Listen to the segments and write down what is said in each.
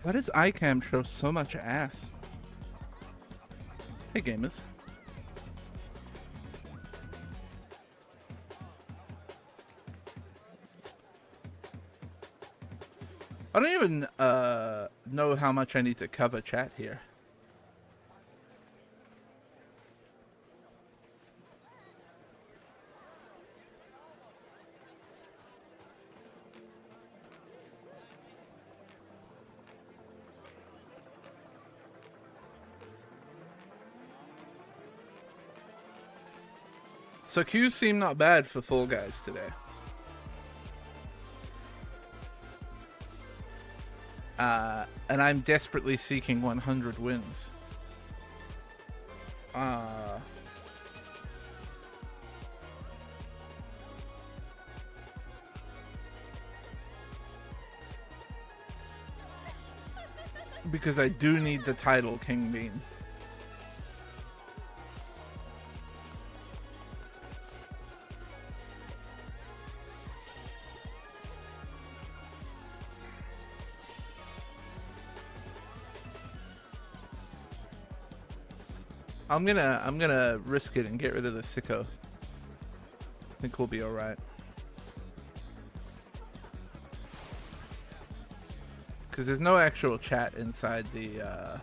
Why does iCam show so much ass? Hey gamers. I don't even know how much I need to cover chat here. So queues seem not bad for Fall Guys today. And I'm desperately seeking 100 wins. Because I do need the title, King Bean. I'm gonna risk it and get rid of the sicko. I think we'll be alright. Because there's no actual chat inside the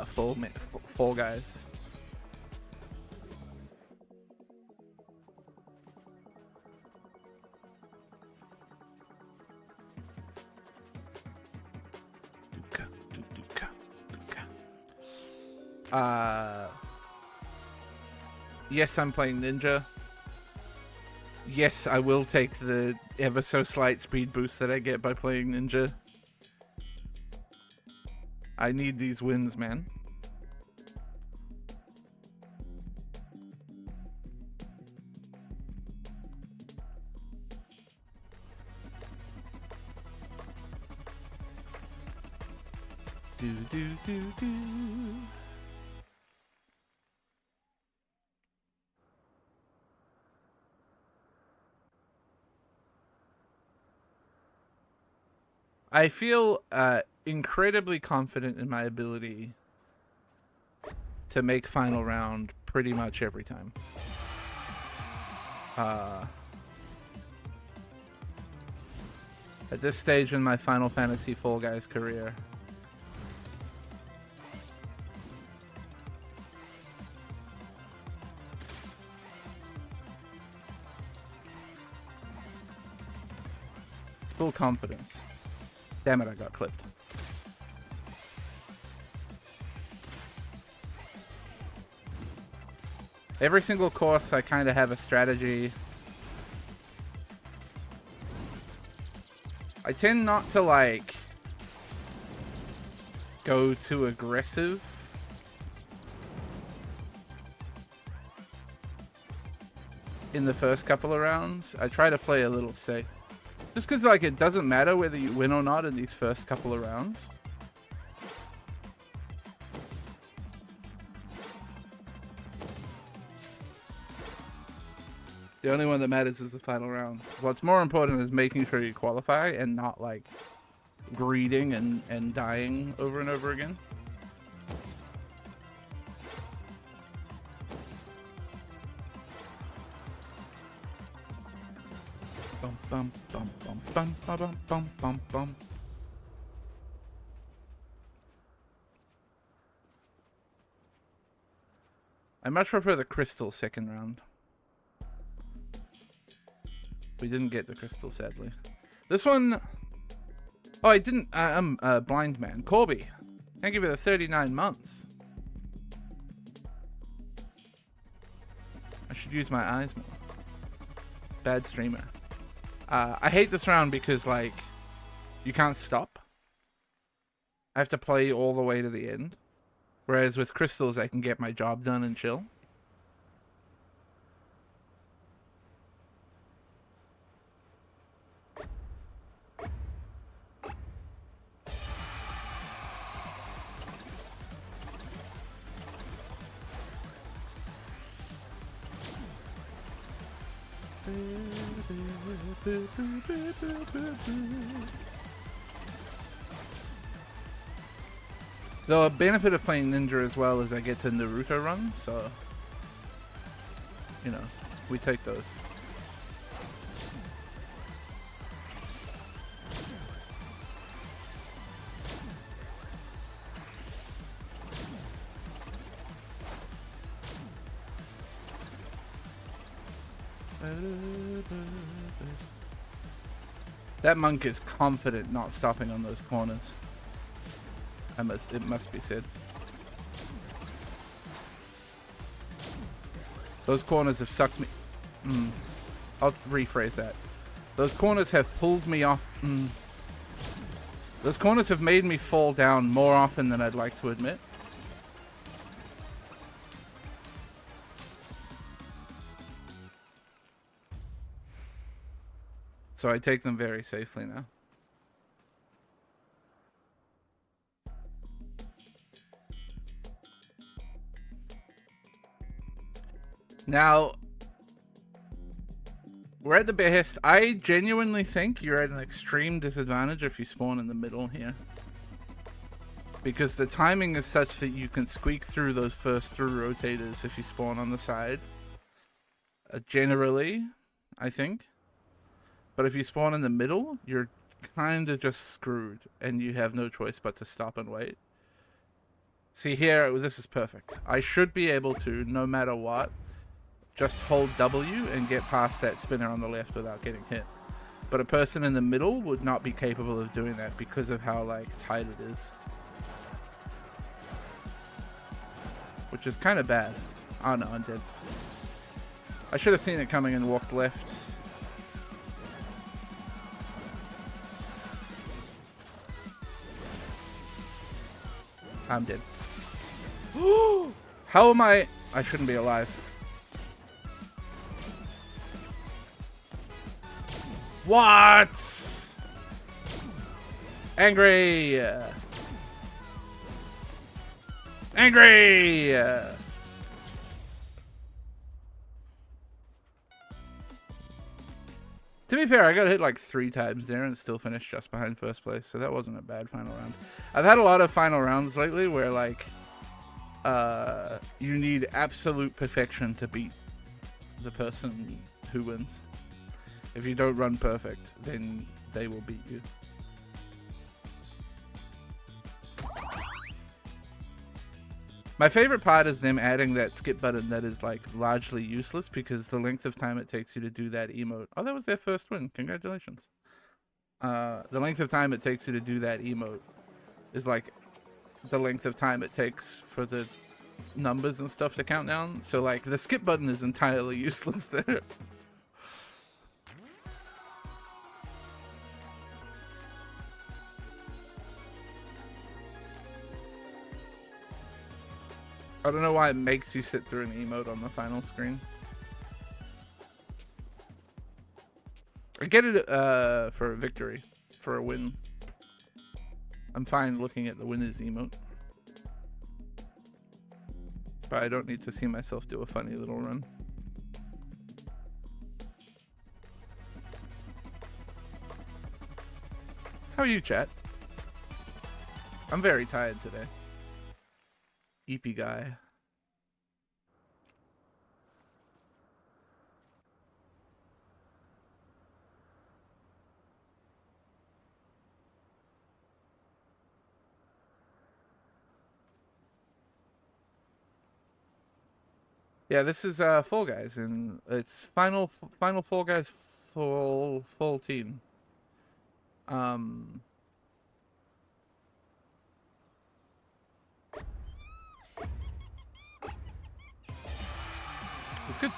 Fall Guys. Yes, I'm playing Ninja. Yes, I will take the ever so slight speed boost that I get by playing Ninja. I need these wins, man. Do do do do. I feel incredibly confident in my ability to make final round pretty much every time. At this stage in my Final Fantasy Fall Guys career, full confidence. Damn it, I got clipped. Every single course, I kind of have a strategy. I tend not to, like, go too aggressive. In the first couple of rounds. I try to play a little safe. Just because, like, it doesn't matter whether you win or not in these first couple of rounds. The only one that matters is the final round. What's more important is making sure you qualify and not, like, greeding and dying over and over again. Bum, bum, bum, bum, bum, bum, bum, bum, bum. I much prefer the crystal second round. We didn't get the crystal, sadly. This one... Oh, I didn't... I'm a blind man. Corby, thank you for the 39 months. I should use my eyes more. Bad streamer. I hate this round because, like, you can't stop. I have to play all the way to the end. Whereas with crystals, I can get my job done and chill. The benefit of playing Ninja as well is I get to Naruto run, so, you know, we take those. That monk is confident not stopping on those corners. It must be said. Those corners have sucked me. I'll rephrase that. Those corners have pulled me off. Those corners have made me fall down more often than I'd like to admit. So I take them very safely now. Now, we're at the behest. I genuinely think you're at an extreme disadvantage if you spawn in the middle here. Because the timing is such that you can squeak through those first through rotators if you spawn on the side. Generally, I think. But if you spawn in the middle, you're kind of just screwed. And you have no choice but to stop and wait. See here, this is perfect. I should be able to, no matter what, just hold W and get past that spinner on the left without getting hit. But a person in the middle would not be capable of doing that because of how, like, tight it is. Which is kind of bad. Oh no, I'm dead. I should have seen it coming and walked left. I'm dead. How am I? I shouldn't be alive. What? Angry. Angry. To be fair, I got hit like 3 times there and still finished just behind first place, so that wasn't a bad final round. I've had a lot of final rounds lately where, like, you need absolute perfection to beat the person who wins. If you don't run perfect, then they will beat you. My favorite part is them adding that skip button that is, like, largely useless because the length of time it takes you to do that emote. Oh, that was their first win. Congratulations. The length of time it takes you to do that emote is, like, the length of time it takes for the numbers and stuff to count down. So, like, the skip button is entirely useless there. I don't know why it makes you sit through an emote on the final screen. I get it for a victory, for a win. I'm fine looking at the winner's emote. But I don't need to see myself do a funny little run. How are you, chat? I'm very tired today. EP guy. Yeah, this is Fall Guys, and it's final Fall Guys full team. It's good.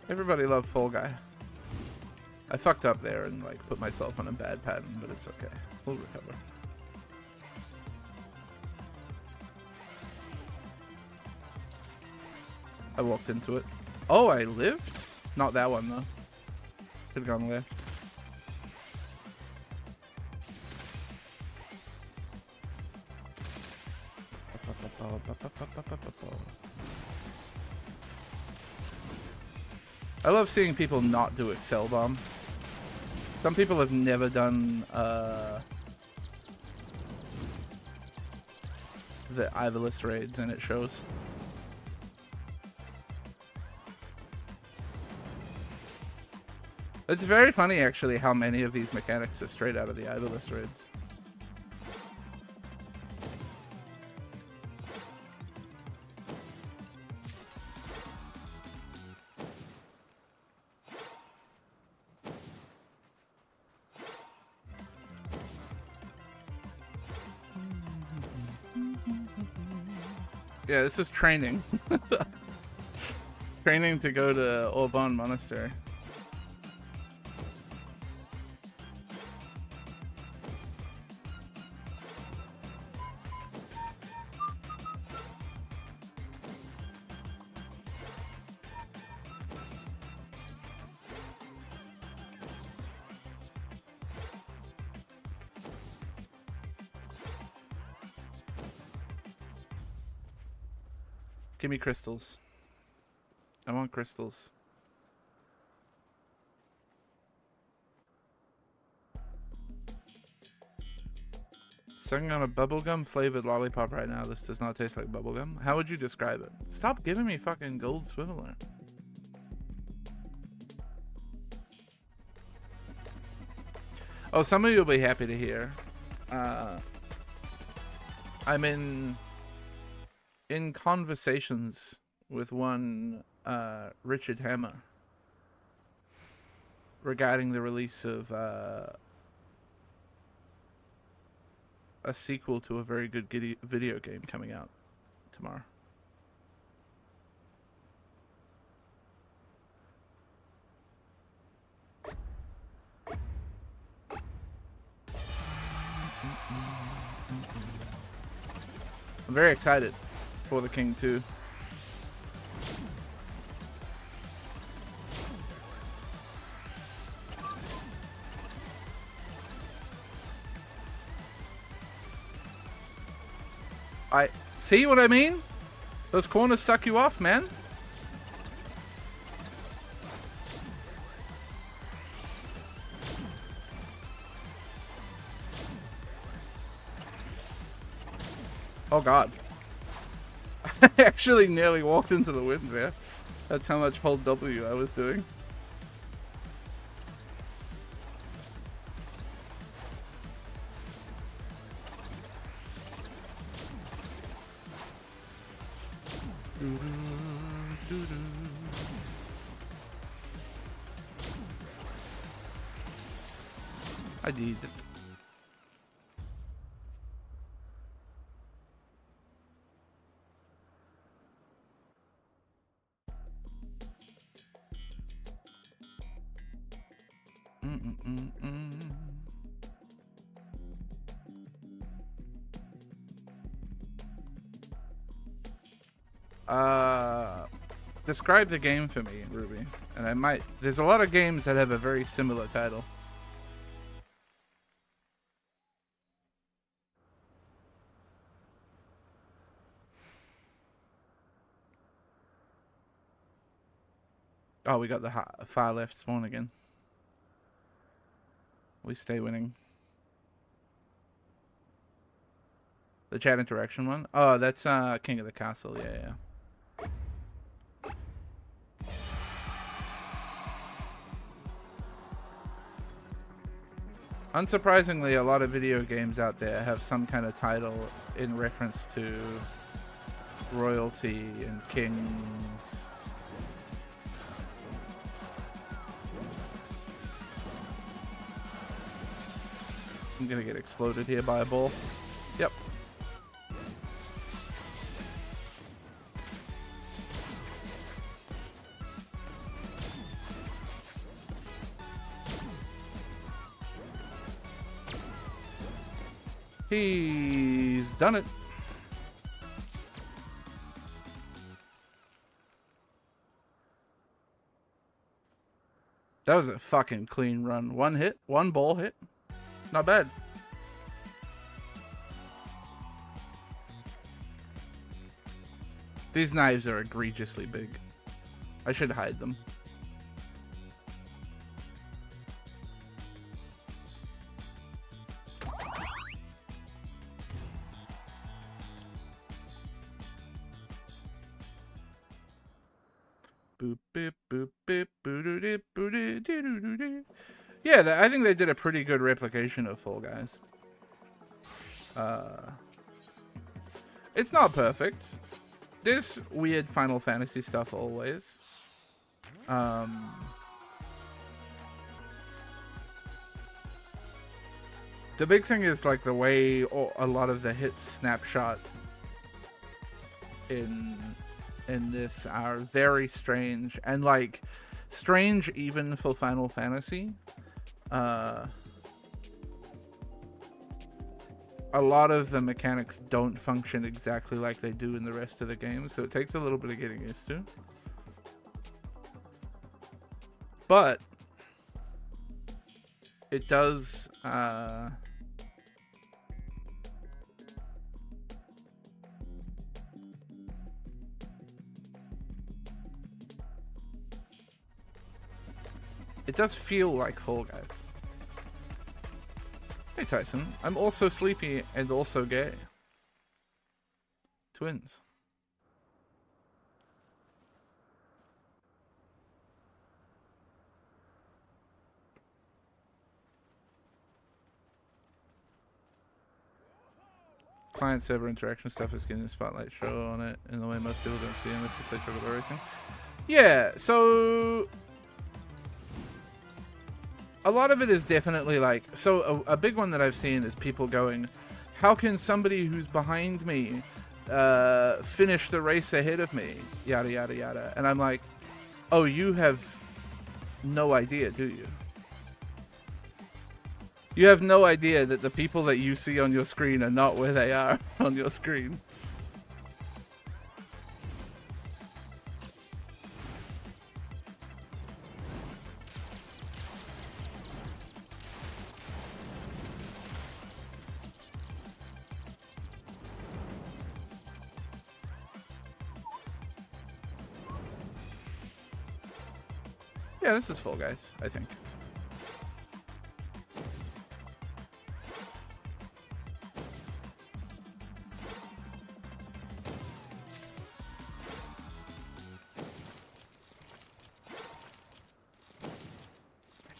Everybody loved Fall Guy. I fucked up there and, like, put myself on a bad pattern, but it's okay. We'll recover. I walked into it. Oh, I lived? Not that one, though. Could've gone left. I love seeing people not do Excel Bomb. Some people have never done the Ivalice raids, and it shows. It's very funny, actually, how many of these mechanics are straight out of the Ivalice raids. Yeah, this is training. Training to go to Orban Monastery. Give me crystals. I want crystals. Sucking on a bubblegum flavored lollipop right now. This does not taste like bubblegum. How would you describe it? Stop giving me fucking gold swiveler. Oh, some of you will be happy to hear. I'm in conversations with one Richard Hammer regarding the release of a sequel to a very good video game coming out tomorrow. I'm very excited for the King 2. I see what I mean? Those corners suck you off, man. Oh god. I actually nearly walked into the wind there. That's how much hold W I was doing. I need it. Describe the game for me, Ruby. And I might... There's a lot of games that have a very similar title. Oh, we got the far left spawn again. We stay winning. The chat interaction one? Oh, that's King of the Castle. Yeah, yeah. Unsurprisingly, a lot of video games out there have some kind of title in reference to royalty and kings. I'm gonna get exploded here by a ball. Yep. He's done it. That was a fucking clean run. One hit, one ball hit. Not bad. These knives are egregiously big. I should hide them. Yeah, I think they did a pretty good replication of Fall Guys. It's not perfect. There's weird Final Fantasy stuff always. The big thing is like the way a lot of the hits snapshot in this are very strange, and like strange even for Final Fantasy. A lot of the mechanics don't function exactly like they do in the rest of the game, so it takes a little bit of getting used to. But it does it does feel like Fall Guys. Hey Tyson, I'm also sleepy and also gay. Twins. Client server interaction stuff is getting a spotlight show on it in the way most people don't see unless they play Chocobo Racing. Yeah, so a lot of it is definitely like, so a big one that I've seen is people going, how can somebody who's behind me finish the race ahead of me? Yada, yada, yada. And I'm like, oh, you have no idea, do you? You have no idea that the people that you see on your screen are not where they are on your screen. Yeah, this is Fall Guys, I think.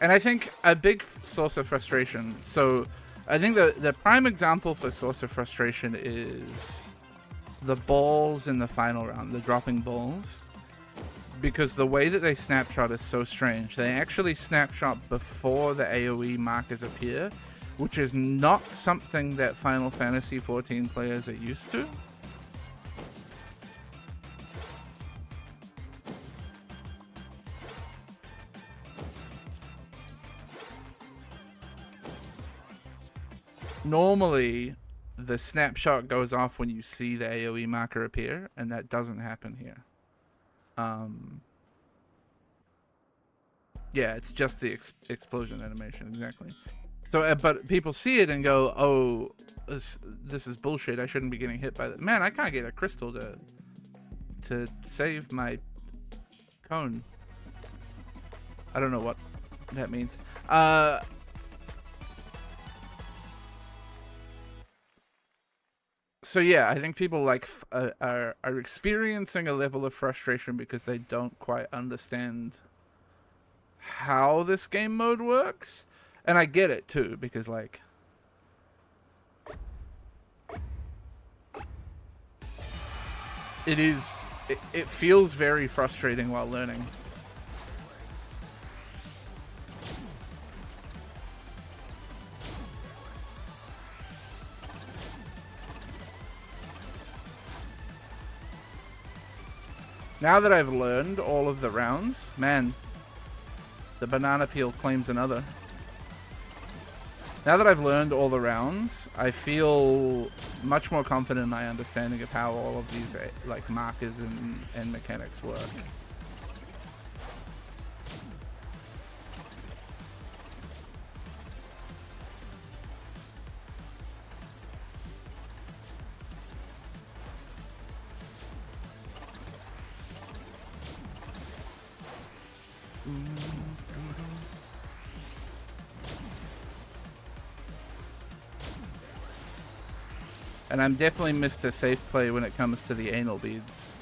And I think a big source of frustration, so I think the prime example for source of frustration is the balls in the final round, the dropping balls. Because the way that they snapshot is so strange. They actually snapshot before the AoE markers appear, which is not something that Final Fantasy XIV players are used to. Normally, the snapshot goes off when you see the AoE marker appear, and that doesn't happen here. Yeah, it's just the explosion animation, exactly. So, but people see it and go, "Oh, this is bullshit. I shouldn't be getting hit by that." Man, I can't get a crystal to save my cone. I don't know what that means. So yeah, I think people like are experiencing a level of frustration because they don't quite understand how this game mode works, and I get it too, because like it feels very frustrating while learning. Now that I've learned all of the rounds, man, the banana peel claims another. Now that I've learned all the rounds, I feel much more confident in my understanding of how all of these like markers and mechanics work. And I'm definitely Mr. Safe Play when it comes to the anal beads.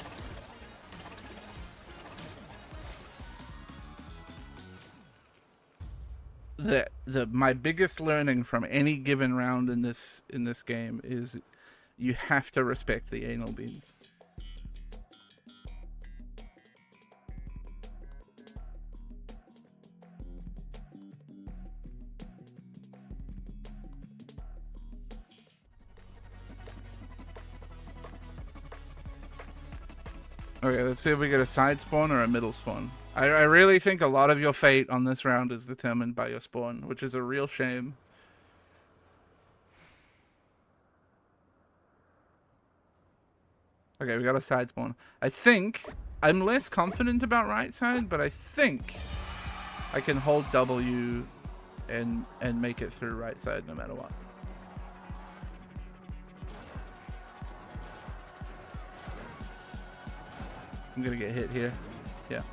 my biggest learning from any given round in this game is you have to respect the anal beads. Okay, let's see if we get a side spawn or a middle spawn. I really think a lot of your fate on this round is determined by your spawn, which is a real shame. Okay, we got a side spawn. I think I'm less confident about right side, but I think I can hold W and make it through right side no matter what. I'm gonna get hit here. Yeah.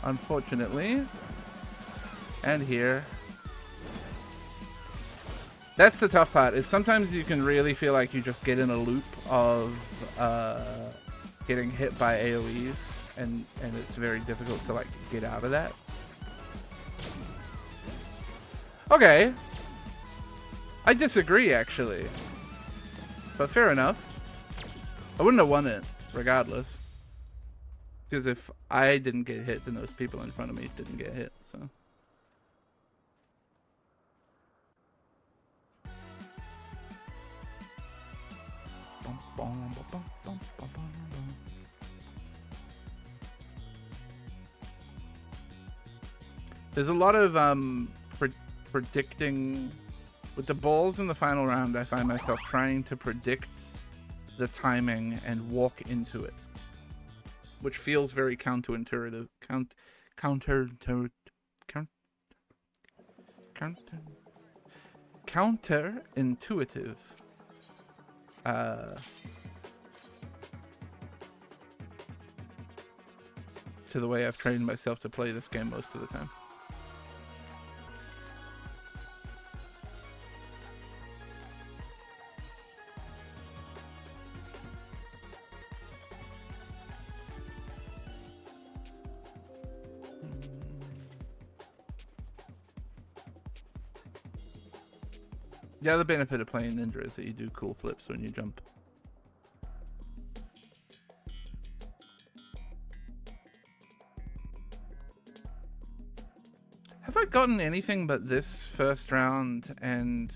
Unfortunately. And here. That's the tough part, is sometimes you can really feel like you just get in a loop of getting hit by AoEs, and it's very difficult to like get out of that. Okay. I disagree, actually. But fair enough. I wouldn't have won it, regardless. Because if I didn't get hit, then those people in front of me didn't get hit, so. There's a lot of predicting. With the balls in the final round, I find myself trying to predict the timing and walk into it, which feels very counterintuitive. Counterintuitive. To the way I've trained myself to play this game most of the time. The other benefit of playing Ninja is that you do cool flips when you jump. Have I gotten anything but this first round and...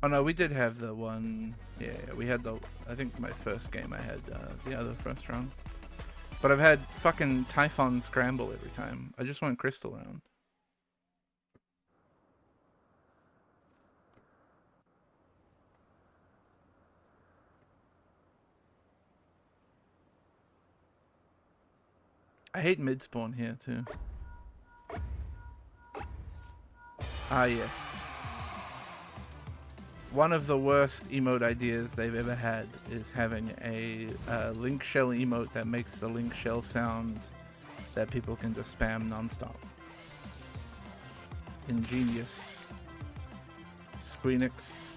Oh no, we did have the one... Yeah, we had the... I think my first game I had the other first round. But I've had fucking Typhon Scramble every time. I just went Crystal round. I hate mid-spawn here, too. Ah, yes. One of the worst emote ideas they've ever had is having a link shell emote that makes the link shell sound that people can just spam non-stop. Ingenious. Squeenix.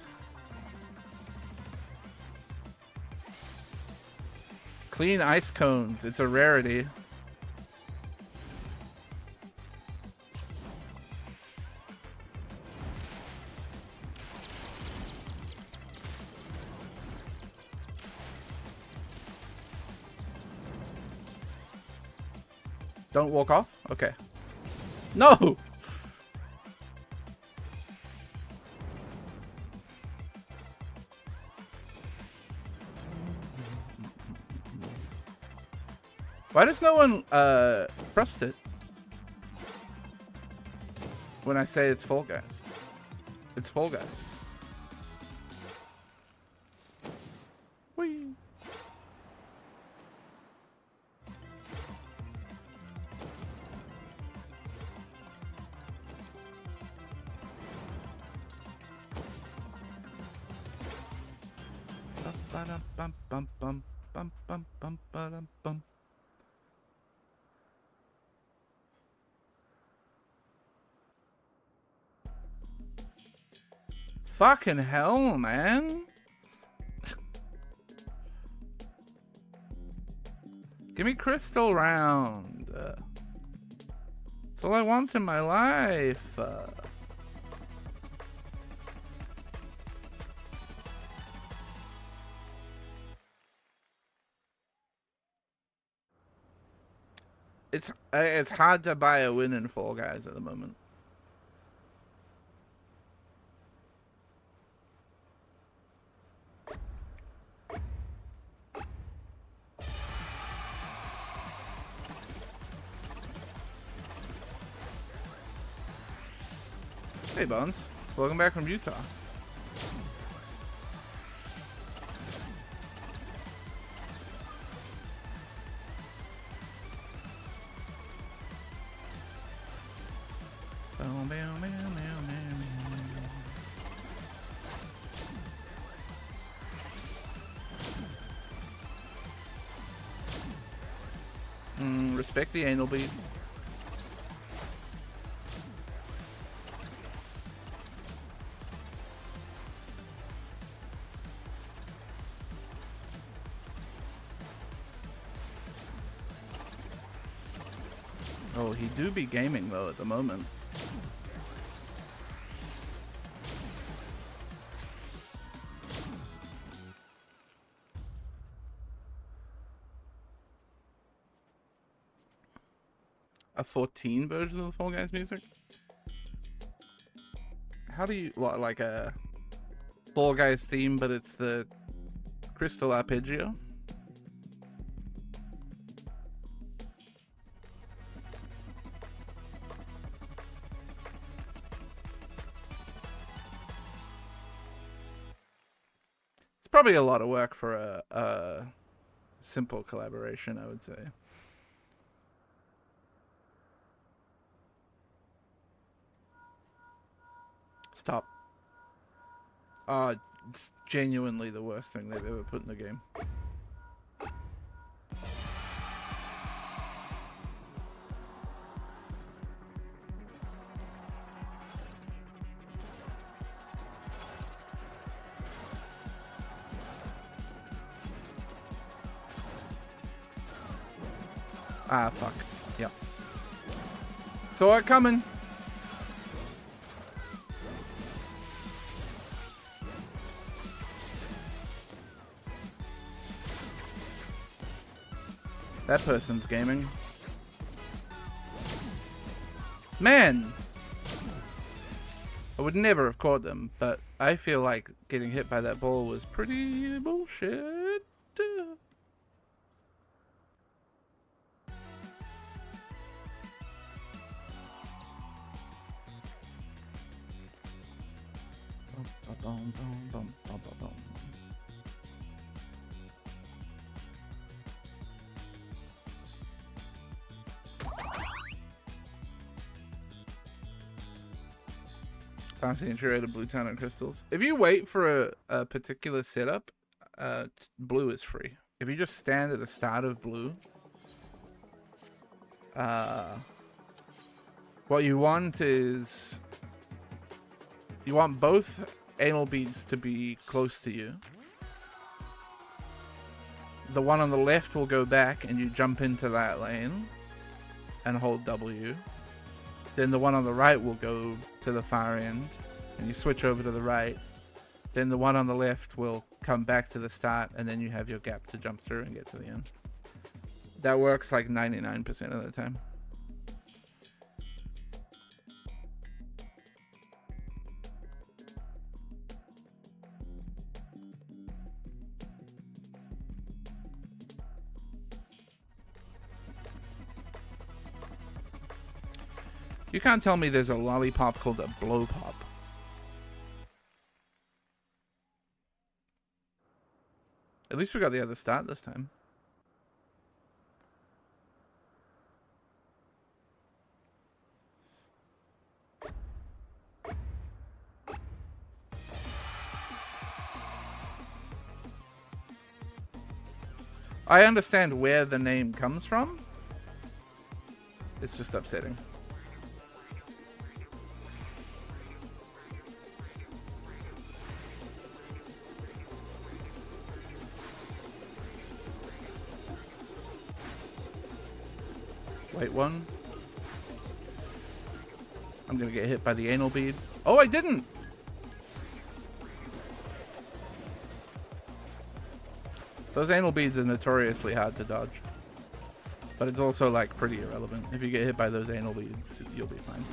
Clean ice cones. It's a rarity. Don't walk off? Okay. No! Why does no one trust it when I say it's Fall Guys? It's Fall Guys. Whee! Fucking hell, man. Give me crystal round. That's all I want in my life. It's hard to buy a win in Fall Guys at the moment. Hey Bones, welcome back from Utah. Respect the anal bead. Oh, he do be gaming though at the moment. A 14 version of the Fall Guys music? How do you, what, like a Fall Guys theme, but it's the crystal arpeggio? It's probably a lot of work for a simple collaboration, I would say. Stop. It's genuinely the worst thing they've ever put in the game. Ah, fuck. Yep. Saw it coming. That person's gaming. Man! I would never have caught them, but I feel like getting hit by that ball was pretty bullshit. Fancy infuriated blue talent crystals. If you wait for a particular setup, blue is free. If you just stand at the start of blue, what you want is you want both anal beads to be close to you. The one on the left will go back and you jump into that lane and hold W. Then the one on the right will go to the far end and you switch over to the right. Then the one on the left will come back to the start and then you have your gap to jump through and get to the end. That works like 99% of the time. You can't tell me there's a lollipop called a blow pop. At least we got the other start this time. I understand where the name comes from. It's just upsetting. White one. I'm gonna get hit by the anal bead. Oh, I didn't! Those anal beads are notoriously hard to dodge. But it's also, like, pretty irrelevant. If you get hit by those anal beads, you'll be fine.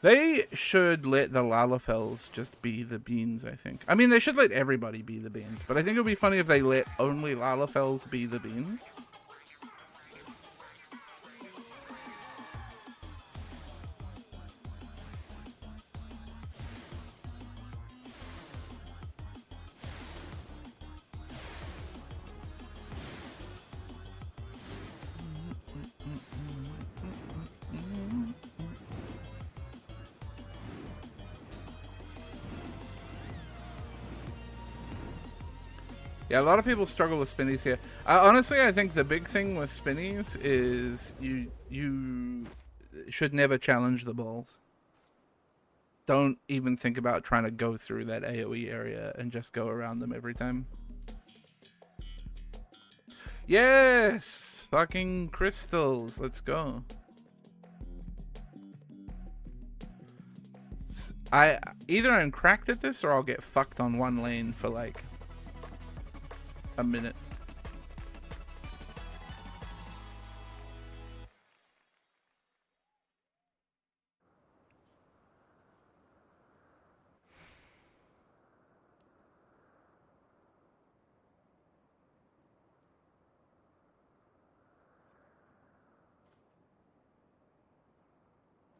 They should let the Lalafels just be the beans, I think. I mean, they should let everybody be the beans, but I think it would be funny if they let only Lalafels be the beans. Yeah, a lot of people struggle with spinnies here. Honestly, I think the big thing with spinnies is you should never challenge the balls. Don't even think about trying to go through that AoE area and just go around them every time. Yes! Fucking crystals. Let's go. Either I'm cracked at this or I'll get fucked on one lane for like a minute.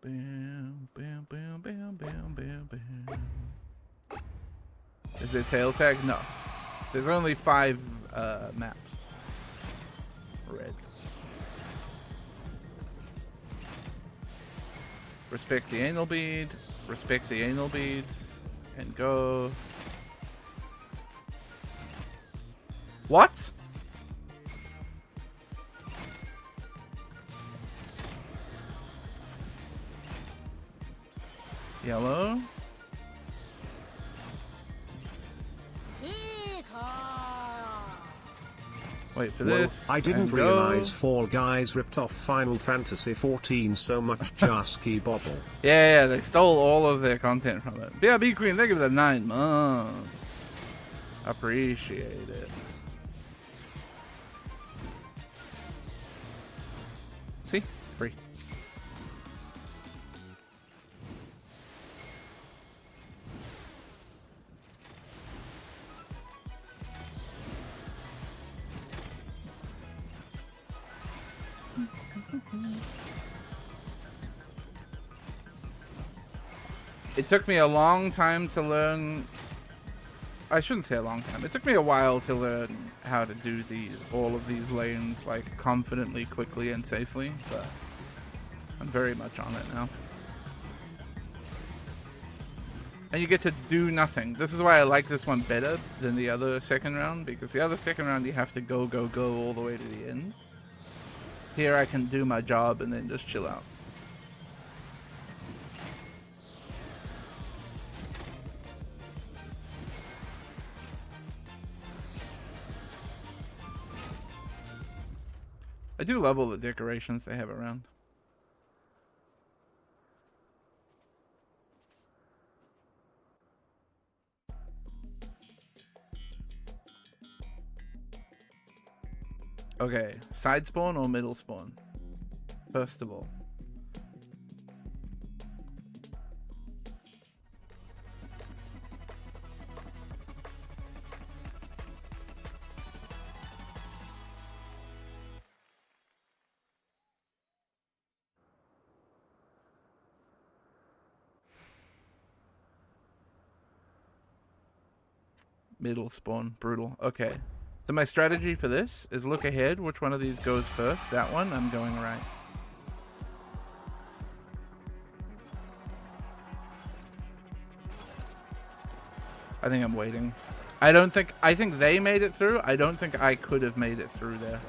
Bam, bam, bam, bam, bam, bam, bam. Is it tail tag? No. There's only 5 maps. Red. Respect the anal bead. Respect the anal bead. And go. What? Yellow. Wait for this. I didn't realize Fall Guys ripped off Final Fantasy XIV so much. Jaaski bobble. Yeah, they stole all of their content from it. BRB Queen, thank you for the 9 months. Appreciate it. See? Free. It took me a long time to learn. I shouldn't say a long time. It took me a while to learn how to do all of these lanes like confidently, quickly, and safely, but I'm very much on it now. And you get to do nothing. This is why I like this one better than the other second round, because the other second round you have to go all the way to the end. Here I can do my job and then just chill out. I do love all the decorations they have around. Okay, side spawn or middle spawn? First of all. Middle spawn, brutal. Okay. So my strategy for this is look ahead. Which one of these goes first? That one, I'm going right. I think I'm waiting. I think they made it through. I don't think I could have made it through there.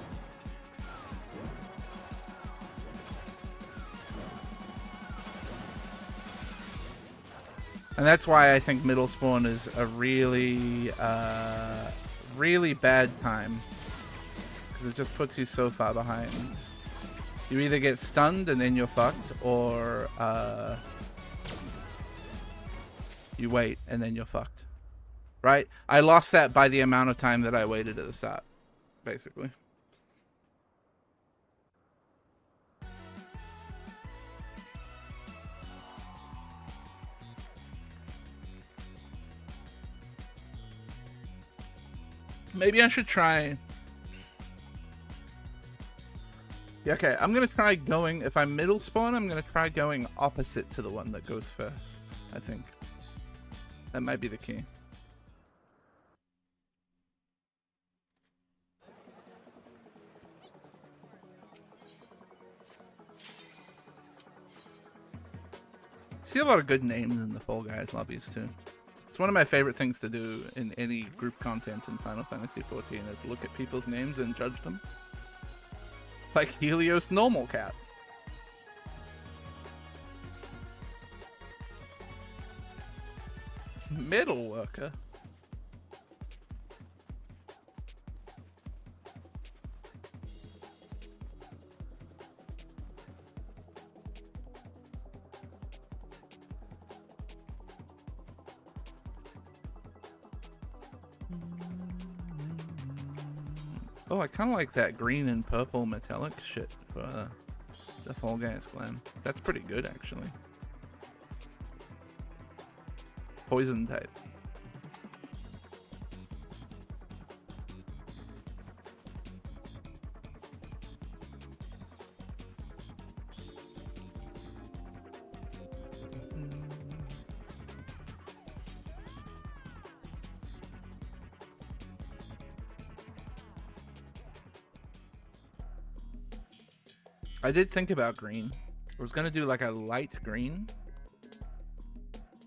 And that's why I think middle spawn is a really, really bad time. Because it just puts you so far behind. You either get stunned and then you're fucked, or you wait and then you're fucked. Right? I lost that by the amount of time that I waited at the start, basically. Maybe I should try... Yeah, okay, I'm gonna try going... If I'm middle spawn, I'm gonna try going opposite to the one that goes first, I think. That might be the key. See a lot of good names in the Fall Guys lobbies too. It's one of my favorite things to do in any group content in Final Fantasy XIV is look at people's names and judge them. Like Helios Normal Cat. Middle worker. Oh, I kind of like that green and purple metallic shit for the Fall Guys glam. That's pretty good, actually. Poison type. I did think about green. I was gonna do like a light green,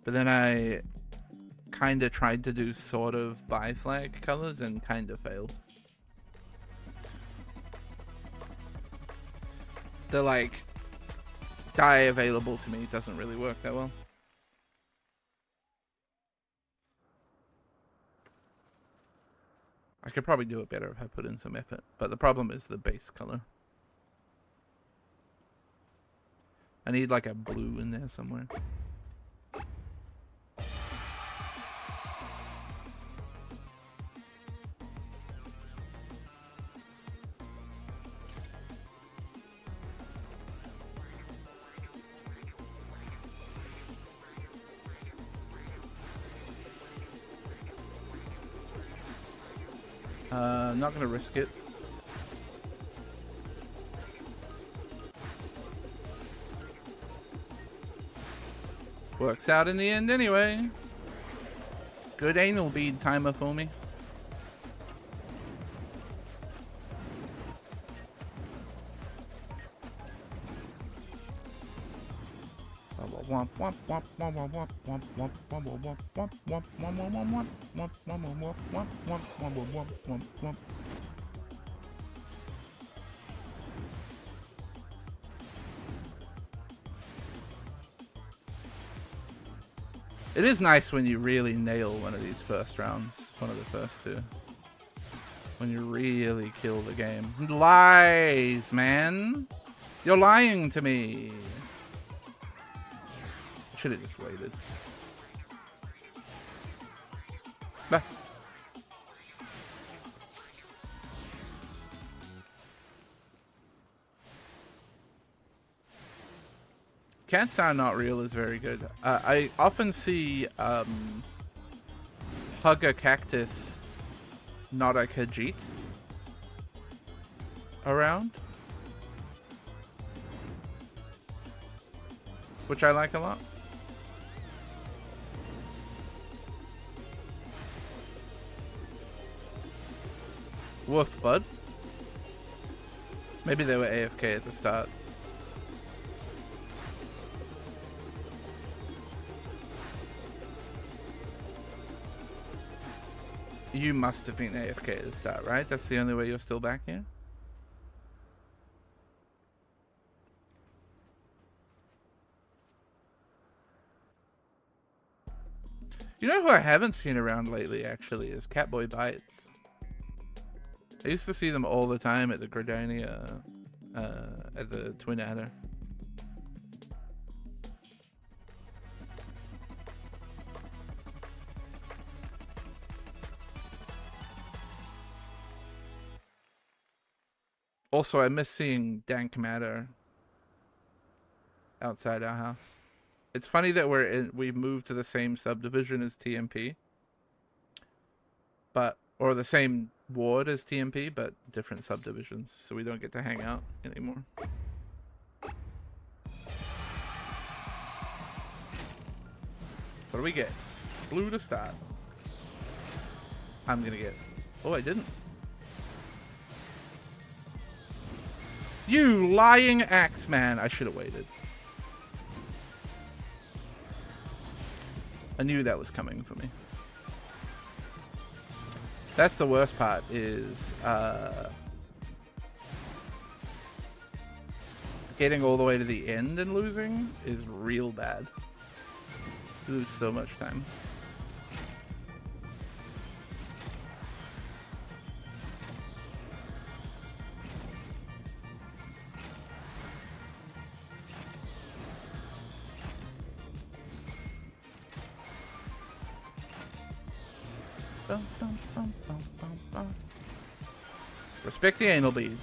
but then I kind of tried to do sort of bi-flag colors and kind of failed. The like dye available to me doesn't really work that well. I could probably do it better if I put in some effort, but the problem is the base color. I need like a blue in there somewhere. I'm not gonna risk it. Works out in the end anyway. Good anal bead timer for me. It is nice when you really nail one of these first rounds, one of the first two. When you really kill the game. Lies, man! You're lying to me! Should have just waited. Bah. Cats Are Not Real is very good. I often see Hug a Cactus, Not a Khajiit around, which I like a lot. Woof, bud. Maybe they were AFK at the start. You must have been AFK at the start, right? That's the only way you're still back here? You know who I haven't seen around lately, actually, is Catboy Bites. I used to see them all the time at the Gridania, at the Twin Adder. Also, I miss seeing Dank Matter outside our house. It's funny that we moved to the same subdivision as TMP, or the same ward as TMP, but different subdivisions, so we don't get to hang out anymore. What do we get? Blue to start. I'm gonna get... Oh, I didn't. You lying axe man! I should have waited. I knew that was coming for me. That's the worst part, is getting all the way to the end and losing is real bad. You lose so much time. Respect the anal bead.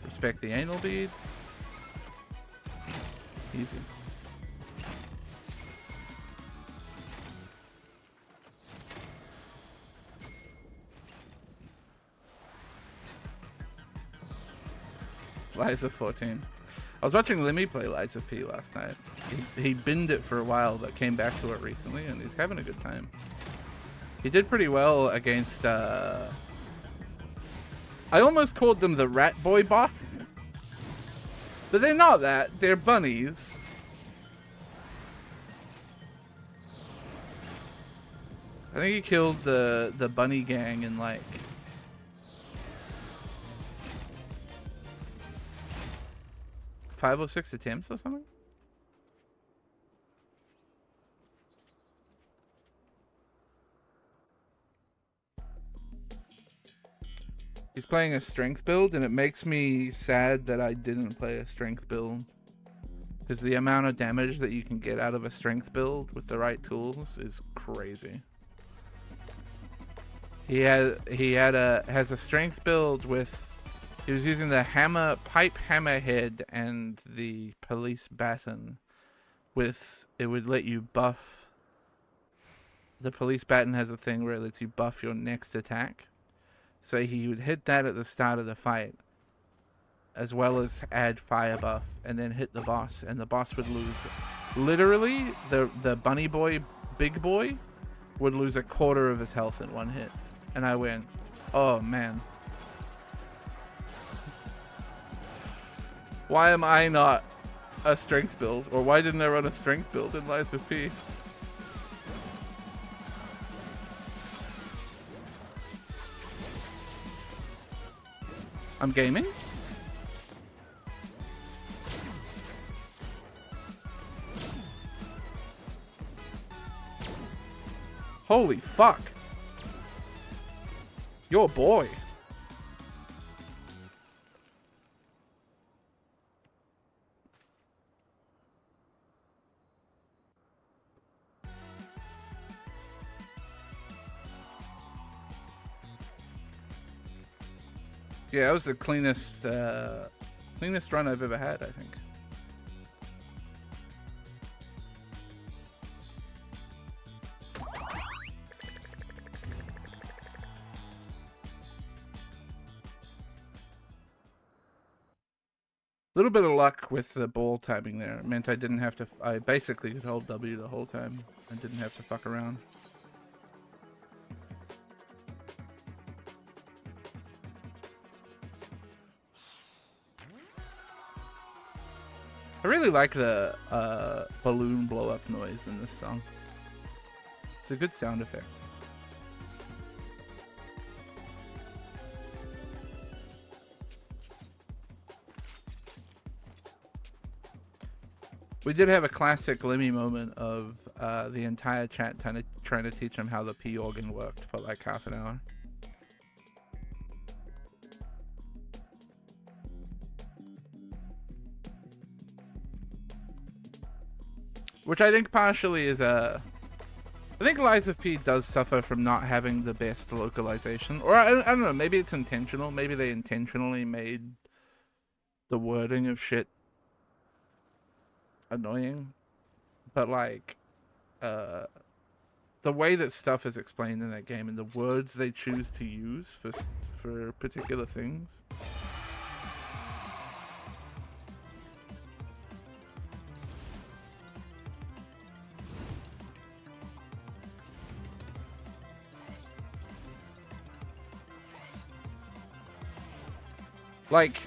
Respect the anal bead. Easy. Liza 14. I was watching Limmy play Liza P last night. He binned it for a while, but came back to it recently, and he's having a good time. He did pretty well against, I almost called them the Rat Boy boss. But they're not that. They're bunnies. I think he killed the bunny gang in like... five or six attempts or something? He's playing a strength build, and it makes me sad that I didn't play a strength build. Because the amount of damage that you can get out of a strength build with the right tools is crazy. He has a strength build with... He was using the pipe hammerhead and the police baton. It would let you buff. The police baton has a thing where it lets you buff your next attack. So he would hit that at the start of the fight, as well as add fire buff, and then hit the boss, and the boss would lose. Literally, the bunny boy, big boy, would lose a quarter of his health in one hit. And I went, oh man. Why am I not a strength build? Or why didn't I run a strength build in Liza P? I'm gaming? Holy fuck. Your boy. Yeah, that was the cleanest run I've ever had, I think. A little bit of luck with the ball timing there. It meant I didn't have to... I basically could hold W the whole time. I didn't have to fuck around. I really like the balloon blow-up noise in this song. a good sound effect. We did have a classic Lemmy moment of the entire chat trying to teach him how the P organ worked for like half an hour. Which I think partially is I think Lies of P does suffer from not having the best localization. Or I don't know, maybe it's intentional. Maybe they intentionally made the wording of shit annoying. But like, the way that stuff is explained in that game and the words they choose to use for particular things. Like,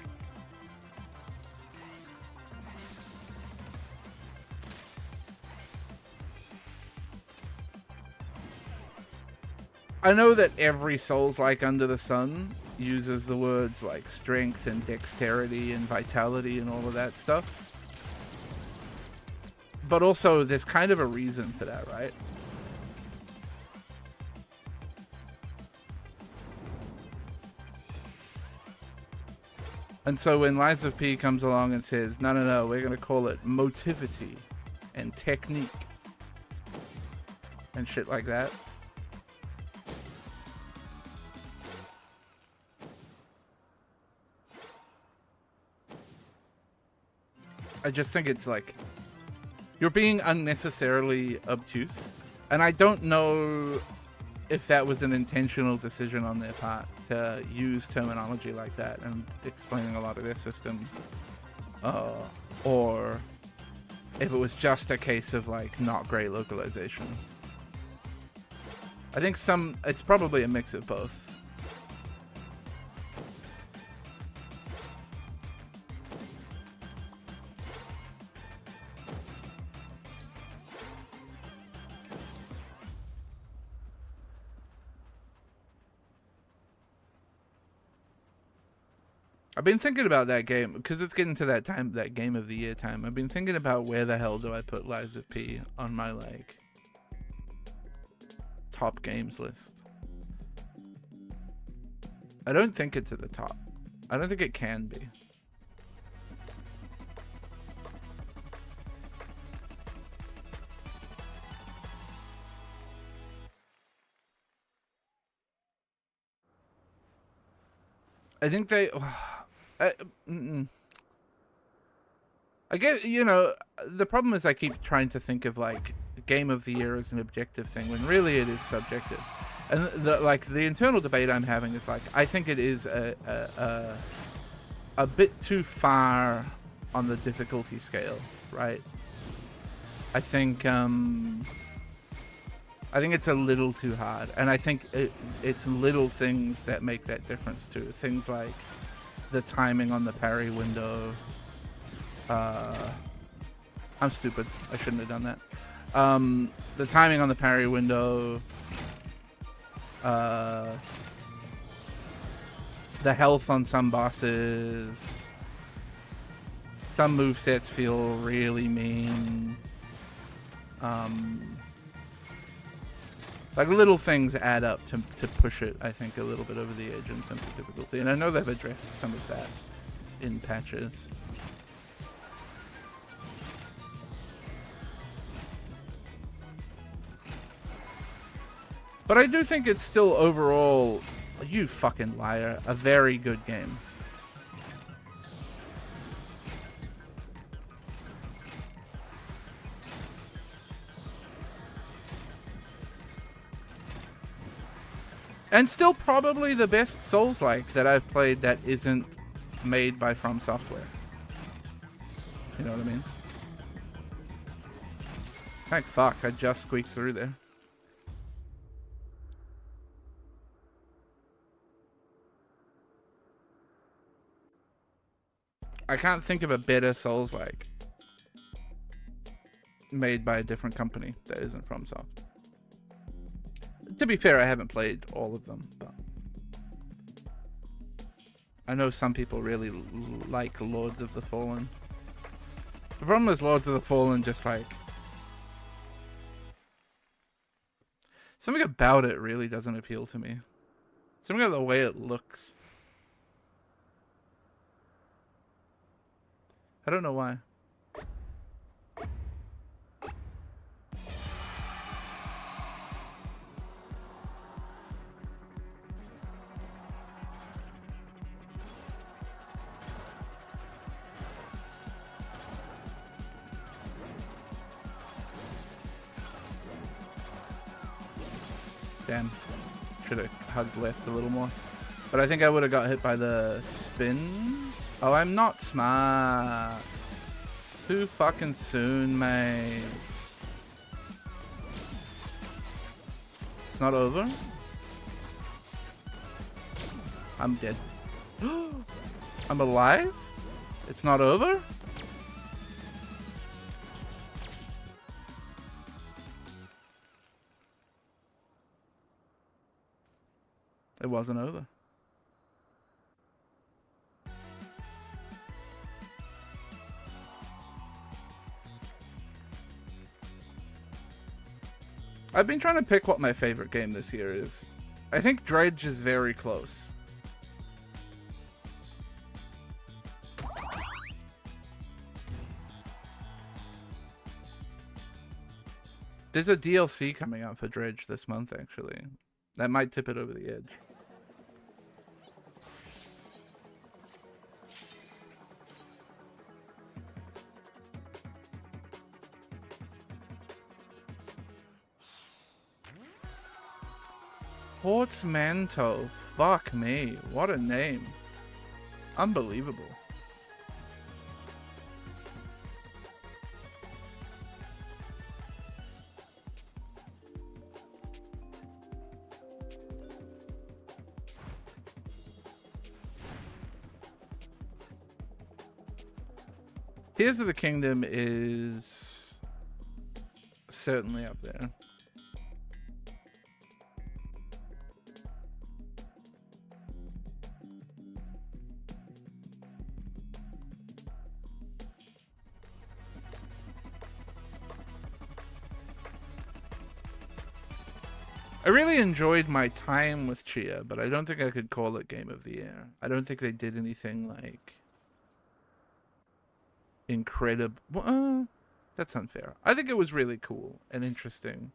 I know that every Souls-like under the sun uses the words like strength and dexterity and vitality and all of that stuff. But also, there's kind of a reason for that, right? And so when Lies of P comes along and says, no, we're going to call it motivity and technique and shit like that. I just think it's like, you're being unnecessarily obtuse. And I don't know if that was an intentional decision on their part to use terminology like that and explaining a lot of their systems, or if it was just a case of like not great localization. I think it's probably a mix of both. I've been thinking about that game because it's getting to that time, that game of the year time. I've been thinking about where the hell do I put Lies of P on my like top games list. I don't think it's at the top. I don't think it can be. I think they... I guess, you know, the problem is I keep trying to think of like game of the year as an objective thing when really it is subjective. And the internal debate I'm having is like, I think it is a bit too far on the difficulty scale, right? I think it's a little too hard, and I think it's little things that make that difference too. Things like the timing on the parry window. I'm stupid. I shouldn't have done that. The timing on the parry window. The health on some bosses. Some movesets feel really mean. Like little things add up to push it, I think, a little bit over the edge in terms of difficulty. And I know they've addressed some of that in patches. But I do think it's still overall, you fucking liar, a very good game. And still probably the best Souls-like that I've played that isn't made by From Software. You know what I mean? Thank fuck, I just squeaked through there. I can't think of a better Souls-like made by a different company that isn't FromSoft. To be fair, I haven't played all of them, but I know some people really like Lords of the Fallen. The problem is Lords of the Fallen just like... something about it really doesn't appeal to me. Something about the way it looks. I don't know why. Damn. Should have hugged left a little more. But I think I would have got hit by the spin. Oh, I'm not smart. Too fucking soon, mate. It's not over. I'm dead. I'm alive? It's not over? It wasn't over. I've been trying to pick what my favorite game this year is. I think Dredge is very close. There's a DLC coming out for Dredge this month, actually. That might tip it over the edge. Portsmanteau. Fuck me. What a name. Unbelievable. Tears of the Kingdom is certainly up there. I really enjoyed my time with Chia, but I don't think I could call it Game of the Year. I don't think they did anything like incredible. That's unfair. I think it was really cool and interesting.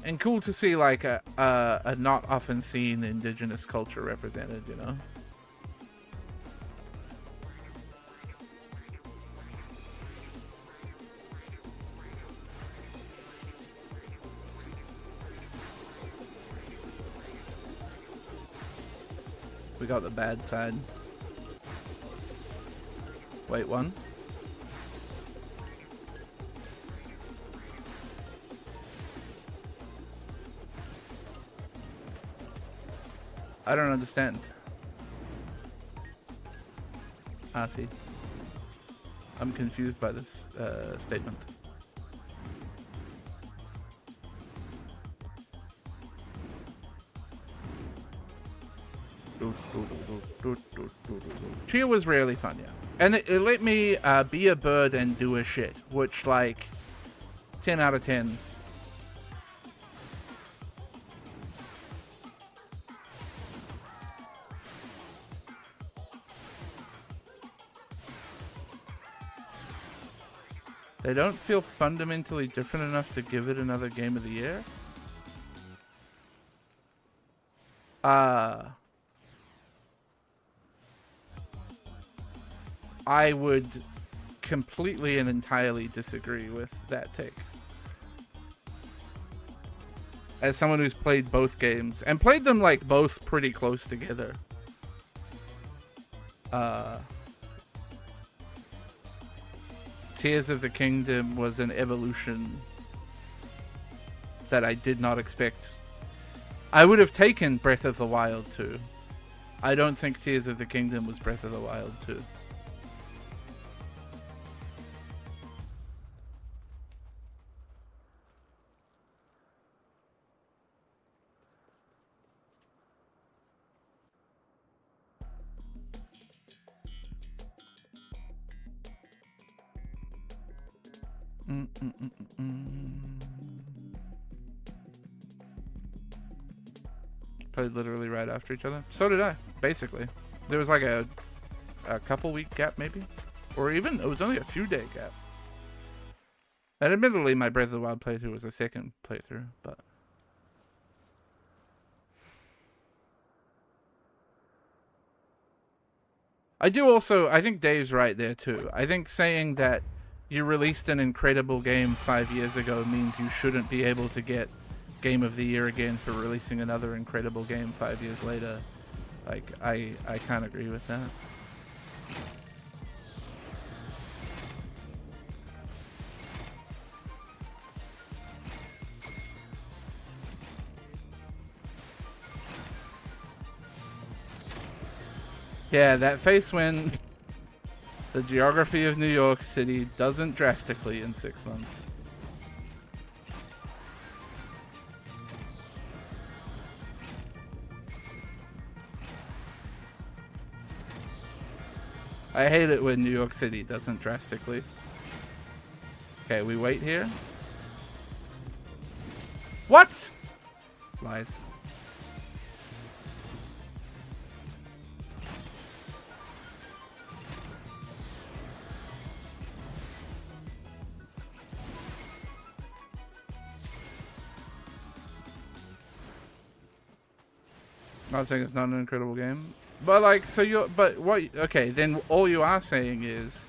And cool to see like a not often seen indigenous culture represented, you know? We got the bad side. Wait, one. I don't understand. Artie. I'm confused by this statement. Chia was really fun, yeah. And it let me be a bird and do a shit, which, like, 10 out of 10. They don't feel fundamentally different enough to give it another Game of the Year. I would completely and entirely disagree with that take. As someone who's played both games, and played them like both pretty close together. Tears of the Kingdom was an evolution that I did not expect. I would have taken Breath of the Wild 2. I don't think Tears of the Kingdom was Breath of the Wild 2. Played literally right after each other. So did I, basically. There was like a couple week gap maybe, or even it was only a few day gap. And admittedly, my Breath of the Wild playthrough was a second playthrough, but I think Dave's right there too. I think saying that you released an incredible game 5 years ago means you shouldn't be able to get Game of the Year again for releasing another incredible game 5 years later. Like, I can't agree with that. Yeah, that face when the geography of New York City doesn't drastically in 6 months. I hate it when New York City doesn't drastically. Okay, we wait here. What? Lies. Not saying it's not an incredible game, but like, so you're, but what? Okay, then all you are saying is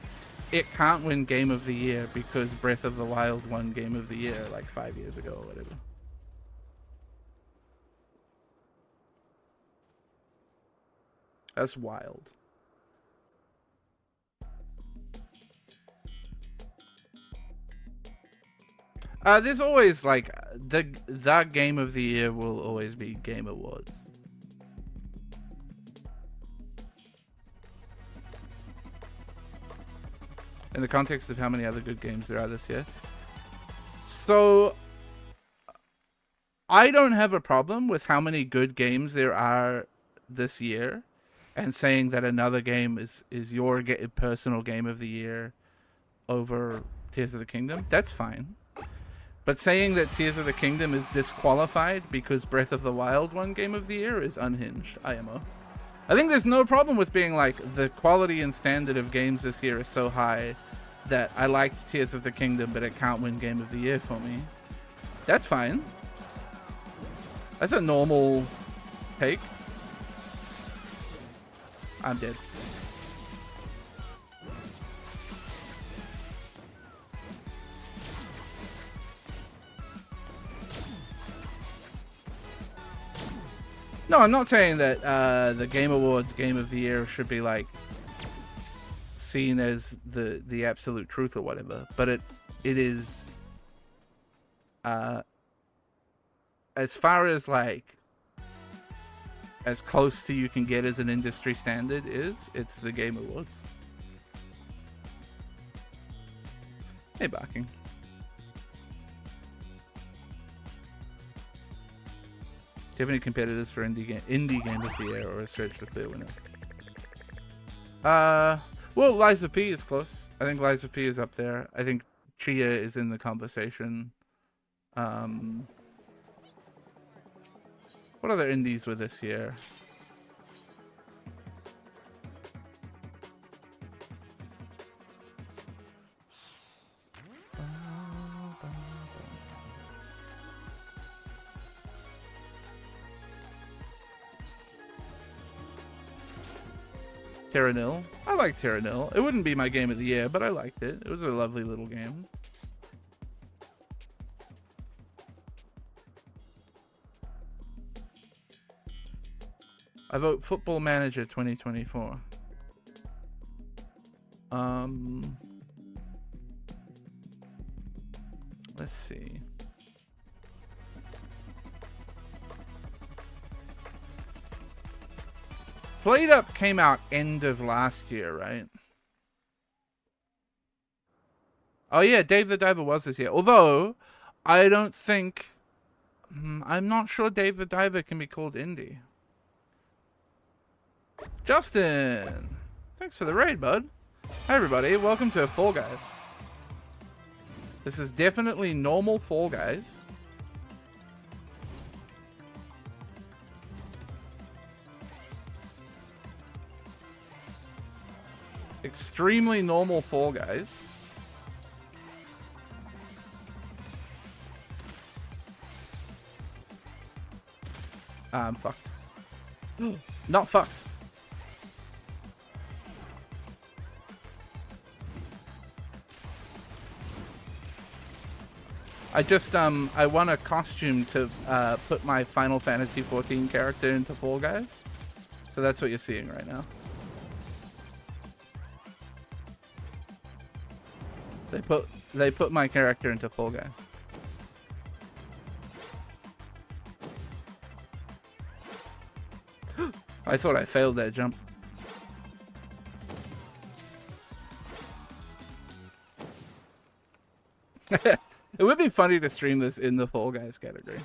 it can't win Game of the Year because Breath of the Wild won Game of the Year like 5 years ago or whatever. That's wild. There's always like the Game of the Year will always be Game Awards. In the context of how many other good games there are this year. So, I don't have a problem with how many good games there are this year, and saying that another game is your personal Game of the Year over Tears of the Kingdom. That's fine. But saying that Tears of the Kingdom is disqualified because Breath of the Wild won Game of the Year is unhinged, IMO. I think there's no problem with being like, the quality and standard of games this year is so high that I liked Tears of the Kingdom, but it can't win Game of the Year for me. That's fine. That's a normal take. I'm dead. No, I'm not saying that the Game Awards Game of the Year should be like seen as the absolute truth or whatever, but it is as far as like as close to you can get as an industry standard it's the Game Awards. Hey, barking. Do you have any competitors for indie game of the year, or a stretch for clear winner? Well, Lies of P is close. I think Lies of P is up there. I think Chia is in the conversation. What other indies were this year? Terra Nil. I like Terra Nil. It wouldn't be my game of the year, but I liked it. It was a lovely little game. I vote Football Manager 2024. Let's see. Played Up came out end of last year, right? Oh yeah, Dave the Diver was this year. Although, I don't think... I'm not sure Dave the Diver can be called indie. Justin! Thanks for the raid, bud. Hi everybody, welcome to Fall Guys. This is definitely normal Fall Guys. Extremely normal Fall Guys. I'm fucked. Not fucked. I just, I won a costume to put my Final Fantasy XIV character into Fall Guys. So that's what you're seeing right now. They put my character into Fall Guys. I thought I failed that jump. It would be funny to stream this in the Fall Guys category.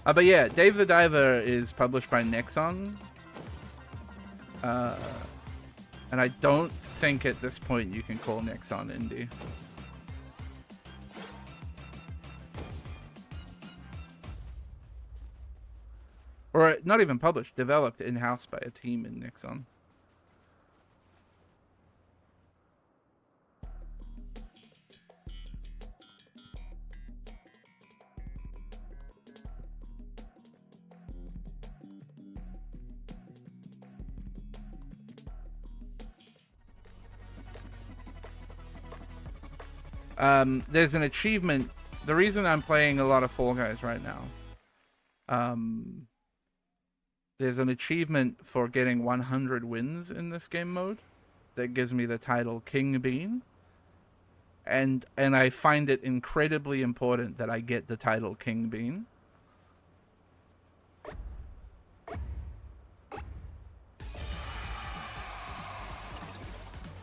But yeah, Dave the Diver is published by Nexon. And I don't think at this point you can call Nexon indie. Or not even published, developed in-house by a team in Nexon. There's an achievement. The reason I'm playing a lot of Fall Guys right now, there's an achievement for getting 100 wins in this game mode that gives me the title King Bean. And I find it incredibly important that I get the title King Bean.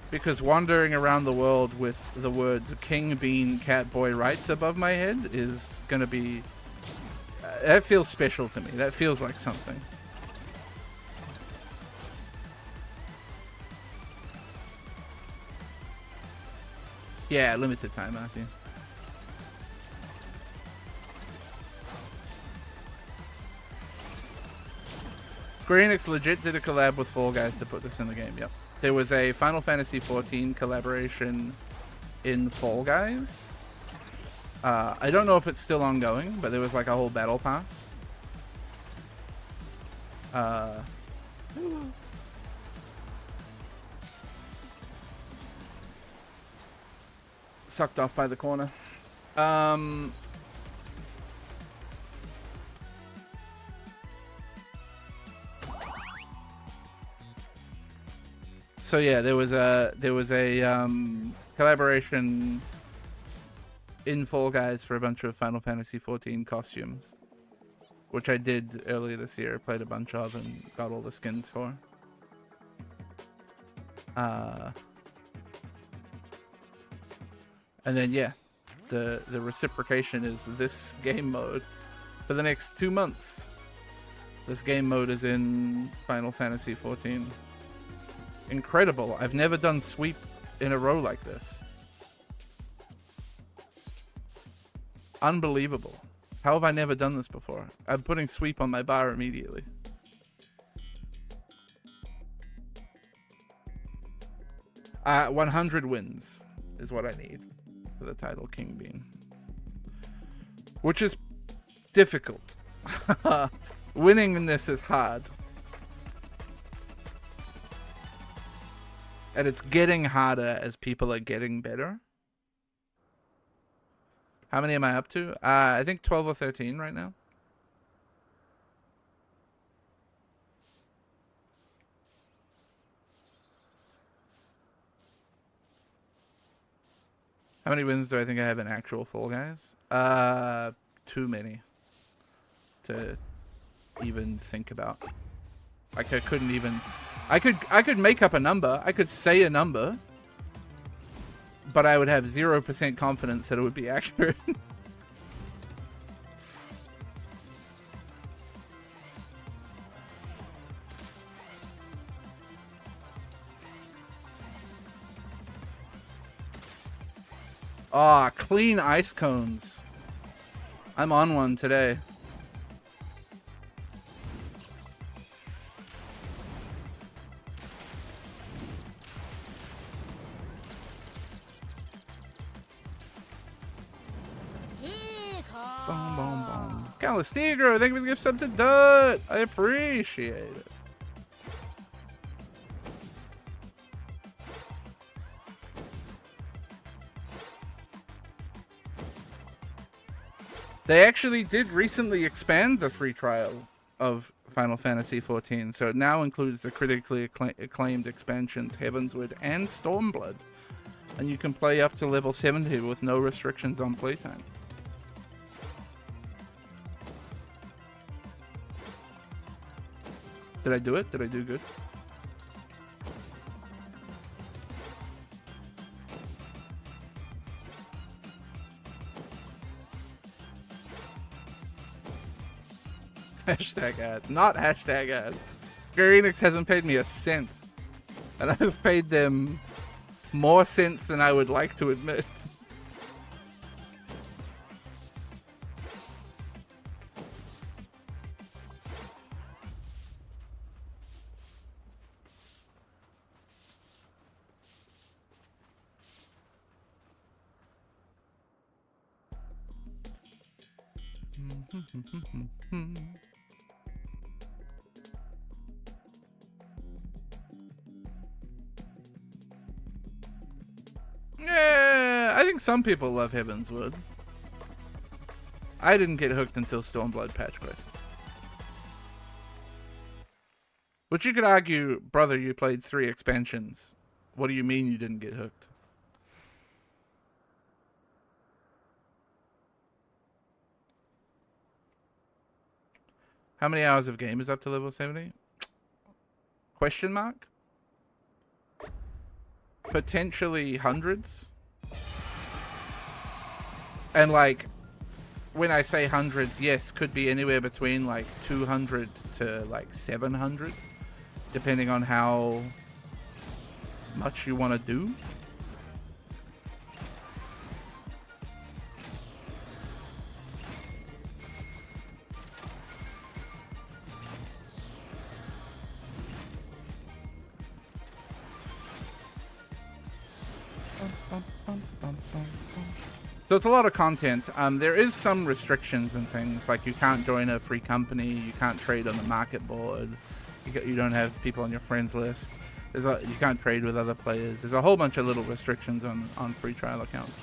Because wandering around the world with the words King Bean Catboy Rights above my head is going to be... that feels special to me. That feels like something. Yeah, limited time, Matthew. Square Enix legit did a collab with Fall Guys to put this in the game, yep. There was a Final Fantasy XIV collaboration in Fall Guys. I don't know if it's still ongoing, but there was like a whole battle pass. Sucked off by the corner. So yeah, there was a collaboration in Fall Guys for a bunch of Final Fantasy XIV costumes, which I did earlier this year. Played a bunch of and got all the skins for. And then yeah, the reciprocation is this game mode for the next 2 months. This game mode is in Final Fantasy XIV. Incredible. I've never done sweep in a row like this. Unbelievable. How have I never done this before? I'm putting sweep on my bar immediately. Uh, 100 wins is what I need for the title King Bean. Which is difficult. Winning in this is hard. And it's getting harder as people are getting better. How many am I up to? I think 12 or 13 right now. How many wins do I think I have in actual Fall Guys? Too many to even think about. Like I couldn't even... I could make up a number. I could say a number. But I would have 0% confidence that it would be accurate. Ah, clean ice cones. I'm on one today. Boom, boom, boom. Calastigro, thank you for the gift sub to Dut. I appreciate it. They actually did recently expand the free trial of Final Fantasy XIV, so it now includes the critically acclaimed expansions Heavensward and Stormblood, and you can play up to level 70 with no restrictions on playtime. Did I do it? Did I do good? Hashtag ad. Not hashtag ad. Square Enix hasn't paid me a cent. And I've paid them more cents than I would like to admit. Yeah, I think some people love Heavensward. I didn't get hooked until Stormblood Patch Quest. Which you could argue, brother, you played 3 expansions. What do you mean you didn't get hooked? How many hours of game is up to level 70? Question mark? Potentially hundreds. And like, when I say hundreds, yes, could be anywhere between like 200 to like 700, depending on how much you want to do. So it's a lot of content. There is some restrictions and things, like you can't join a free company, you can't trade on the market board, you don't have people on your friends list, you can't trade with other players. There's a whole bunch of little restrictions on free trial accounts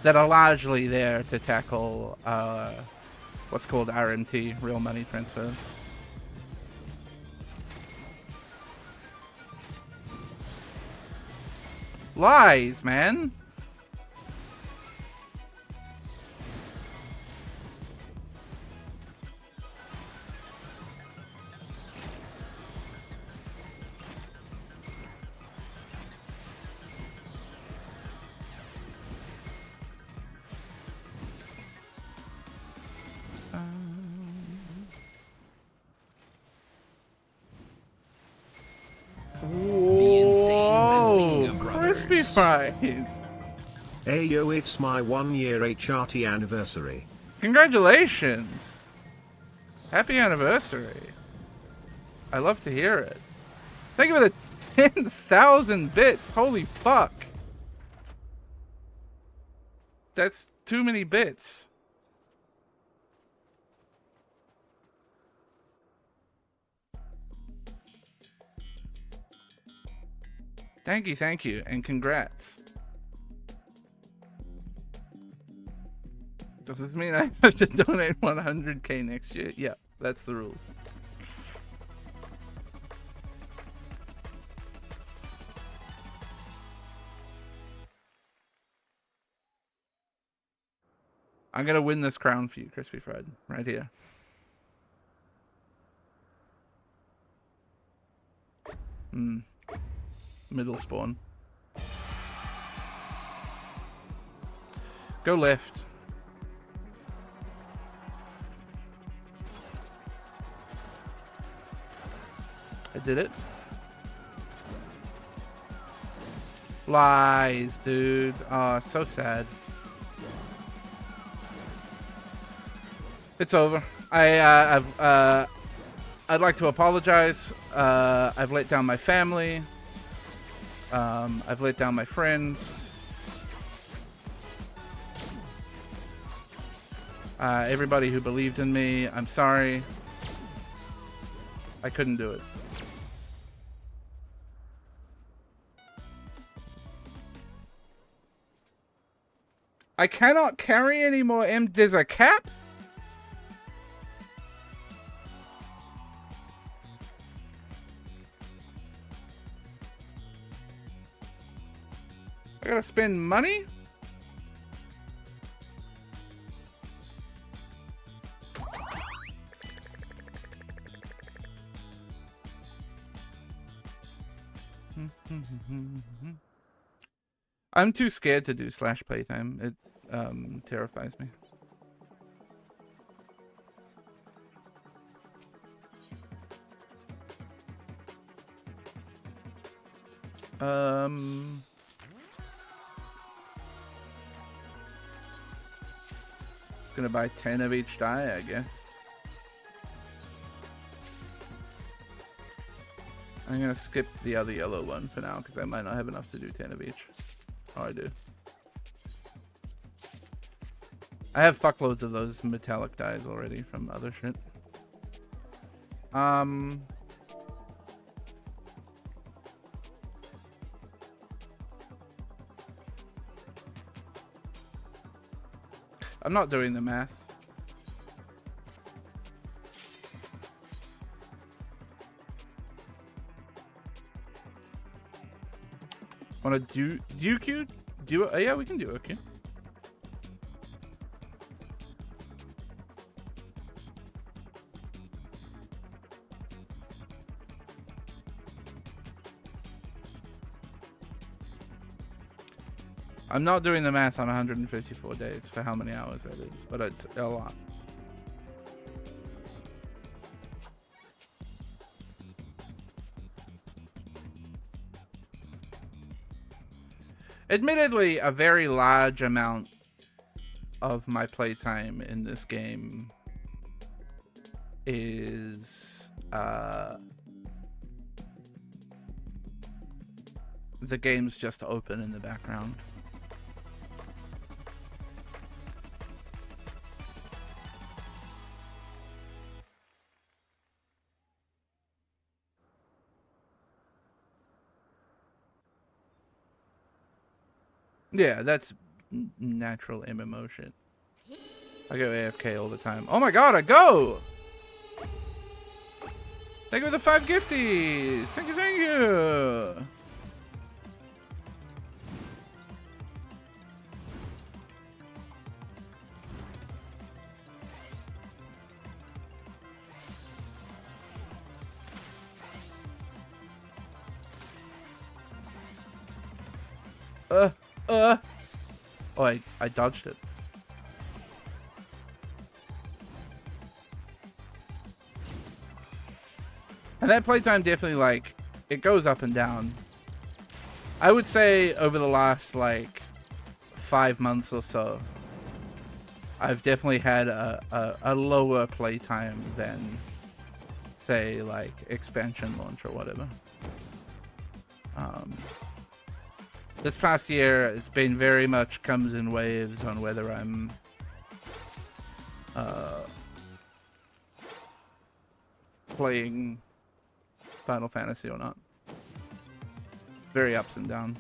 that are largely there to tackle what's called RMT, real money transfers. Lies, man! Crispy fried. Hey yo, it's my 1-year HRT anniversary. Congratulations. Happy anniversary. I love to hear it. Thank you for the 10,000 bits. Holy fuck. That's too many bits. Thank you, and congrats. Does this mean I have to donate 100k next year? Yeah, that's the rules. I'm gonna win this crown for you, Crispy Fried, right here. Middle spawn. Go left. I did it. Lies, dude. Oh, so sad. It's over. I'd like to apologize. I've let down my family. I've let down my friends. Everybody who believed in me, I'm sorry. I couldn't do it. I cannot carry any more There's a cap? I gotta spend money? I'm too scared to do slash playtime. It terrifies me. Gonna buy 10 of each die, I guess. I'm gonna skip the other yellow one for now because I might not have enough to do 10 of each. Oh, I do. I have fuckloads of those metallic dies already from other shit. I'm not doing the math. Wanna do Q? Yeah, we can do a Q. I'm not doing the math on 154 days for how many hours that is, but it's a lot. Admittedly, a very large amount of my playtime in this game is the game's just open in the background. Yeah, that's natural MMO shit. I go AFK all the time. Oh my god, I go! Thank you for the 5 gifties! Thank you, thank you! Oh, I dodged it. And that playtime definitely, like, it goes up and down. I would say over the last, like, 5 months or so, I've definitely had a lower playtime than, say, like, expansion launch or whatever. This past year, it's been very much comes in waves on whether I'm playing Final Fantasy or not. Very ups and downs.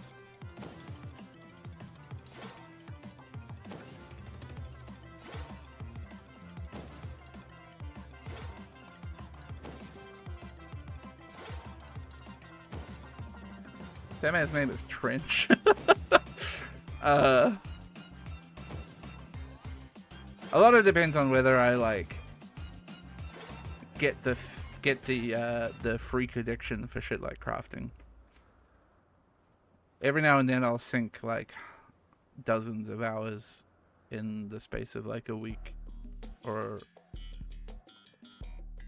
That man's name is Trench. A lot of it depends on whether I like get the freak addiction for shit like crafting. Every now and then I'll sink like dozens of hours in the space of like a week or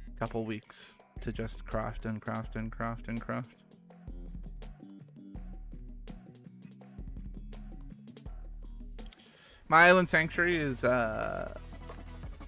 a couple weeks to just craft and craft and craft and craft. My Island Sanctuary is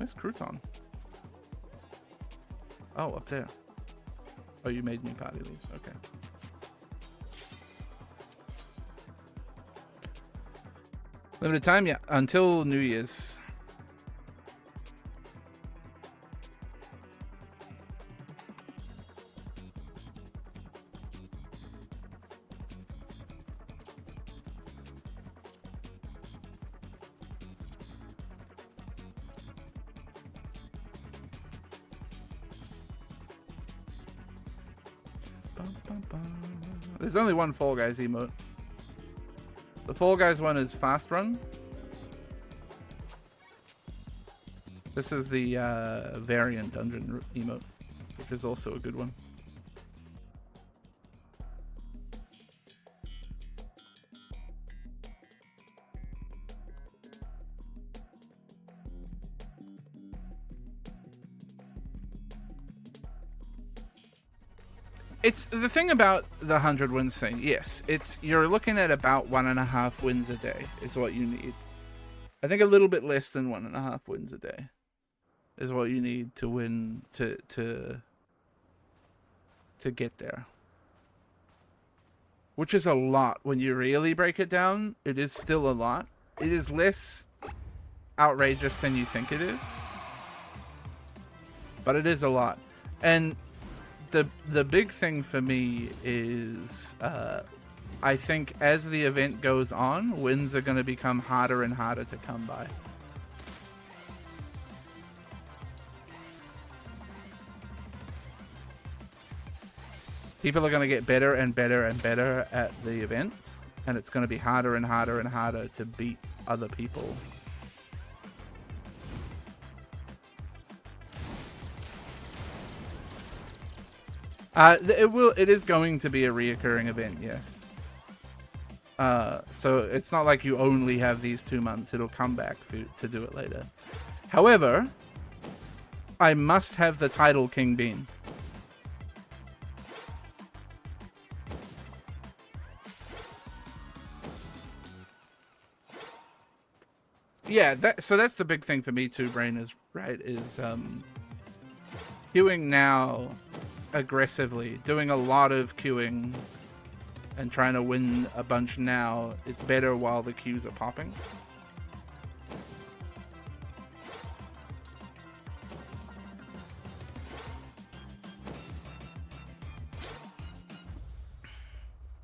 Where's Crouton? Oh, up there. Oh, you made new party leave. Okay. Limited time, yeah, until New Year's. There's only one Fall Guys emote. The Fall Guys one is Fast Run. This is the variant dungeon emote, which is also a good one. It's the thing about the 100 wins thing. Yes, you're looking at about 1.5 wins a day is what you need. I think a little bit less than 1.5 wins a day is what you need to win to get there. Which is a lot when you really break it down. It is still a lot. It is less outrageous than you think it is, but it is a lot. And the big thing for me is I think as the event goes on, wins are going to become harder and harder to come by. People are going to get better and better and better at the event, and it's going to be harder and harder and harder to beat other people. It is going to be a reoccurring event, yes. So it's not like you only have these 2 months. It'll come back to do it later. However, I must have the title King Bean. Yeah, so that's the big thing for me too, Brain, is queuing now aggressively, doing a lot of queuing and trying to win a bunch now is better while the queues are popping.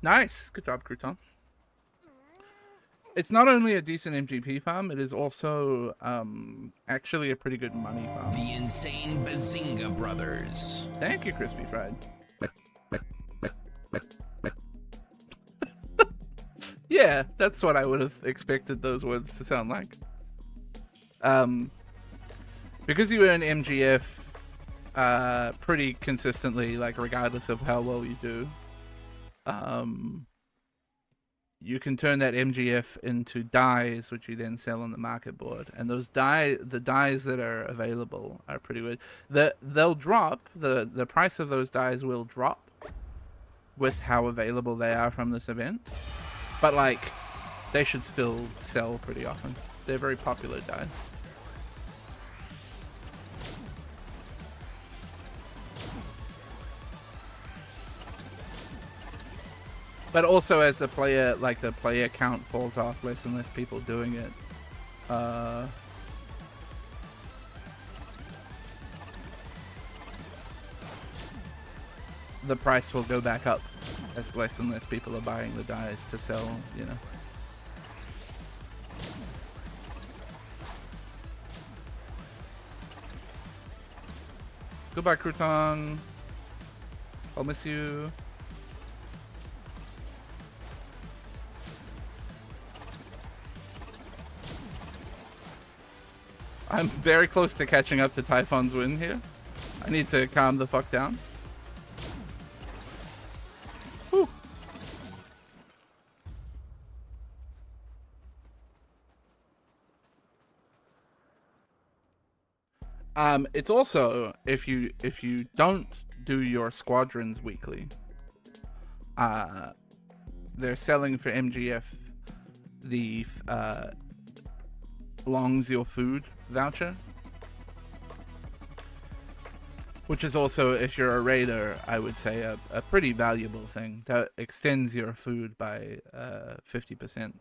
Nice, good job, Crouton. It's not only a decent MGP farm, it is also actually a pretty good money farm. The insane Bazinga brothers. Thank you, Crispy Fried. Yeah, that's what I would have expected those words to sound like. Because you earn MGF pretty consistently, like regardless of how well you do, you can turn that MGF into dies, which you then sell on the market board. And those the dies that are available are pretty good. They'll drop, the price of those dies will drop with how available they are from this event. But like, they should still sell pretty often. They're very popular dies. But also, as the player count falls off, less and less people doing it. The price will go back up as less and less people are buying the dies to sell, you know. Goodbye, Crouton. I'll miss you. I'm very close to catching up to Typhon's win here. I need to calm the fuck down. Whew. It's also, if you don't do your squadrons weekly, they're selling for MGF the longs your food voucher, Which is also, if you're a raider, I would say a pretty valuable thing that extends your food by 50%.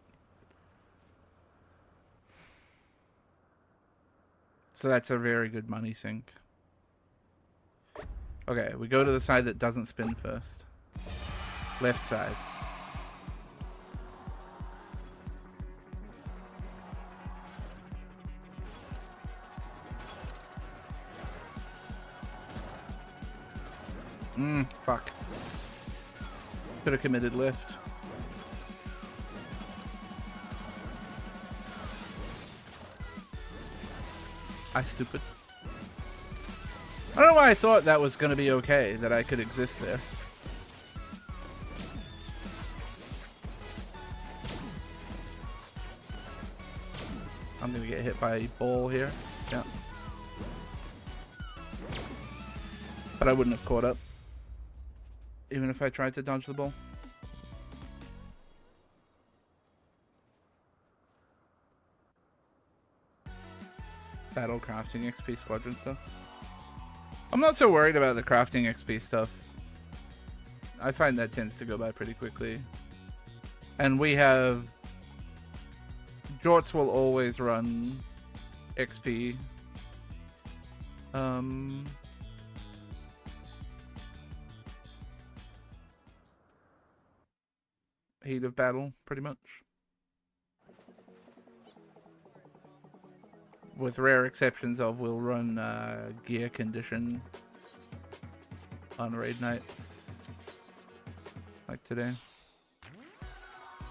So that's a very good money sink. Okay, we go to the side that doesn't spin first. Left side. Fuck. Could have committed lift. I stupid. I don't know why I thought that was going to be okay, that I could exist there. I'm going to get hit by a ball here. Yeah. But I wouldn't have caught up. Even if I tried to dodge the ball. Battle crafting XP squadron stuff. I'm not so worried about the crafting XP stuff. I find that tends to go by pretty quickly. And we have... Jorts will always run XP. Heat of battle, pretty much. With rare exceptions of, we'll run gear condition on raid night. Like today.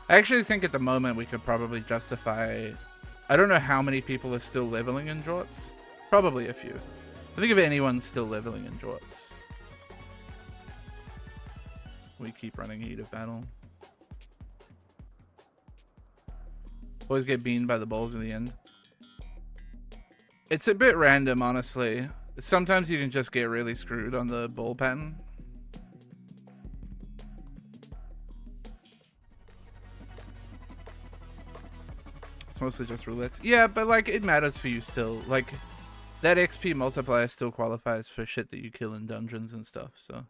I actually think at the moment we could probably justify... I don't know how many people are still leveling in Jorts. Probably a few. I think if anyone's still leveling in Jorts. We keep running heat of battle. Always get beamed by the balls in the end. It's a bit random, honestly. Sometimes you can just get really screwed on the ball pattern. It's mostly just roulettes. Yeah, but like it matters for you still. Like that XP multiplier still qualifies for shit that you kill in dungeons and stuff, so.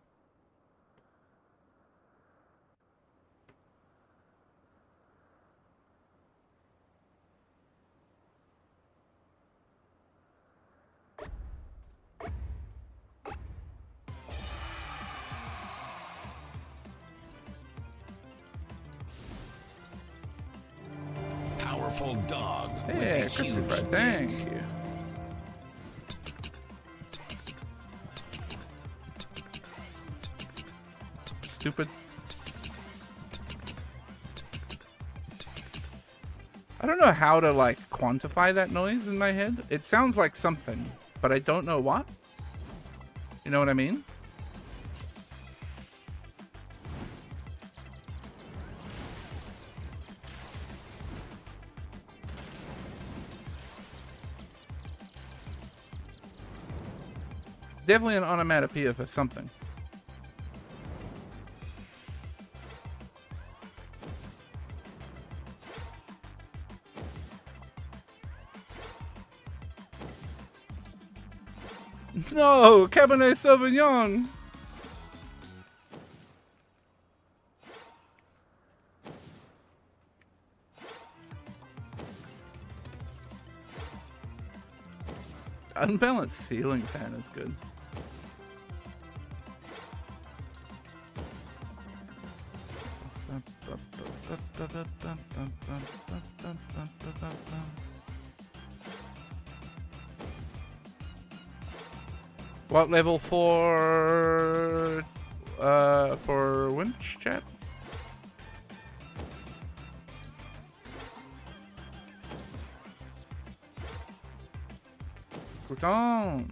Powerful dog with Yeah, a crispy huge fried. dick. Thank you. Stupid. I don't know how to like quantify that noise in my head. It sounds like something, but I don't know what. You know what I mean? Definitely an onomatopoeia for something. No, Cabernet Sauvignon. Unbalanced ceiling fan is good. What level for Winch, chat? Crouton.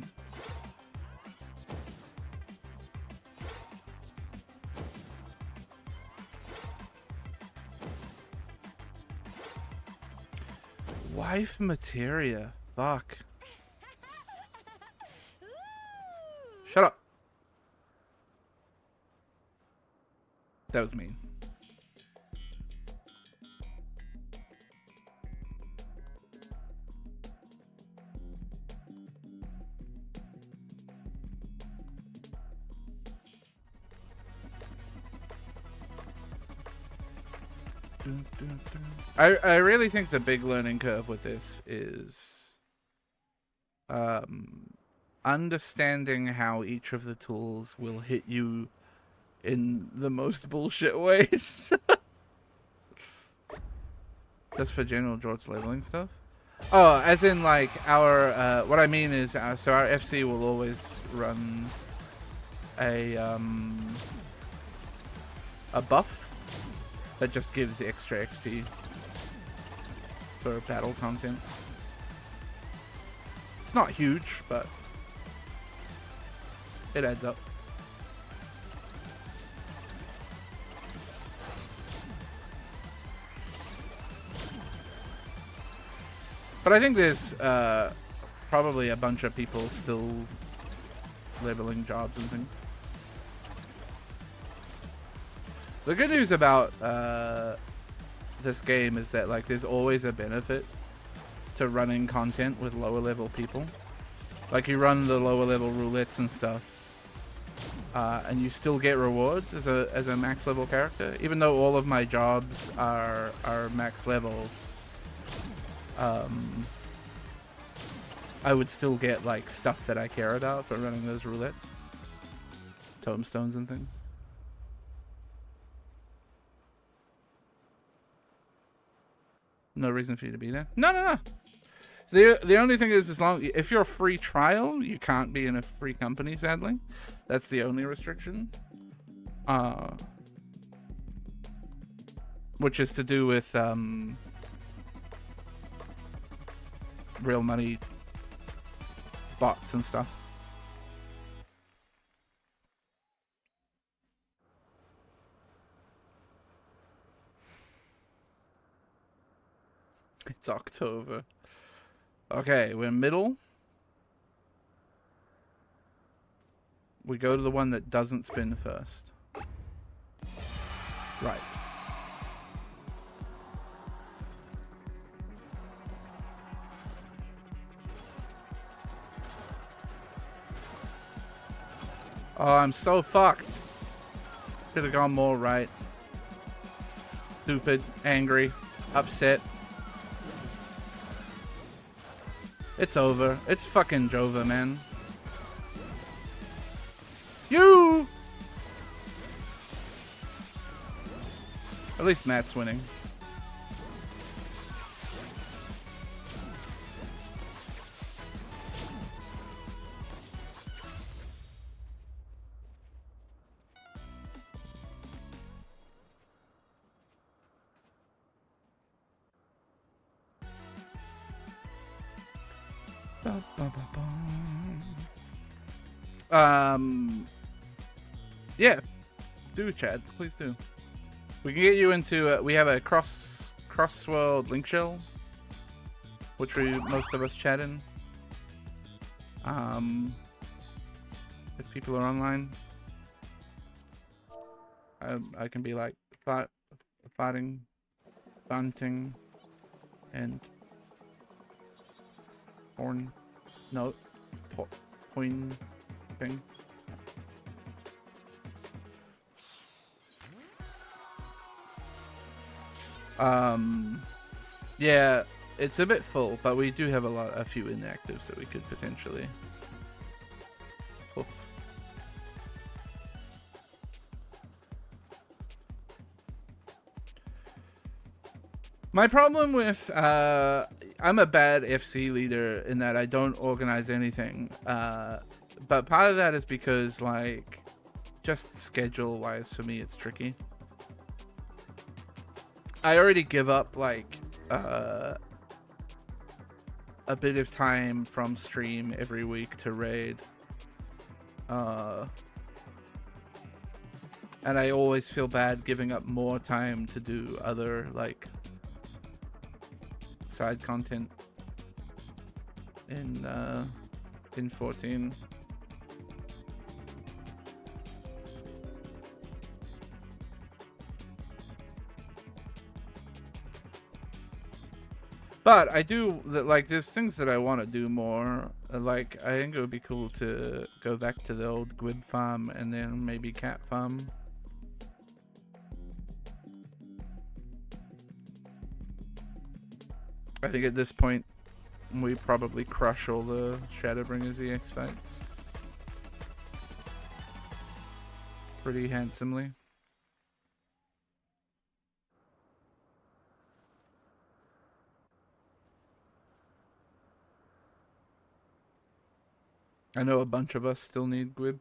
Wife materia. Fuck. Shut up. That was mean. I really think the big learning curve with this is understanding how each of the tools will hit you in the most bullshit ways. Just for general George leveling stuff. Oh, as in like our what I mean is so our FC will always run a buff that just gives extra XP for battle content. It's not huge, but it adds up. But I think there's probably a bunch of people still leveling jobs and things. The good news about this game is that like there's always a benefit to running content with lower level people. Like you run the lower level roulettes and stuff, and you still get rewards as a max level character. Even though all of my jobs are max level, I would still get like stuff that I care about for running those roulettes, tombstones and things. No reason for you to be there. No. So the only thing is, as long if you're a free trial, you can't be in a free company. Sadly, that's the only restriction. Which is to do with real money bots and stuff. It's October. Okay, we're middle. We go to the one that doesn't spin first. Right. Oh, I'm so fucked. Should have gone more right. Stupid, angry, upset. It's over. It's fucking Jova, man. You! At least Matt's winning. Yeah, do Chad, please do. We can get you into. We have a cross-world link shell, which most of us chat in. If people are online, I can be like fighting, bunting, and horn note point thing. Yeah, it's a bit full, but we do have a few inactives that we could potentially. Oh. My problem with I'm a bad FC leader in that I don't organize anything, but part of that is because like just schedule wise for me it's tricky. I already give up like a bit of time from stream every week to raid, and I always feel bad giving up more time to do other like side content in 14. But I do like there's things that I want to do more. Like I think it would be cool to go back to the old Gwib farm and then maybe cat farm. I think at this point, we probably crush all the Shadowbringers EX fights pretty handsomely. I know a bunch of us still need Gwibs.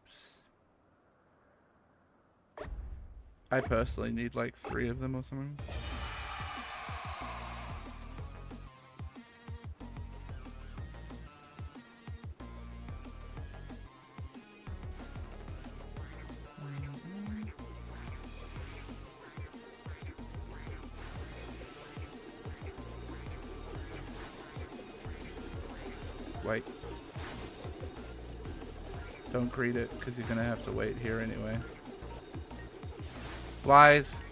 I personally need like 3 of them or something. Wait. Don't greet it, because you're gonna have to wait here anyway. Lies.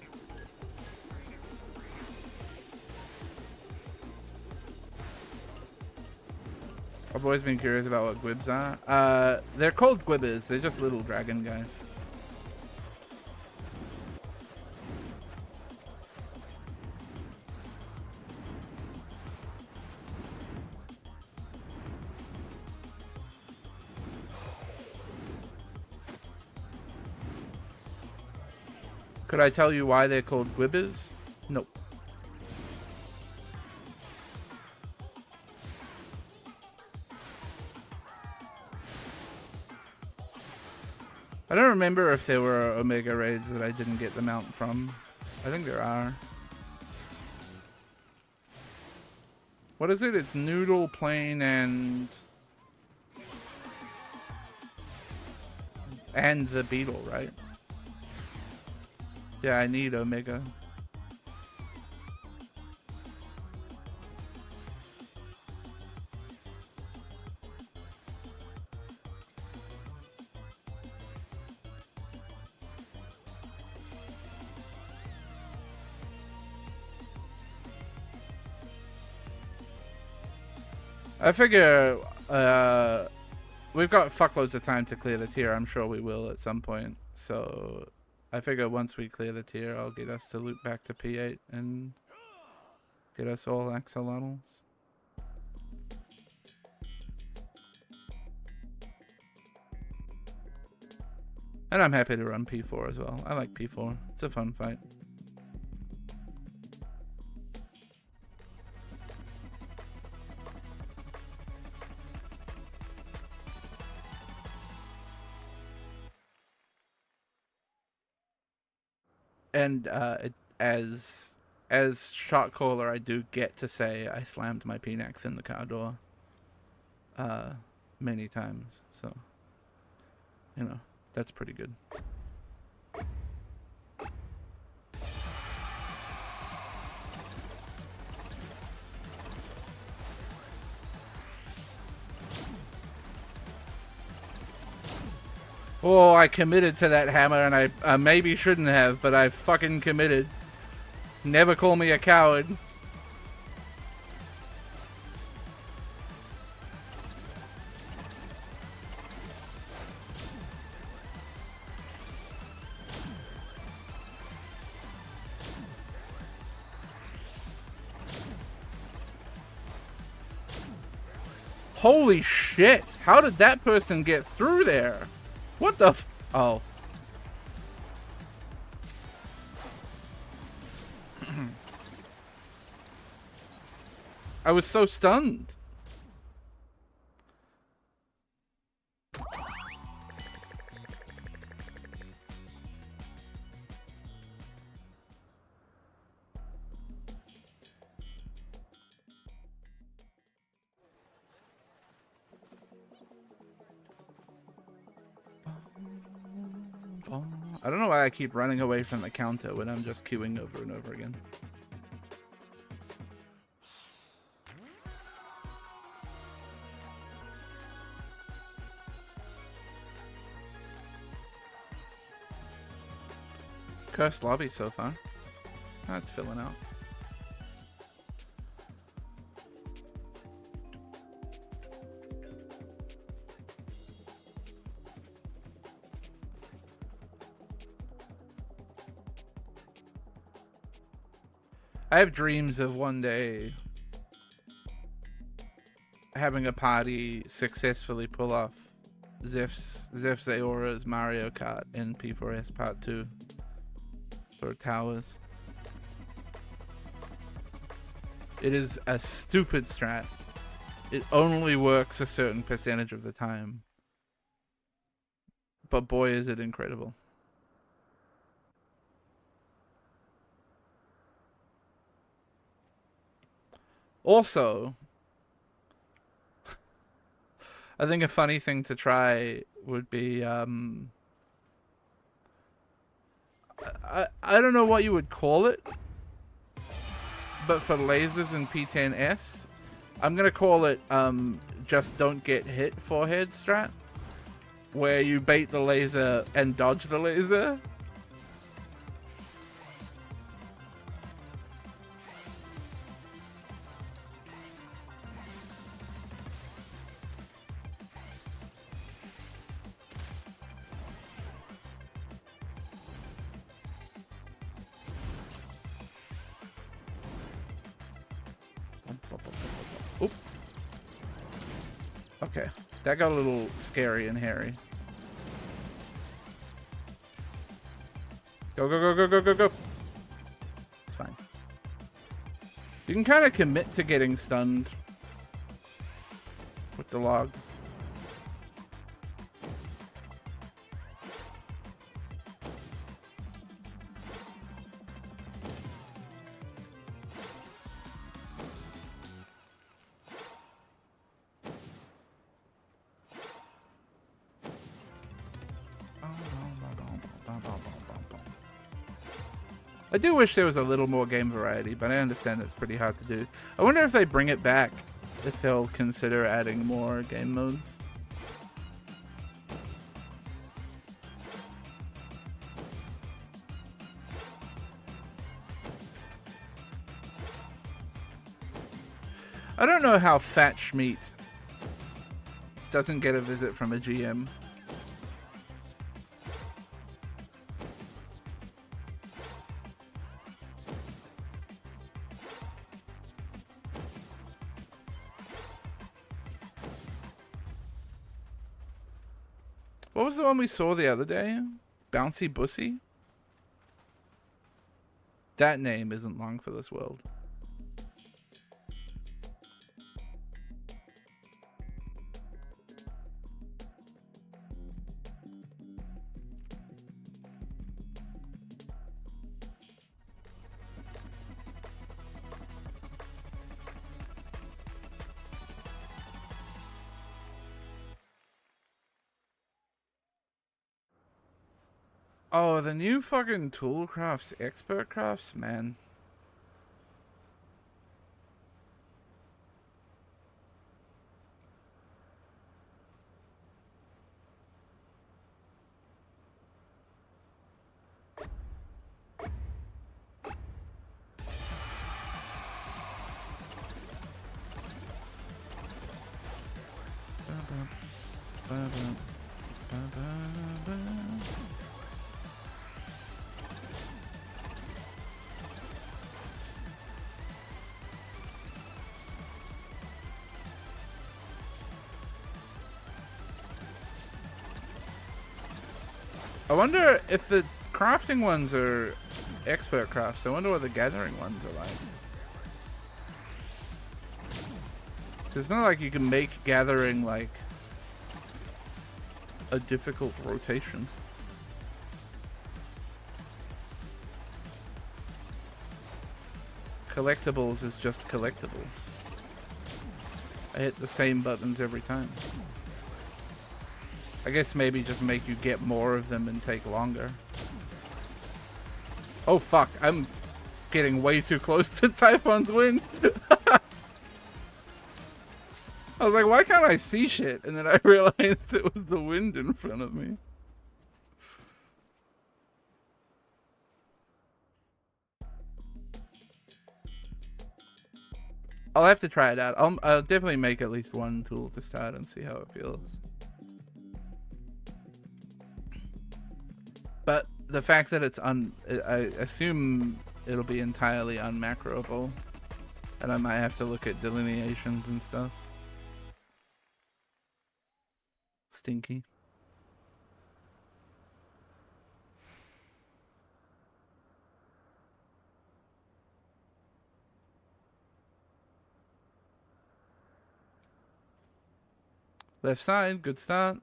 I've always been curious about what Gwibs are. They're called Gwibbers. They're just little dragon guys. Could I tell you why they're called Gwibbers? Nope. I don't remember if there were Omega raids that I didn't get the mount from. I think there are. What is it? It's Noodle, Plain, and the Beetle, right? Yeah, I need Omega. I figure we've got fuckloads of time to clear the tier. I'm sure we will at some point. So I figure once we clear the tier, I'll get us to loop back to P8 and get us all axolotls. And I'm happy to run P4 as well. I like P4. It's a fun fight. And as shot caller, I do get to say I slammed my Phoenix in the car door many times. So, you know, that's pretty good. Oh, I committed to that hammer, and I maybe shouldn't have, but I fucking committed. Never call me a coward. Holy shit! How did that person get through there? What the f- Oh. I was so stunned. I don't know why I keep running away from the counter when I'm just queuing over and over again. Cursed lobby so far. That's filling out. I have dreams of one day having a party successfully pull off Zeph's Aora's Mario Kart in P4S Part 2 for towers. It is a stupid strat. It only works a certain percentage of the time. But boy, is it incredible. Also, I think a funny thing to try would be, I don't know what you would call it, but for lasers in P10S, I'm gonna call it, just don't get hit forehead strat, where you bait the laser and dodge the laser. Oop. Okay, that got a little scary and hairy. Go, go, go, go, go, go, go. It's fine. You can kind of commit to getting stunned with the logs. I do wish there was a little more game variety, but I understand it's pretty hard to do. I wonder if they bring it back, if they'll consider adding more game modes. I don't know how Fat Schmeat doesn't get a visit from a GM. What was the one we saw the other day? Bouncy Bussy? That name isn't long for this world. Oh, the new fucking Toolcrafts Expert Crafts, man. I wonder if the crafting ones are expert crafts. I wonder what the gathering ones are like. 'Cause it's not like you can make gathering like a difficult rotation. Collectibles is just collectibles. I hit the same buttons every time. I guess maybe just make you get more of them and take longer. Oh fuck, I'm getting way too close to Typhon's wind. I was like, why can't I see shit? And then I realized it was the wind in front of me. I'll have to try it out. I'll definitely make at least one tool to start and see how it feels. But the fact that it's I assume it'll be entirely unmacroable, and I might have to look at delineations and stuff. Stinky. Left side, good start.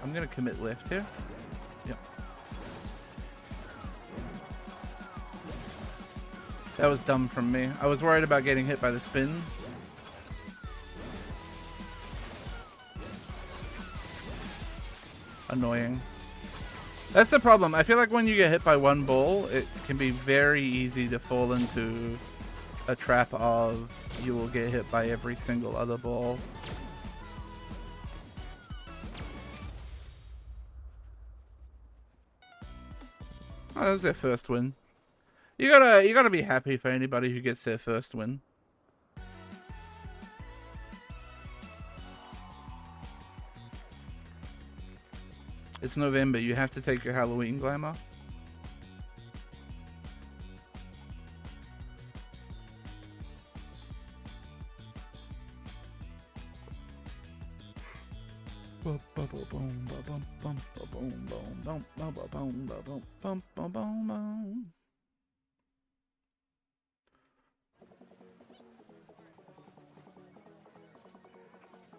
I'm gonna commit left here. Yep. That was dumb from me. I was worried about getting hit by the spin. Annoying. That's the problem. I feel like when you get hit by one ball, it can be very easy to fall into a trap of you will get hit by every single other ball. Oh, that was their first win. You gotta be happy for anybody who gets their first win. It's November. You have to take your Halloween glamour.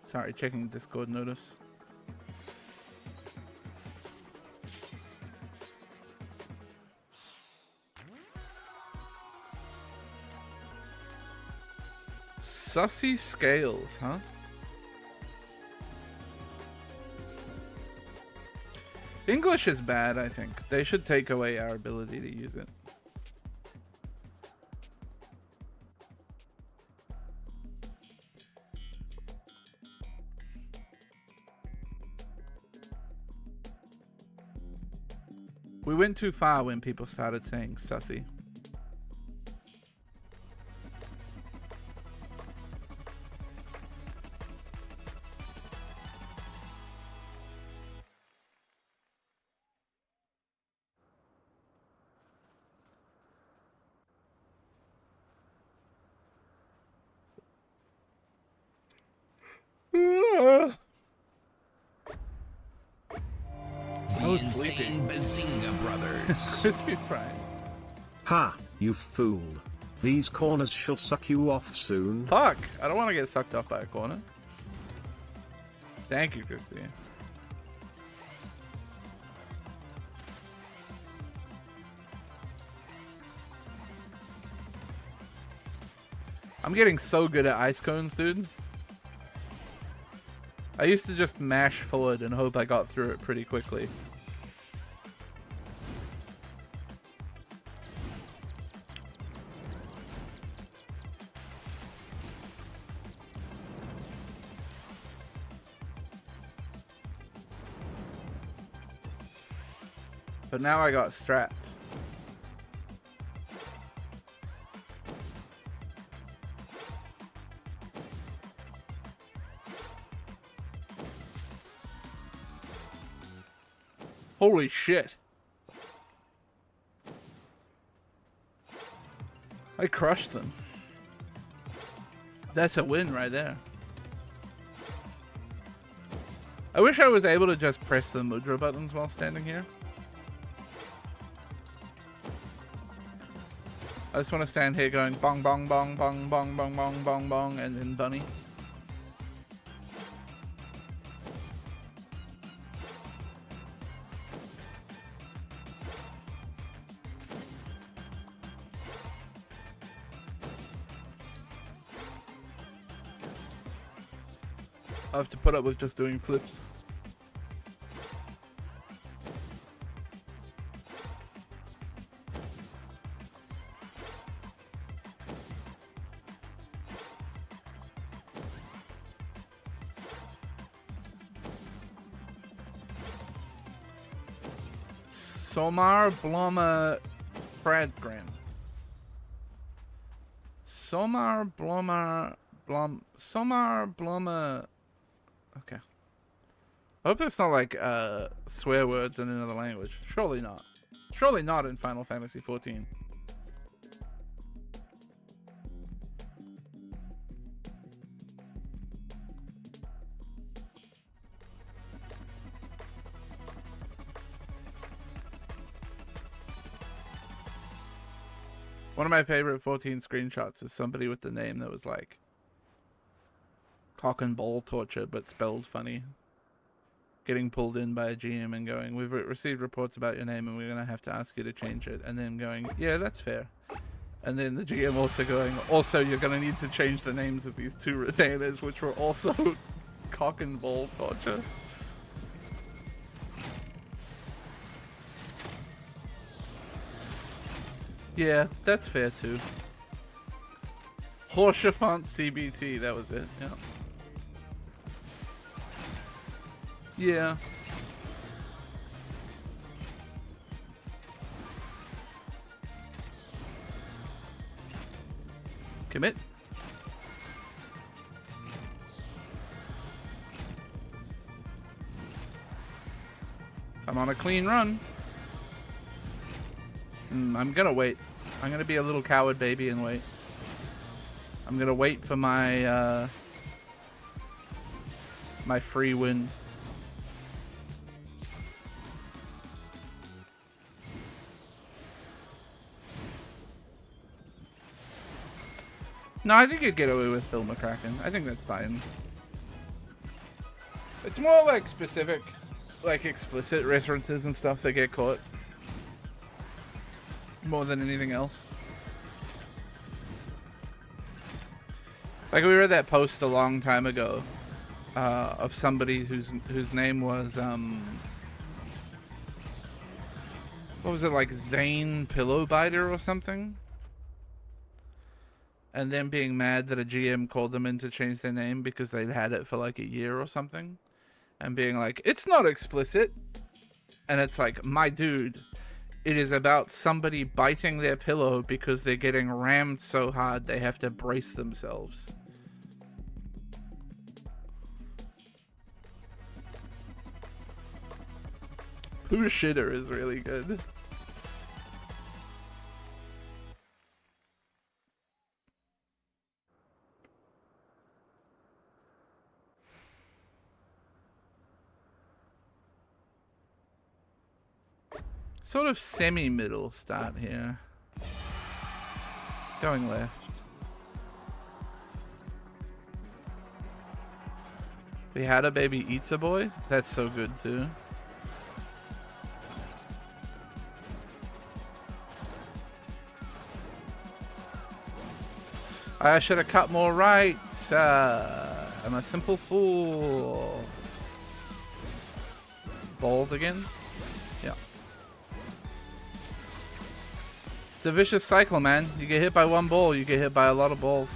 Sorry, checking Discord notice. Sussy scales, huh? English is bad, I think. They should take away our ability to use it. We went too far when people started saying sussy. The insane Bazinga brothers. Crispy fried. Ha, you fool. These corners shall suck you off soon. Fuck! I don't want to get sucked off by a corner. Thank you, Crispy. I'm getting so good at ice cones, dude. I used to just mash forward and hope I got through it pretty quickly. But now I got strats. Holy shit. I crushed them. That's a win right there. I wish I was able to just press the mudra buttons while standing here. I just want to stand here going bong bong bong bong bong bong bong bong bong and then bunny. I have to put up with just doing flips. Somar Bloma Fradgren. Somar Bloma Blom Somar Bloma Okay. I hope that's not like swear words in another language. Surely not. Surely not in Final Fantasy XIV. One of my favorite 14 screenshots is somebody with the name that was like cock and ball torture, but spelled funny. Getting pulled in by a GM and going, we've received reports about your name and we're going to have to ask you to change it. And then going, yeah, that's fair. And then the GM also going, also you're going to need to change the names of these 2 retainers, which were also cock and ball torture. Yeah, that's fair too. Horsechauffant CBT, that was it, yeah. Yeah. Commit. I'm on a clean run. I'm gonna wait. I'm gonna be a little coward baby and wait. I'm gonna wait for my my free win. No, I think you'd get away with Phil McCracken. I think that's fine. It's more like specific, like explicit references and stuff that get caught. More than anything else. Like we read that post a long time ago of somebody whose name was what was it, like Zane Pillowbiter or something? And then being mad that a GM called them in to change their name because they'd had it for like a year or something. And being like, it's not explicit. And it's like, my dude, it is about somebody biting their pillow because they're getting rammed so hard they have to brace themselves. Pooh Shitter is really good. Sort of semi-middle start here. Going left. We had a baby eats a boy. That's so good too. I should have cut more right. I'm a simple fool. Bald again? Yeah. It's a vicious cycle, man. You get hit by one ball, you get hit by a lot of balls.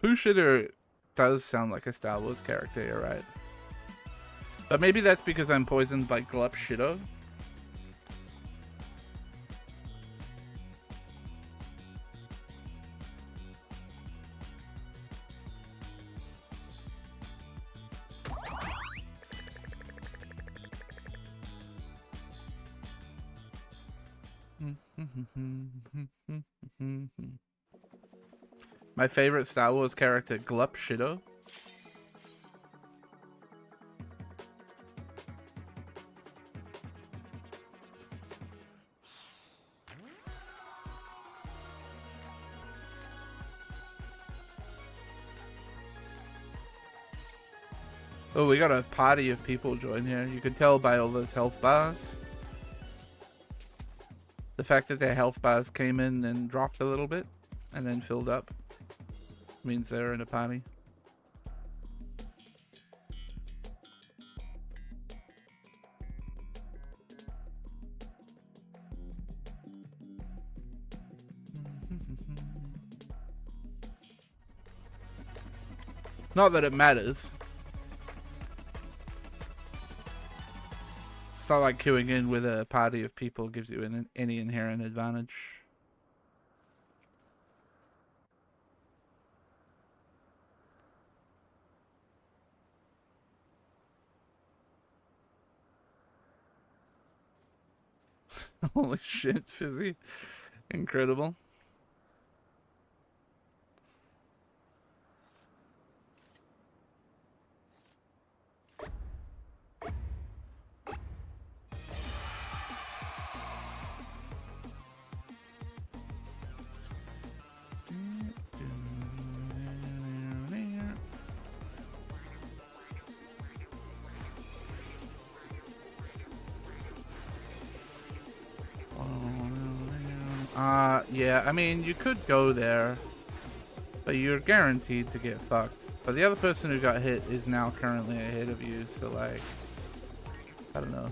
Pooh Shitter does sound like a Star Wars character, you're right. But maybe that's because I'm poisoned by Glup Shitter. My favorite Star Wars character, Glup Shitter. Oh, we got a party of people join here. You can tell by all those health bars. The fact that their health bars came in and dropped a little bit and then filled up means they're in a party. Not that it matters. It's not like queuing in with a party of people gives you any inherent advantage. Holy shit, Fizzy. Incredible. Yeah, I mean, you could go there, but you're guaranteed to get fucked. But the other person who got hit is now currently ahead of you, so like, I don't know.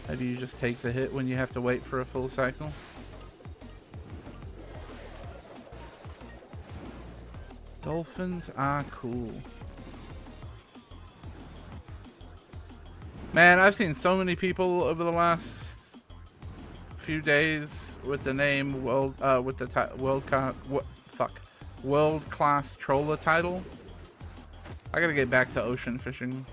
Maybe you just take the hit when you have to wait for a full cycle. Dolphins are cool. Man, I've seen so many people over the last few days with the name world class troller title. I gotta get back to ocean fishing.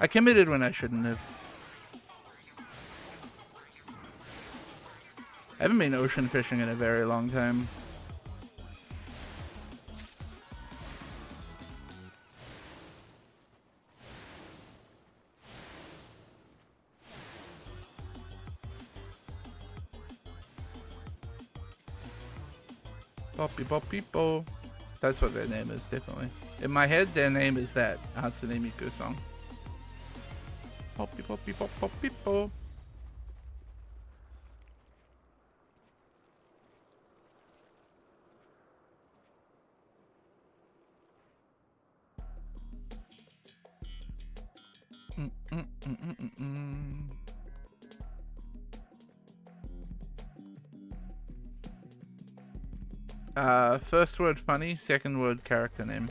I committed when I shouldn't have. I haven't been ocean fishing in a very long time. Poppy Poppy Po. That's what their name is, definitely. In my head, their name is that Hatsune Miku song. Poppy Poppy Pop Poppy Po. First word funny, second word character name.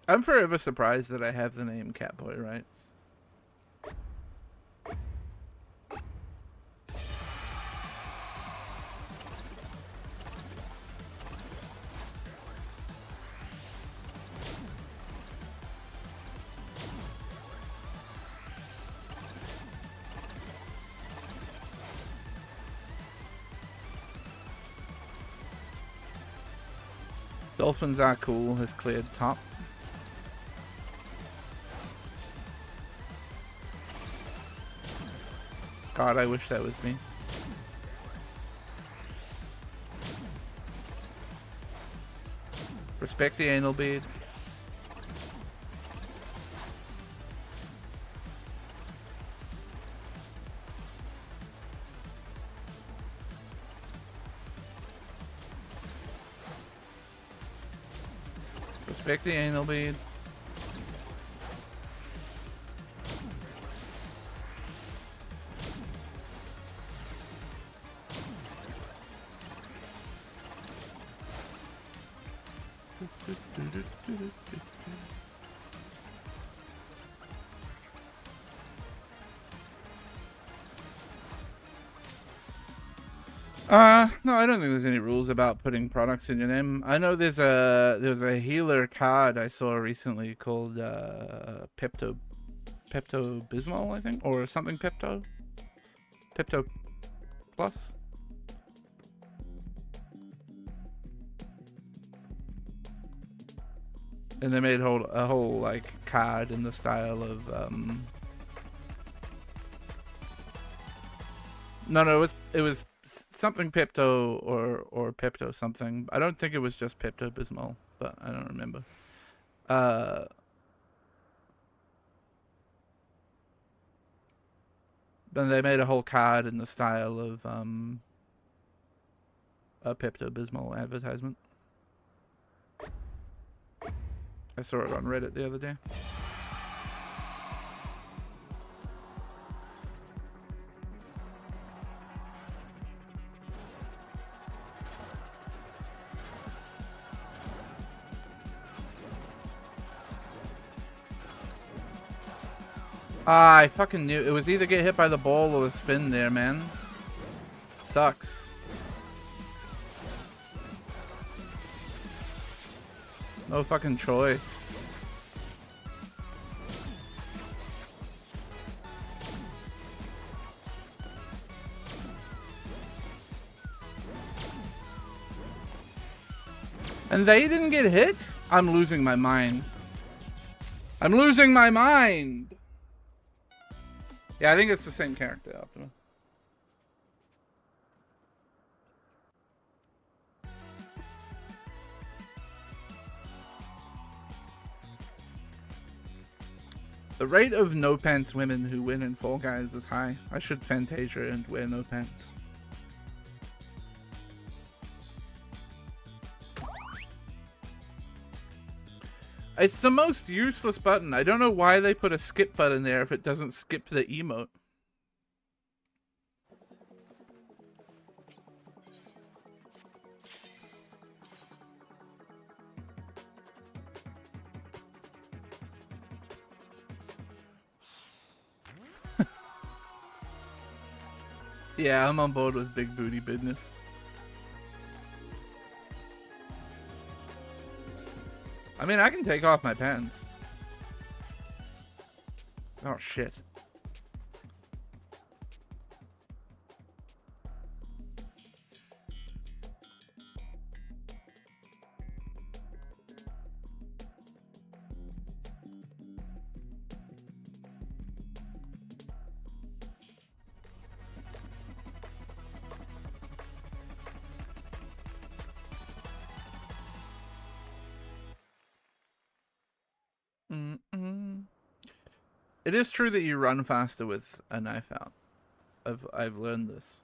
I'm forever surprised that I have the name Catboy Rights. Dolphins are cool has cleared top. God, I wish that was me. Respect the anal bead. Respect the anal bead. No, I don't think there's any rules about putting products in your name. I know there's a healer card I saw recently called Pepto Bismol, I think, or something Pepto Plus. And they made a whole like card in the style of No, no, it was something Pepto or Pepto something. I don't think it was just Pepto Bismol, but I don't remember. Then they made a whole card in the style of a Pepto Bismol advertisement. I saw it on Reddit the other day. Ah, I fucking knew. It was either get hit by the ball or the spin there, man. Sucks. No fucking choice. And they didn't get hit? I'm losing my mind. I'm losing my mind! Yeah, I think it's the same character, Optima. The rate of no pants women who win in Fall Guys is high. I should Fantasia and wear no pants. It's the most useless button. I don't know why they put a skip button there if it doesn't skip the emote. Yeah, I'm on board with big booty business. I mean, I can take off my pants. Oh, shit. It is true that you run faster with a knife out. I've learned this.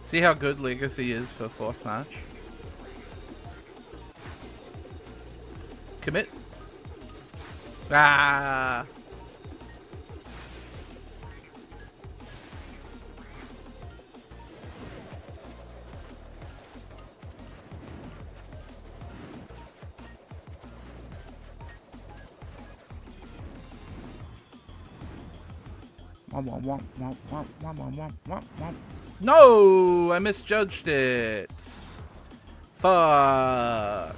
See how good Legacy is for Force March? Commit. Ah! No! I misjudged it. Fuck.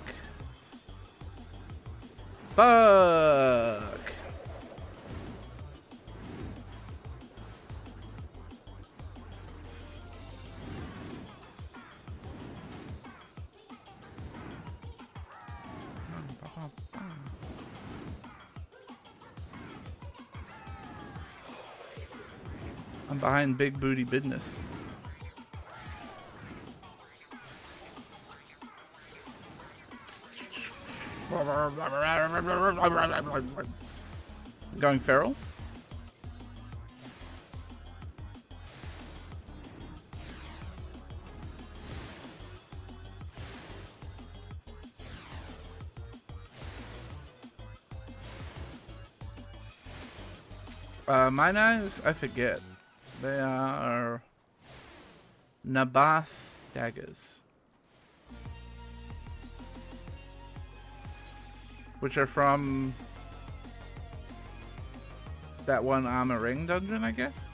Fuck. I'm behind big booty business. Going feral? My knives, I forget. They are Nabath daggers, which are from that one Armor Ring dungeon, I guess.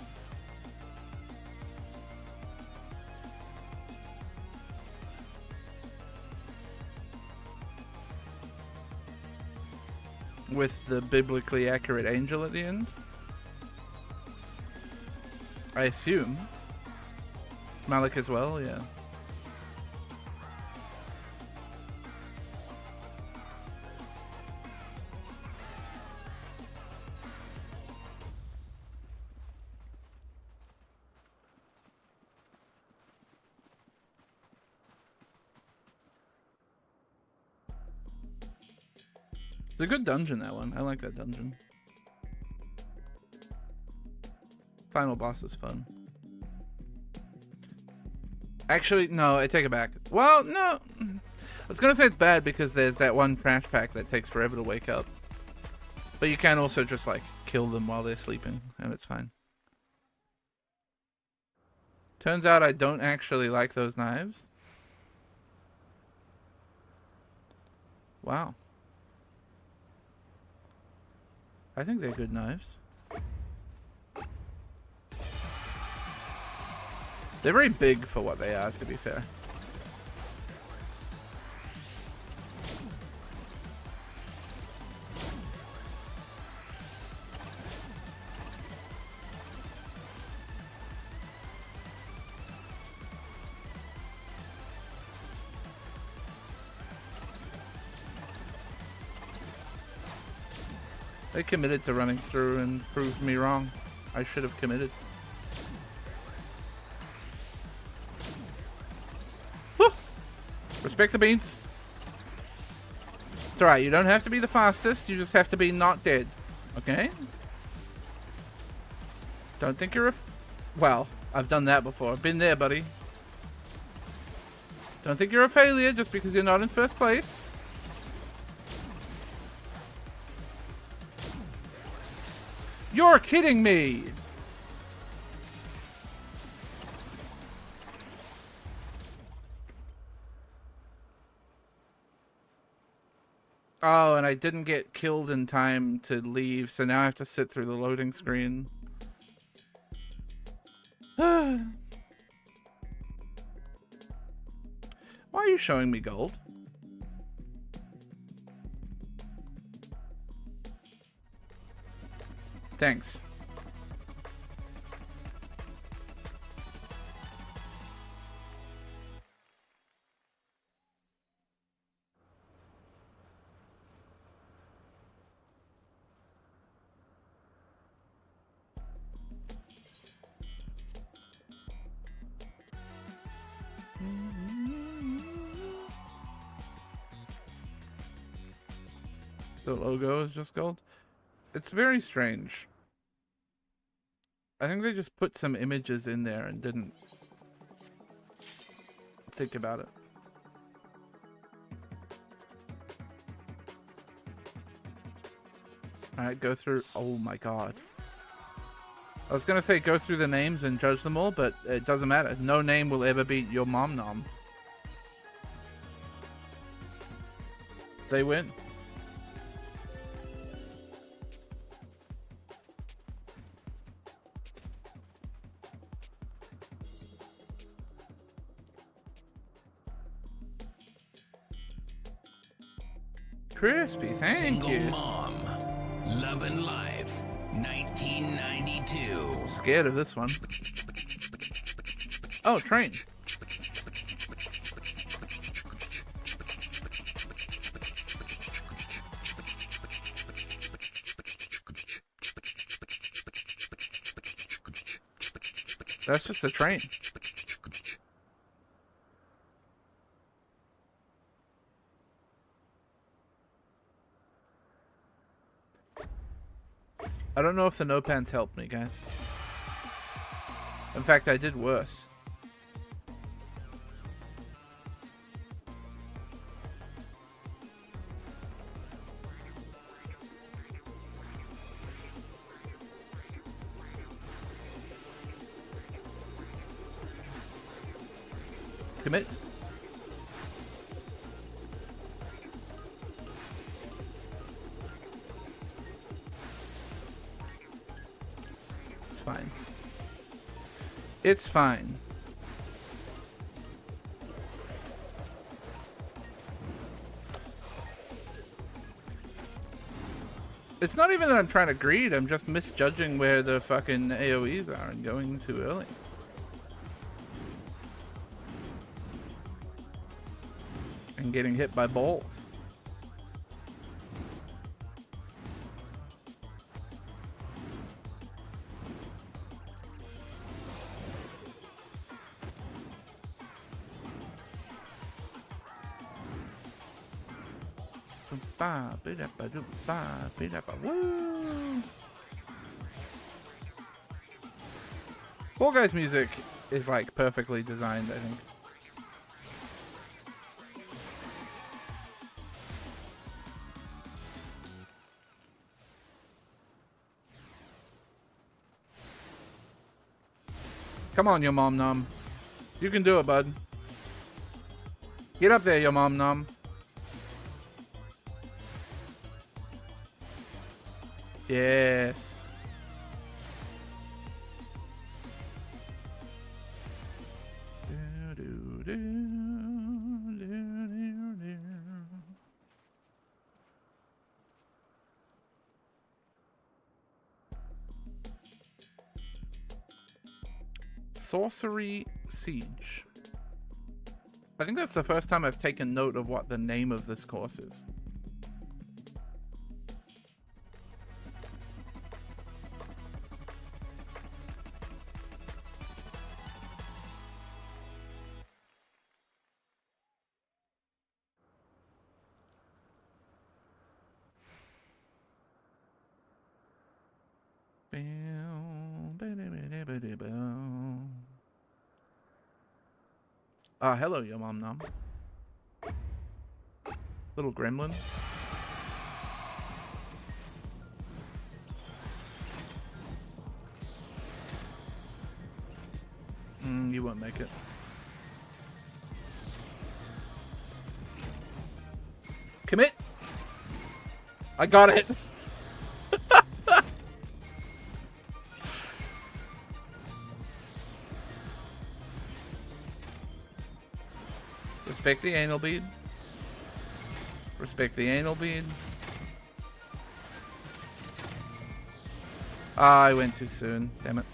with the biblically accurate angel at the end. I assume. Malik as well, yeah. It's a good dungeon, that one. I like that dungeon. Final boss is fun. Actually, no, I take it back. Well, no. I was going to say it's bad because there's that one trash pack that takes forever to wake up. But you can also just, like, kill them while they're sleeping, and it's fine. Turns out I don't actually like those knives. Wow. I think they're good knives. They're very big for what they are, to be fair. They committed to running through and proved me wrong. I should have committed. Woo! Respect the beans. It's alright, you don't have to be the fastest, you just have to be not dead. Okay? Don't think you're a... Well, I've done that before. I've been there, buddy. Don't think you're a failure just because you're not in first place. You're kidding me! Oh, and I didn't get killed in time to leave, so now I have to sit through the loading screen. Why are you showing me gold? Thanks. The logo is just gold. It's very strange. I think they just put some images in there and didn't think about it. Alright, go through... Oh my god. I was gonna say go through the names and judge them all, but it doesn't matter. No name will ever beat your mom nom. They win. Crispy, thank Single you. Mom, Love and Life, 1992. Scared of this one. Oh, train. That's just a train. I don't know if the no pants helped me, guys. In fact, I did worse. Commit. It's fine. It's fine. It's not even that I'm trying to greed, I'm just misjudging where the fucking AoEs are and going too early. And getting hit by balls. Woo! Fall Guys music is like perfectly designed, I think. Come on, your mom nom. You can do it, bud. Get up there, your mom nom. Yes. Sorcery Siege. I think that's the first time I've taken note of what the name of this course is. Hello, your mom nom. Little gremlin. You won't make it. Commit! I got it! Respect the anal bead. Respect the anal bead. Ah, I went too soon. Damn it.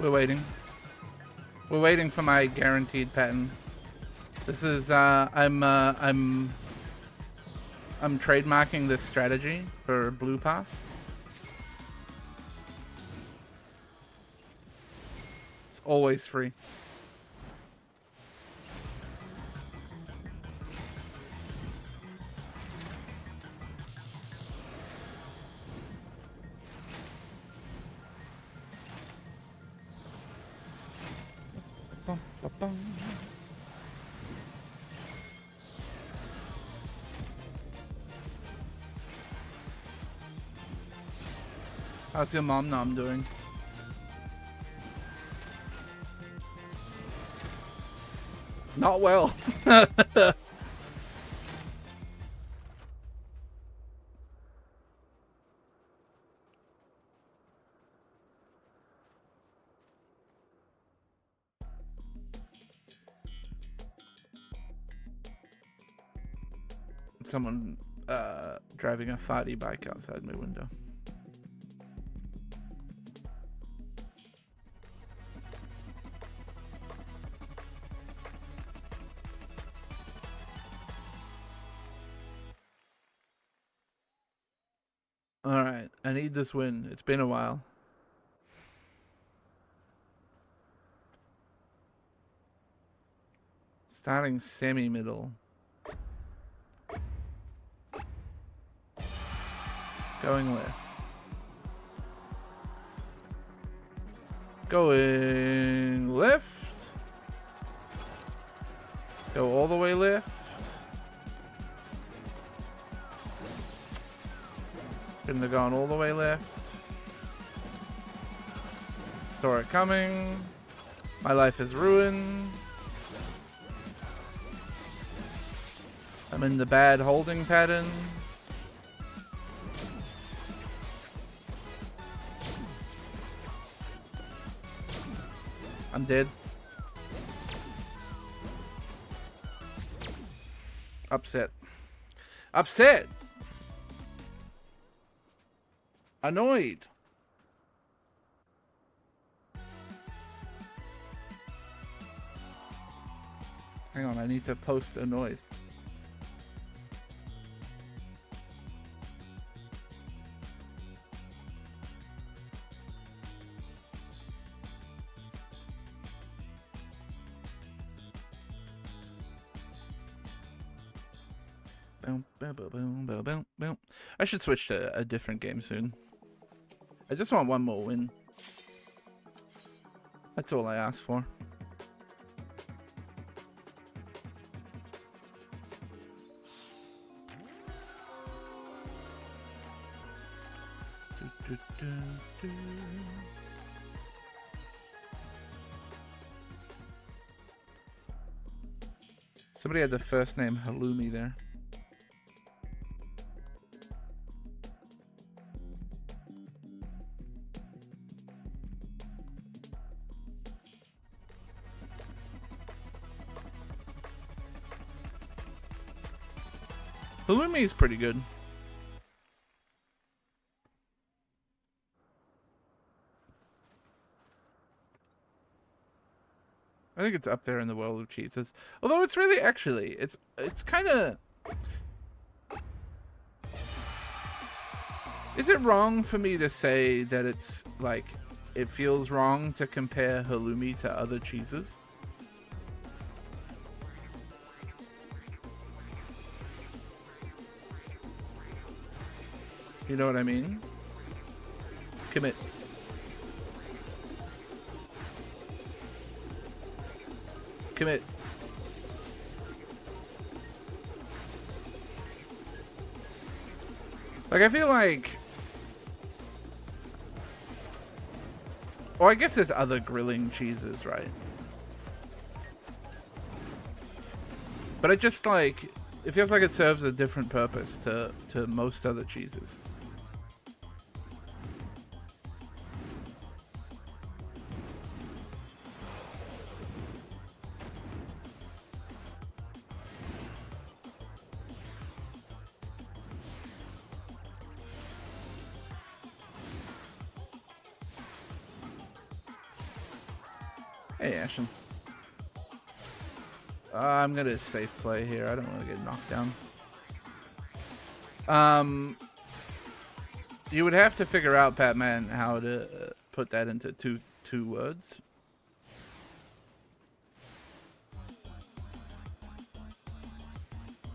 We're waiting. We're waiting for my guaranteed pattern. This is I'm trademarking this strategy for blue path. It's always free. How's your mom nom doing? Not well. Someone driving a farty bike outside my window. Alright, I need this win. It's been a while. Starting semi-middle. Going left. Going left. Go all the way left. Couldn't have gone all the way left. Saw it coming. My life is ruined. I'm in the bad holding pattern. I'm dead. Upset. Upset! Annoyed. Hang on, I need to post annoyed. Boom, boom, boom, boom, boom, boom, boom. I should switch to a different game soon. I just want one more win. That's all I ask for. Somebody had the first name Halloumi there. Halloumi is pretty good. I think it's up there in the world of cheeses. Although it's really actually, it's kind of... Is it wrong for me to say that it's like, it feels wrong to compare halloumi to other cheeses? You know what I mean? Commit. Commit. Like, I feel like... Well, I guess there's other grilling cheeses, right? But it just, like... It feels like it serves a different purpose to most other cheeses. Hey, Ashen. I'm gonna safe play here. I don't want to get knocked down. You would have to figure out, Patman, how to put that into two words.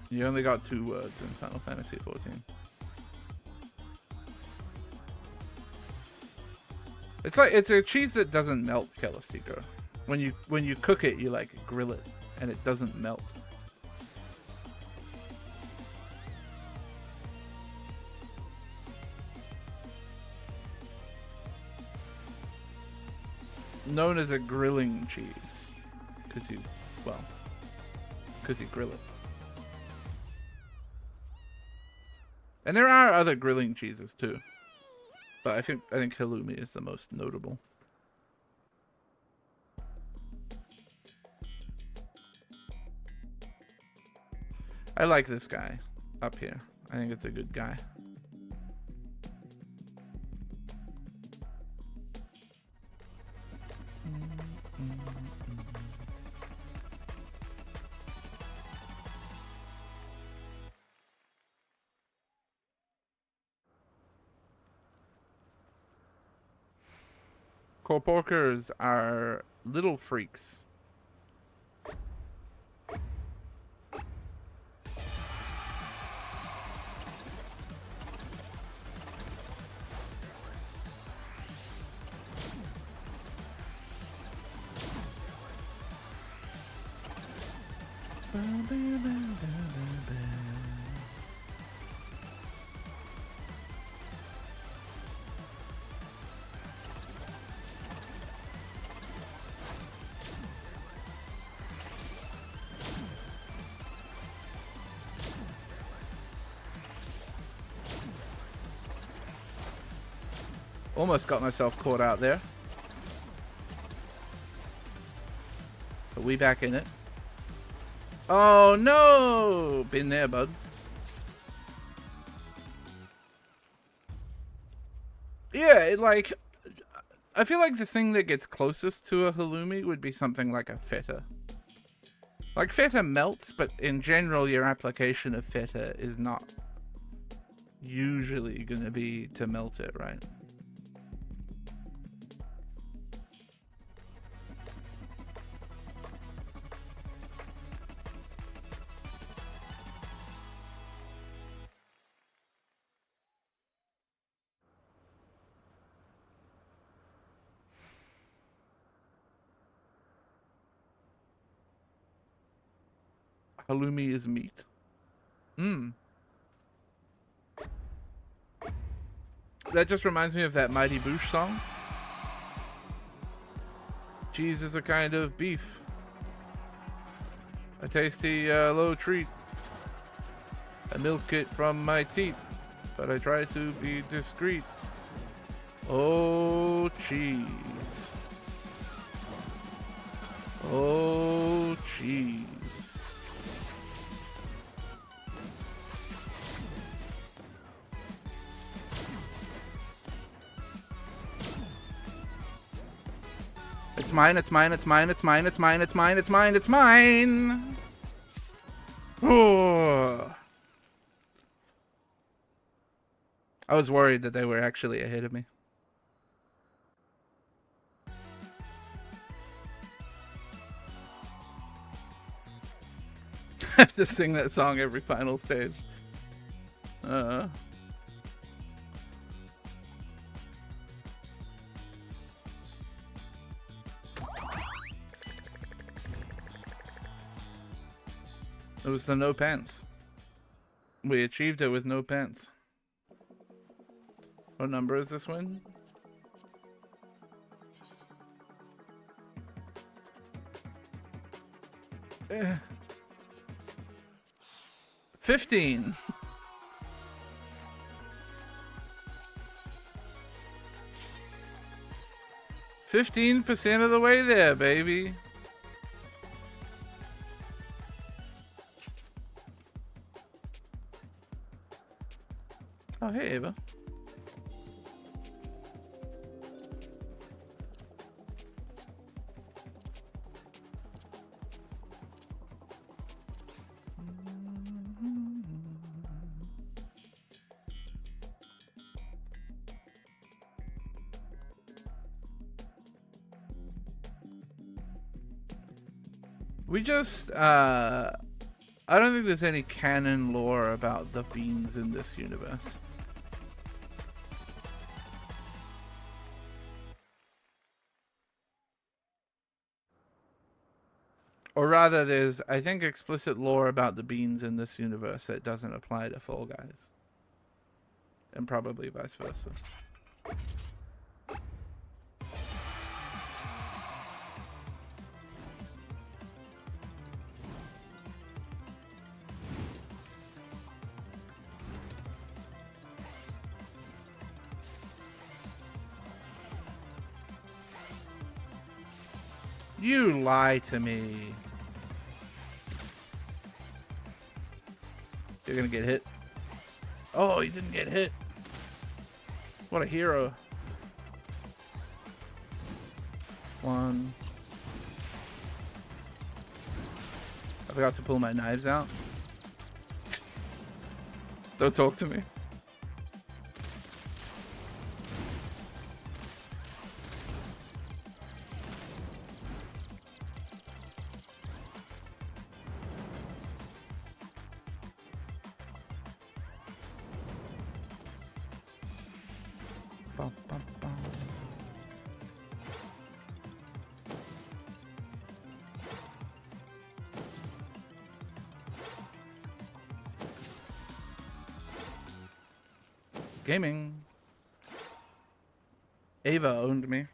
You only got 2 words in Final Fantasy XIV. It's like, it's a cheese that doesn't melt, Kelestico. When you cook it, you like grill it, and it doesn't melt. Known as a grilling cheese, because you grill it. And there are other grilling cheeses too, but I think halloumi is the most notable. I like this guy up here. I think it's a good guy. Corporkers are little freaks. Almost got myself caught out there. But we back in it. Oh no! Been there, bud. Yeah, I feel like the thing that gets closest to a halloumi would be something like a feta. Like, feta melts, but in general, your application of feta is not usually going to be to melt it, right? Halloumi is meat. Mmm. That just reminds me of that Mighty Boosh song. Cheese is a kind of beef. A tasty low treat. I milk it from my teeth, but I try to be discreet. Oh, cheese. Oh, cheese. It's mine, it's mine, it's mine, it's mine, it's mine, it's mine, it's mine, it's mine! Oh. I was worried that they were actually ahead of me. I have to sing that song every final stage. It was the no pants. We achieved it with no pants. What number is this one? Eh. 15. 15% of the way there, baby. Oh, hey, Ava. We just, I don't think there's any canon lore about the beans in this universe. Or rather, there's, I think, explicit lore about the beans in this universe that doesn't apply to Fall Guys. And probably vice versa. You lie to me. You're gonna get hit. Oh, you didn't get hit. What a hero. One. I forgot to pull my knives out. Don't talk to me. Gaming. Ava owned me.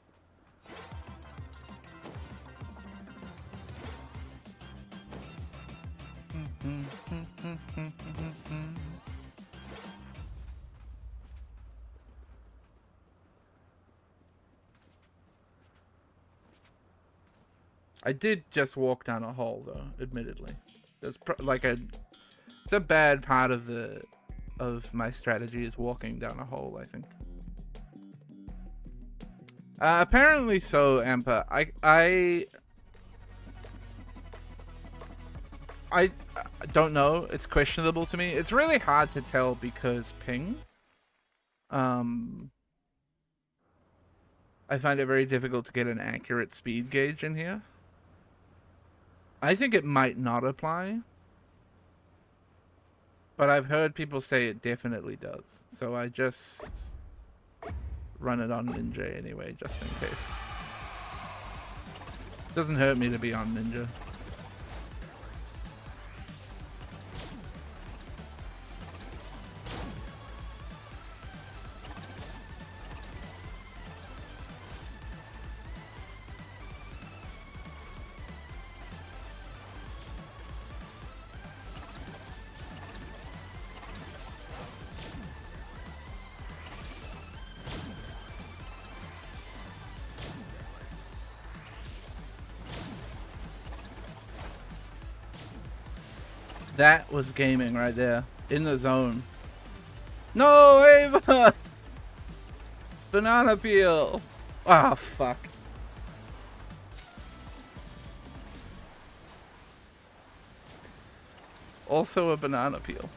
I did just walk down a hole, though. Admittedly, it's like it's a bad part of my strategy is walking down a hole, I think. Apparently so, Ampa. I don't know. It's questionable to me. It's really hard to tell because ping. I find it very difficult to get an accurate speed gauge in here. I think it might not apply. But I've heard people say it definitely does. So I just run it on Ninja anyway, just in case. Doesn't hurt me to be on Ninja. That was gaming right there. In the zone. No, Ava! Banana peel! Ah, fuck. Also a banana peel.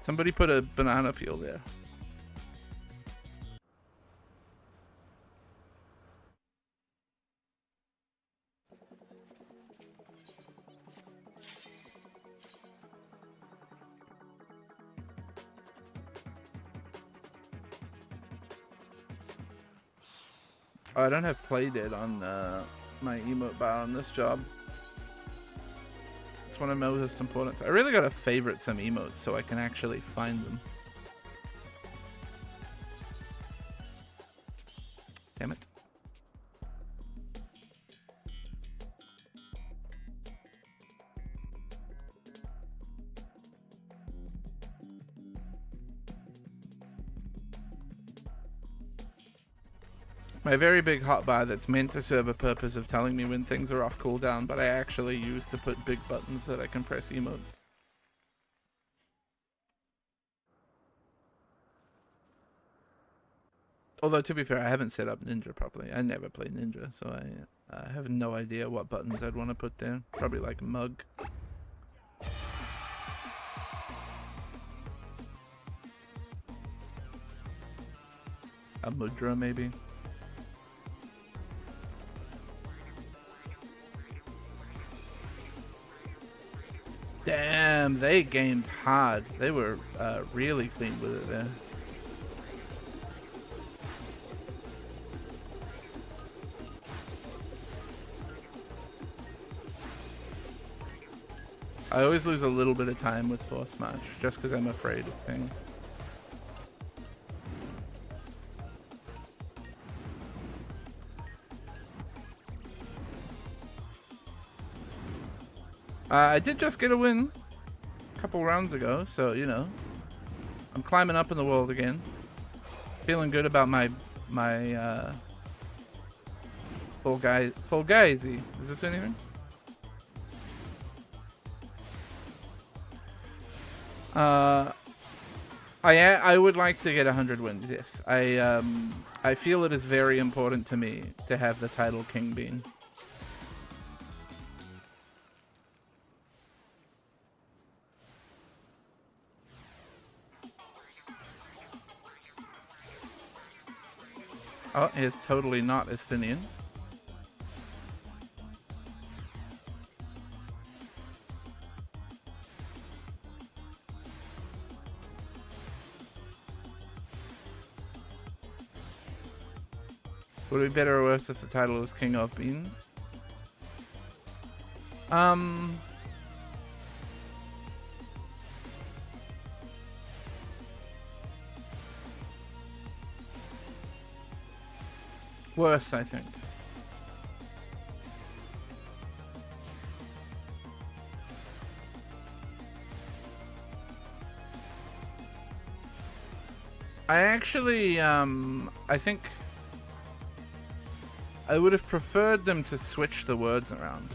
Somebody put a banana peel there. Oh, I don't have play dead on my emote bar on this job. It's one of my most important. I really gotta favorite some emotes so I can actually find them. Damn it. My very big hotbar that's meant to serve a purpose of telling me when things are off cooldown, but I actually use to put big buttons that I can press emotes. Although, to be fair, I haven't set up Ninja properly. I never played Ninja, so I have no idea what buttons I'd want to put there. Probably like mug. A mudra, maybe. Damn, they gamed hard. They were really clean with it there. I always lose a little bit of time with Force Smash, just because I'm afraid of ping. I did just get a win a couple rounds ago, so, you know, I'm climbing up in the world again. Feeling good about my fallguys. Is this anything? I would like to get 100 wins, yes. I feel it is very important to me to have the title King Bean. Oh, he's totally not Estonian. Would it be better or worse if the title was King of Beans? Worse, I think. I actually, I think I would have preferred them to switch the words around.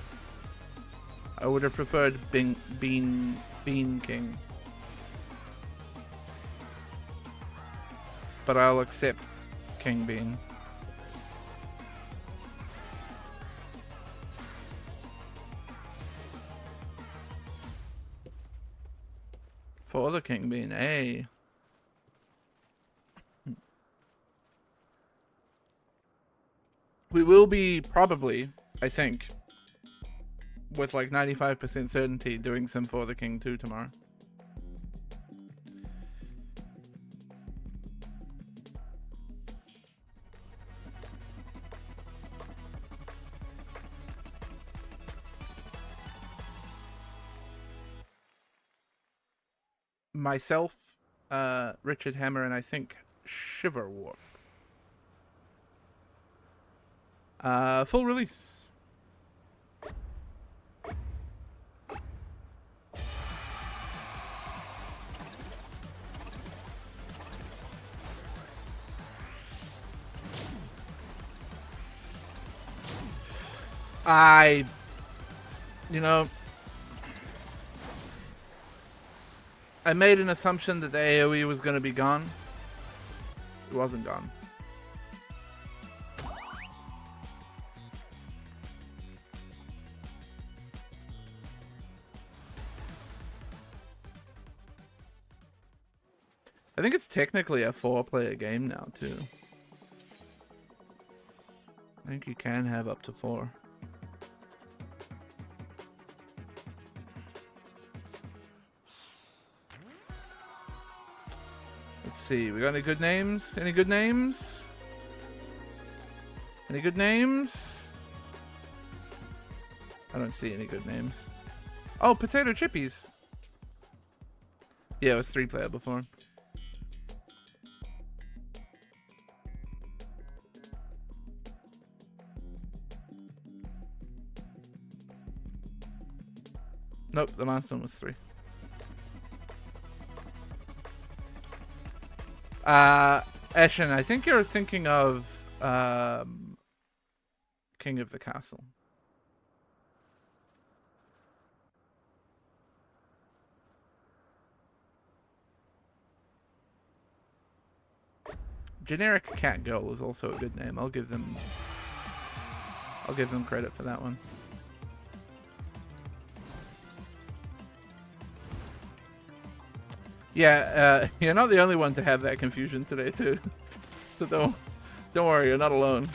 I would have preferred Bean King. But I'll accept King Bean. For the King Bean, eh? We will be probably, I think, with like 95% certainty, doing some For the King 2 tomorrow. Myself, Richard Hammer, and I think Shiverwolf. Full release. You know, I made an assumption that the AoE was going to be gone. It wasn't gone. I think it's technically a 4-player game now, too. I think you can have up to 4. Let's see, we got any good names? Any good names? Any good names? I don't see any good names. Oh, Potato Chippies! Yeah, it was 3-player before. Nope, the last one was 3. Eshin, I think you're thinking of King of the Castle. Generic Cat Girl is also a good name. I'll give them credit for that one. Yeah, you're not the only one to have that confusion today, too. So don't worry, you're not alone.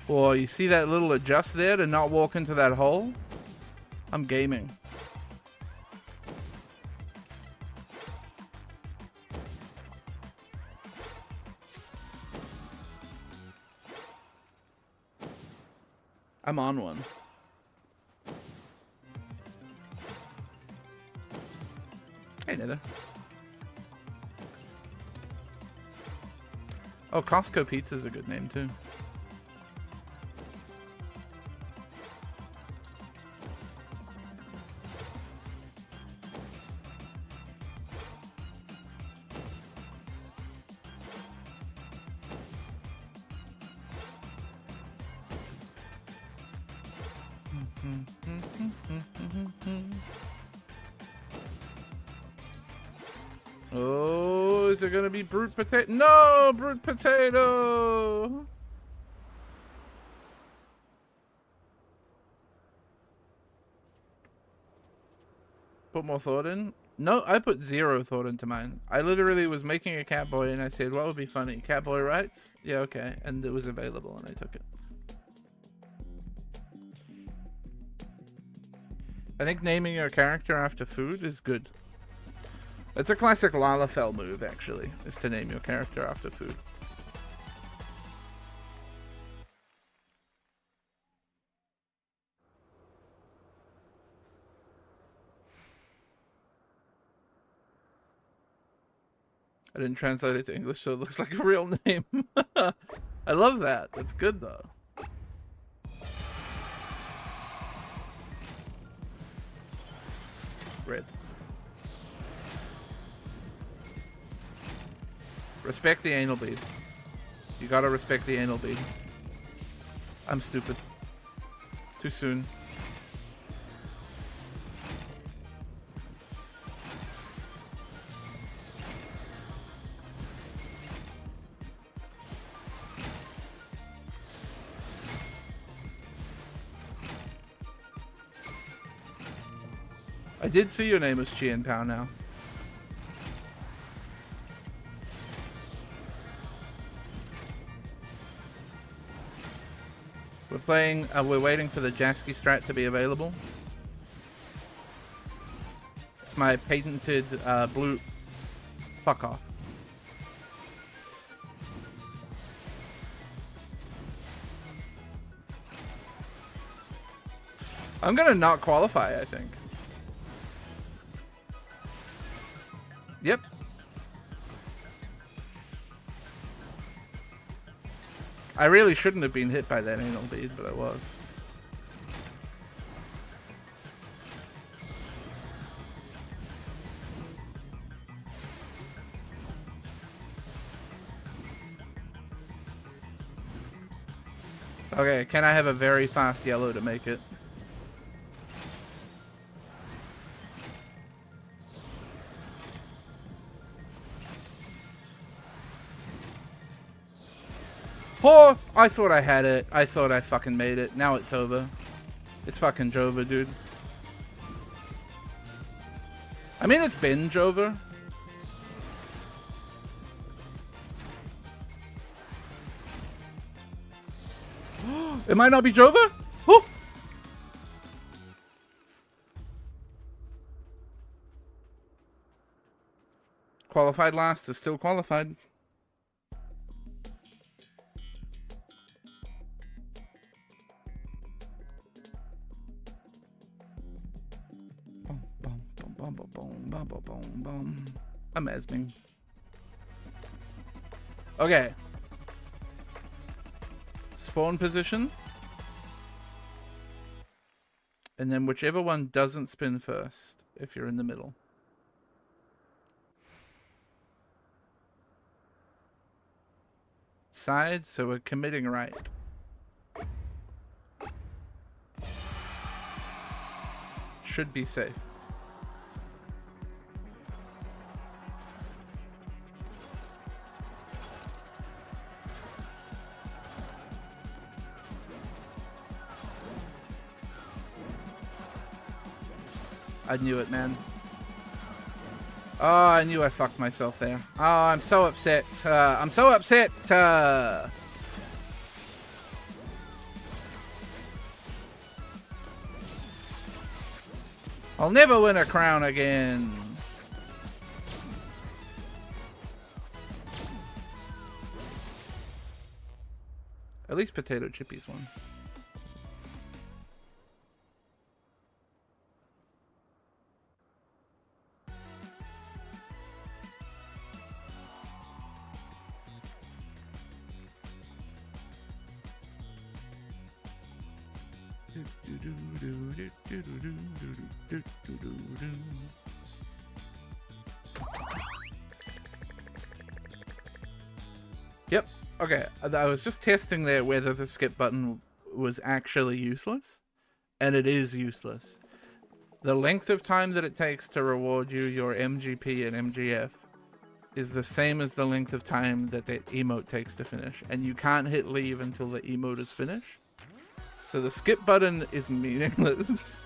Boy, you see that little adjust there to not walk into that hole? I'm gaming. I'm on one. Hey, Nether. Oh, Costco Pizza's a good name, too. Oh, is it gonna be Brute Potato? No, Brute Potato! Put more thought in? No, I put 0 thought into mine. I literally was making a Catboy and I said, what would be funny? Catboy writes? Yeah, okay. And it was available and I took it. I think naming your character after food is good. It's a classic Lalafell move, actually, is to name your character after food. I didn't translate it to English, so it looks like a real name. I love that. That's good, though. Red. Respect the anal bead. You gotta respect the anal bead. I'm stupid. Too soon. I did see your name as Chien Pao now. We're playing, we're waiting for the jaaski strat to be available. It's my patented blue. Fuck off. I'm gonna not qualify, I think. Yep. I really shouldn't have been hit by that anal bead, but I was. Okay, can I have a very fast yellow to make it? Oh, I thought I had it. I thought I fucking made it. Now it's over. It's fucking Jova, dude. I mean, it's been Jova. It might not be Jova. Oh. Qualified last is still qualified. I'm Esming. Okay. Spawn position. And then whichever one doesn't spin first, if you're in the middle. Side, so we're committing right. Should be safe. I knew it, man. Oh, I knew I fucked myself there. Oh, I'm so upset. I'm so upset. I'll never win a crown again. At least Potato Chippy's won. Yep. Okay. I was just testing there whether the skip button was actually useless, and it is useless. The length of time that it takes to reward you your MGP and MGF is the same as the length of time that the emote takes to finish, and you can't hit leave until the emote is finished. So the skip button is meaningless.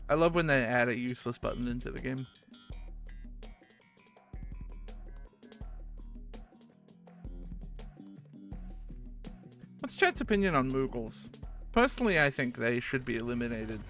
I love when they add a useless button into the game. What's chat's opinion on Moogles? Personally, I think they should be eliminated.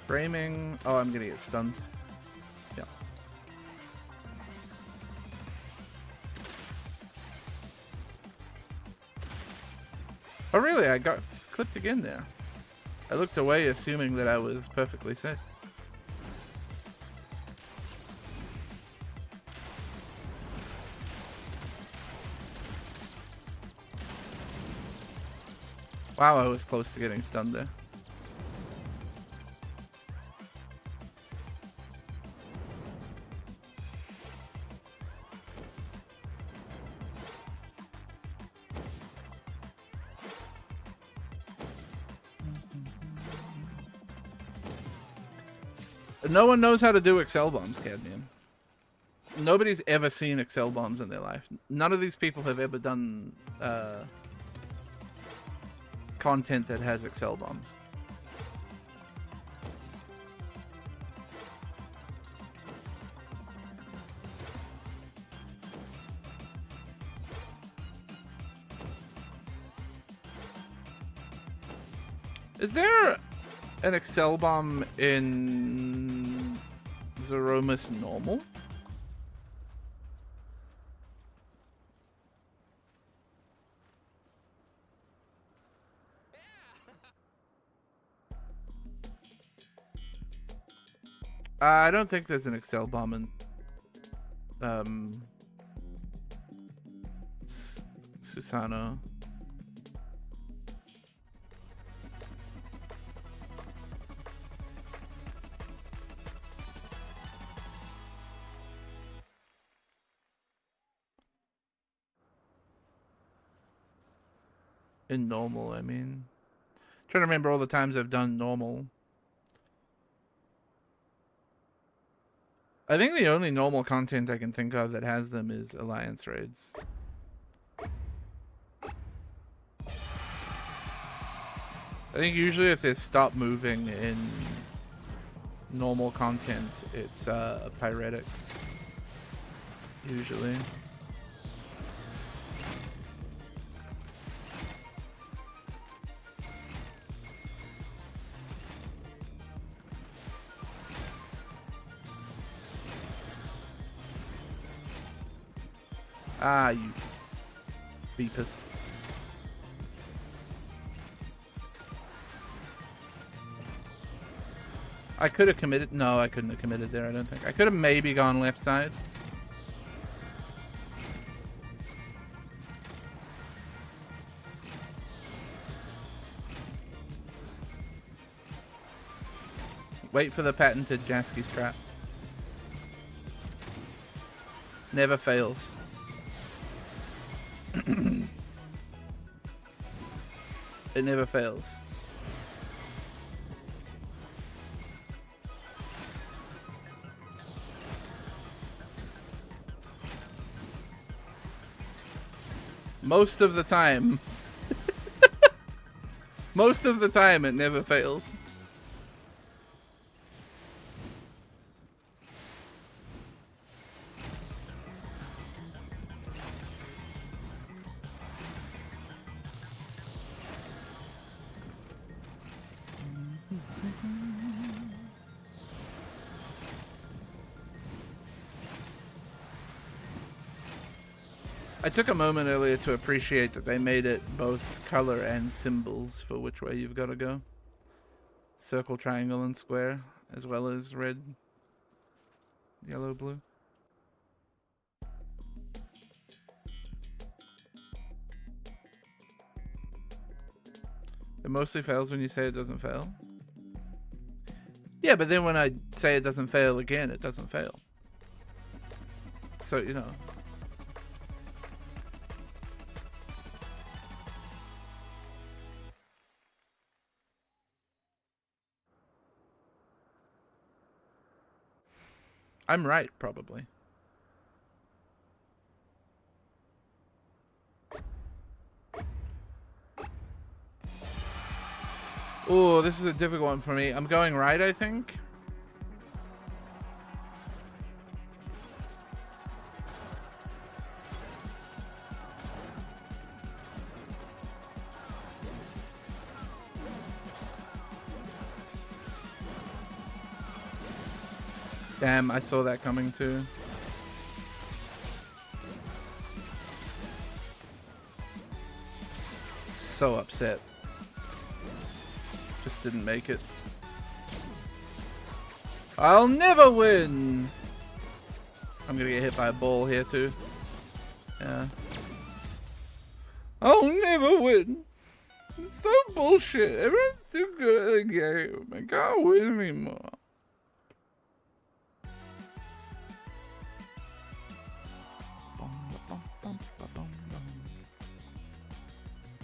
Framing. Oh, I'm gonna get stunned. Yeah. Oh, really? I got clipped again there. I looked away assuming that I was perfectly safe. Wow, I was close to getting stunned there. No one knows how to do Excel bombs, Cadmium. Nobody's ever seen Excel bombs in their life. None of these people have ever done content that has Excel bombs. Is there an Excel bomb in Zeromus normal? I don't think there's an Excel bomb in Susano. In normal, I mean. Trying to remember all the times I've done normal. I think the only normal content I can think of that has them is Alliance raids. I think usually if they stop moving in normal content, it's Pyretics. Usually. Ah, you beepus. I could have committed. No, I couldn't have committed there, I don't think. I could have maybe gone left side. Wait for the patented jaaski strap. Never fails. It never fails. Most of the time. Most of the time it never fails. I took a moment earlier to appreciate that they made it both color and symbols for which way you've got to go. Circle, triangle, and square, as well as red, yellow, blue. It mostly fails when you say it doesn't fail. Yeah, but then when I say it doesn't fail again, it doesn't fail. So, you know. I'm right, probably. Oh, this is a difficult one for me. I'm going right, I think. Damn, I saw that coming too. So upset. Just didn't make it. I'll never win! I'm gonna get hit by a ball here too. Yeah. I'll never win! It's so bullshit. Everyone's too good at the game. I can't win anymore.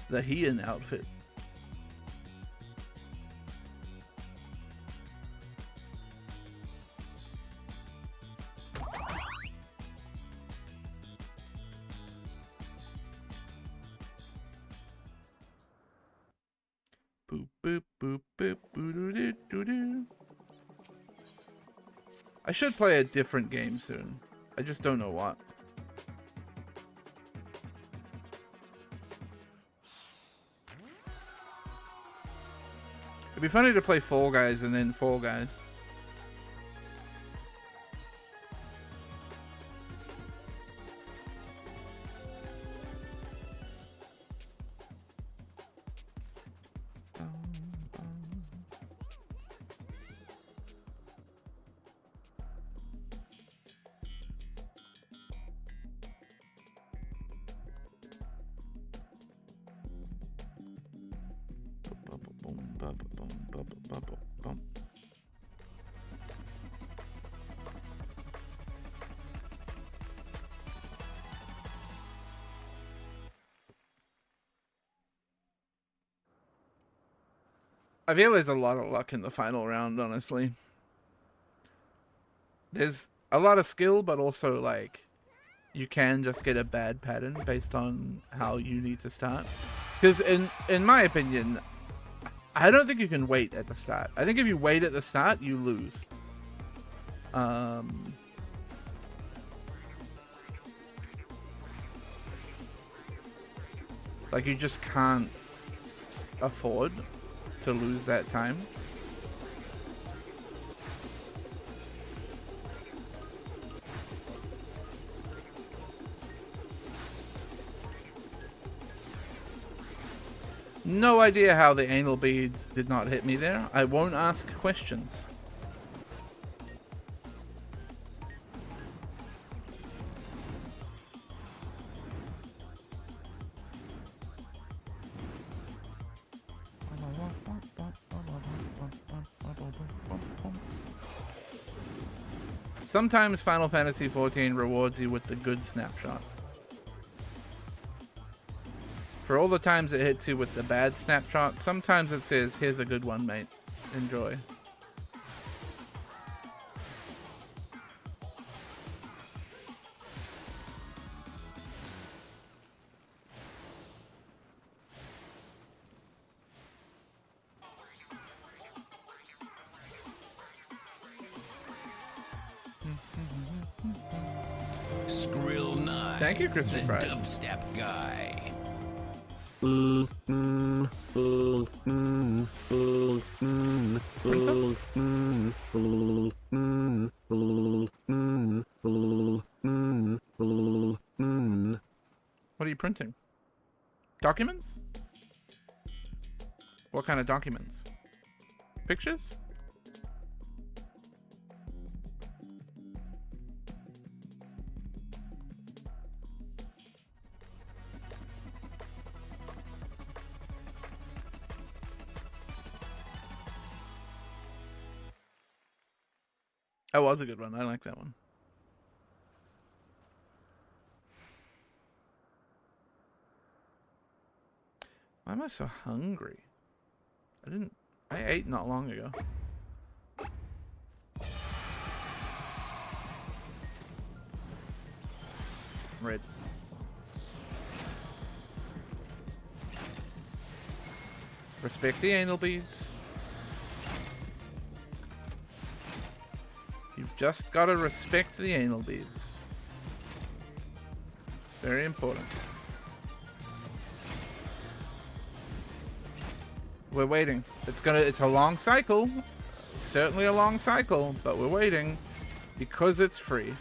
The Heian outfit. Boop boop boop boop boo doo doo doo doo. I should play a different game soon. I just don't know what. It'd be funny to play Fall Guys and then Fall Guys. I feel there's a lot of luck in the final round, honestly. There's a lot of skill, but also, like, you can just get a bad pattern based on how you need to start. Because in my opinion, I don't think you can wait at the start. I think if you wait at the start, you lose. Like, you just can't afford to lose that time. No idea how the anal beads did not hit me there. I won't ask questions. Sometimes Final Fantasy XIV rewards you with the good snapshot. For all the times it hits you with the bad snapshot, sometimes it says, here's a good one, mate. Enjoy. Skrill 9. Thank you, Christian The Pride. dubstep guy. What are you printing? Documents? What kind of documents? Pictures? That was a good one. I like that one. Why am I so hungry? I ate not long ago. Red. Respect the anal beads. Just gotta respect the anal beads. Very important. We're waiting. It's a long cycle. Certainly a long cycle, but we're waiting because it's free.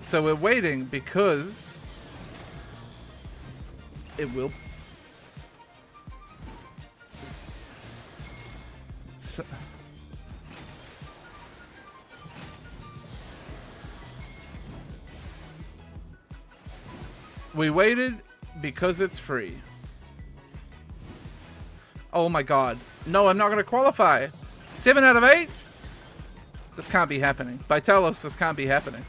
So we're waiting because it will. So, we waited because it's free. Oh my god. No, I'm not going to qualify. 7 out of 8? This can't be happening. Vitalos, this can't be happening.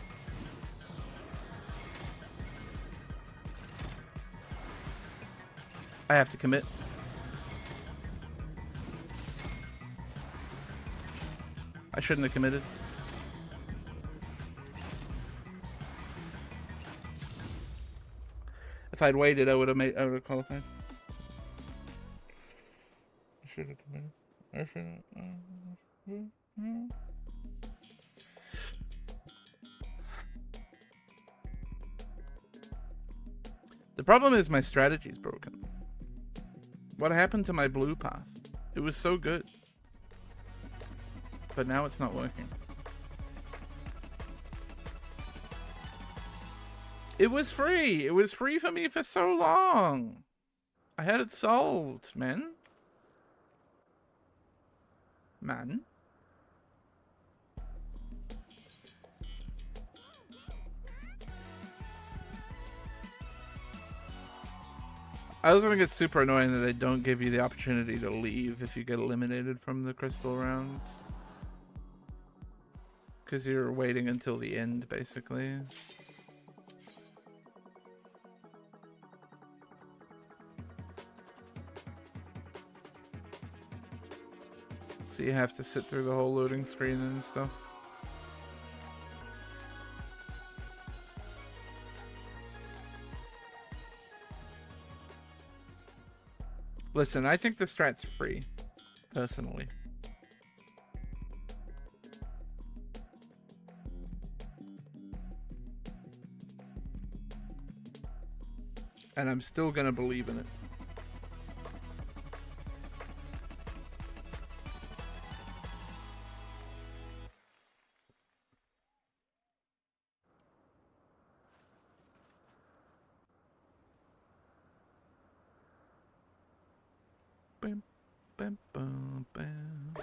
I have to commit. I shouldn't have committed. If I'd waited, I would have qualified. I should have committed. I should have. The problem is my strategy's broken. What happened to my blue path? It was so good. But now it's not working. It was free. It was free for me for so long. I had it solved, man. Man. I also think it's super annoying that they don't give you the opportunity to leave if you get eliminated from the crystal round. Because you're waiting until the end, basically. So you have to sit through the whole loading screen and stuff. Listen, I think the strat's free, personally. And I'm still gonna believe in it. Bam, bam, bam, bam.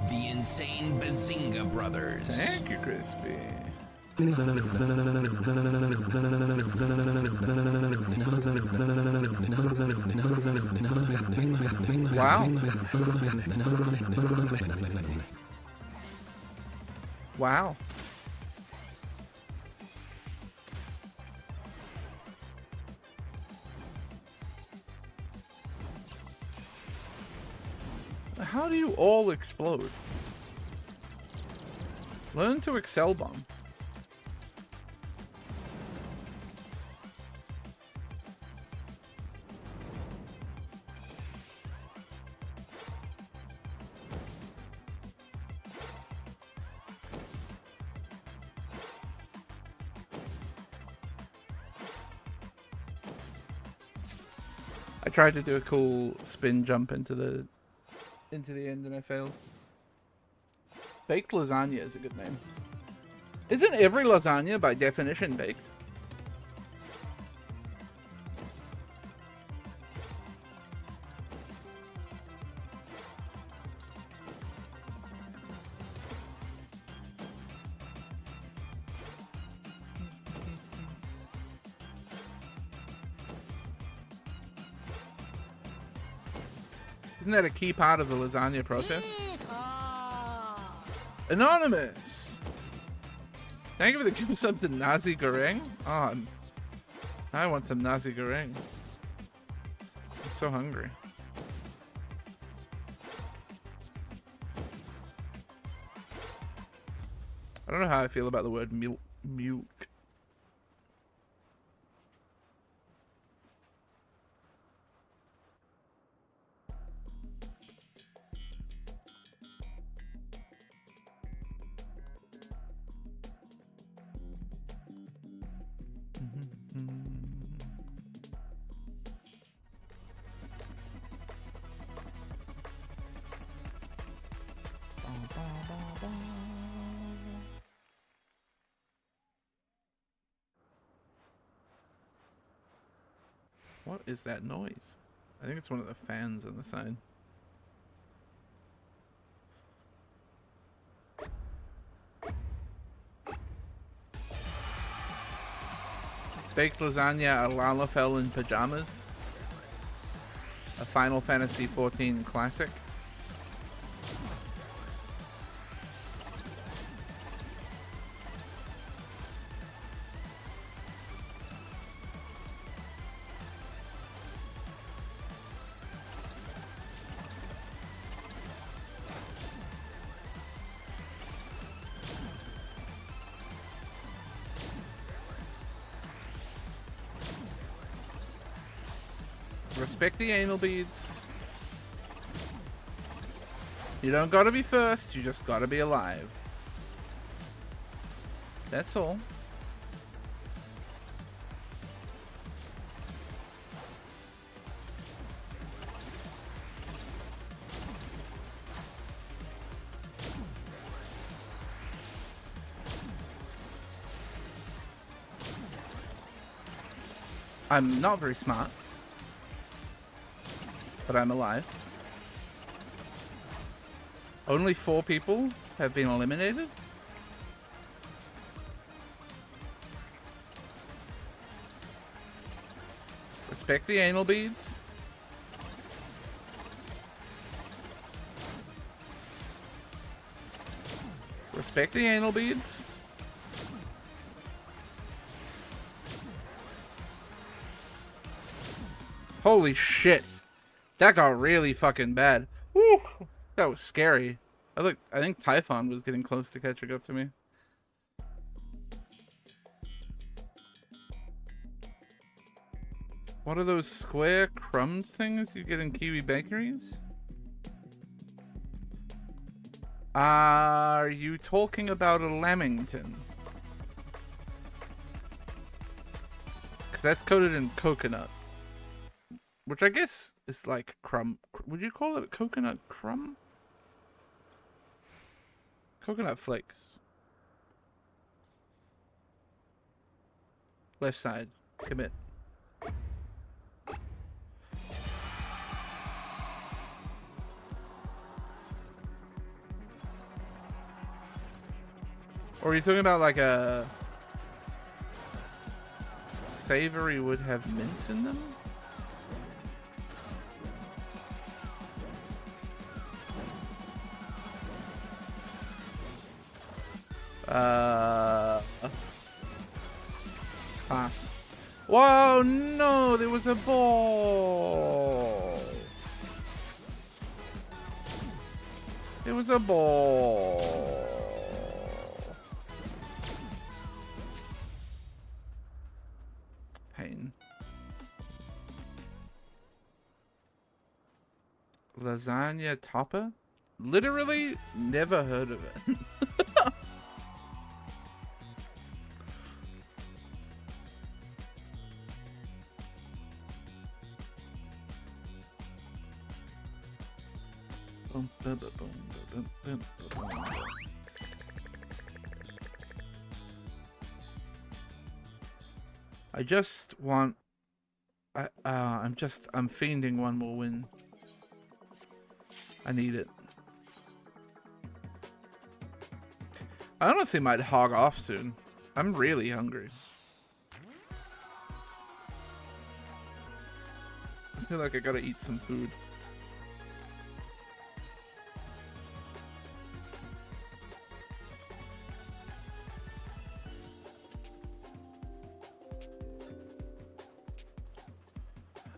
The insane Bazinga brothers. Thank you, Crispy. Wow. Wow. How do you all explode? Learn to Excel bomb. I tried to do a cool spin jump into the end and I failed. Baked lasagna is a good name. Isn't every lasagna by definition baked? Isn't that a key part of the lasagna process? Anonymous! Thank you for the give some to Nazi Goreng. Oh, I want some Nazi Goreng. I'm so hungry. I don't know how I feel about the word milk. What is that noise? I think it's one of the fans on the side. Baked lasagna, a lalafell in pajamas. A Final Fantasy XIV classic. Respect the anal beads. You don't gotta be first, you just gotta be alive. That's all. I'm not very smart, but I'm alive. Only 4 people have been eliminated. Respect the anal beads. Respect the anal beads. Holy shit. That got really fucking bad. Woo! That was scary. I think Typhon was getting close to catching up to me. What are those square crumbed things you get in Kiwi bakeries? Are you talking about a lamington? Because that's coated in coconut. Which I guess is like crumb. Would you call it a coconut crumb? Coconut flakes. Left side. Commit. Or are you talking about like a savory would have mince in them? Pass. Whoa, no, there was a ball. There was a ball. Pain. Lasagna topper? Literally never heard of it. I just want I'm fiending one more win. I need it. I honestly might hog off soon. I'm really hungry. I feel like I gotta eat some food.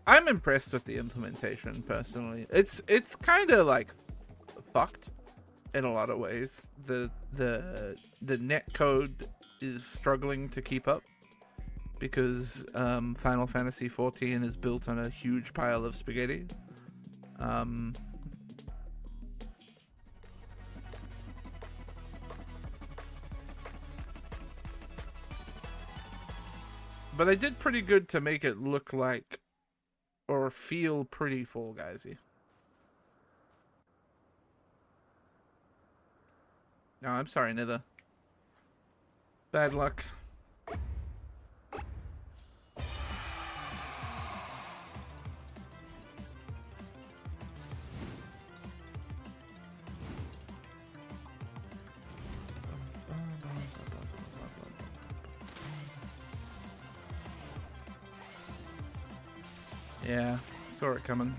I'm impressed with the implementation, personally. It's kind of like fucked in a lot of ways. The the net code is struggling to keep up because Final Fantasy XIV is built on a huge pile of spaghetti. But they did pretty good to make it look like or feel pretty Fall Guysy. No, I'm sorry, Nether. Bad luck. Yeah, saw it coming.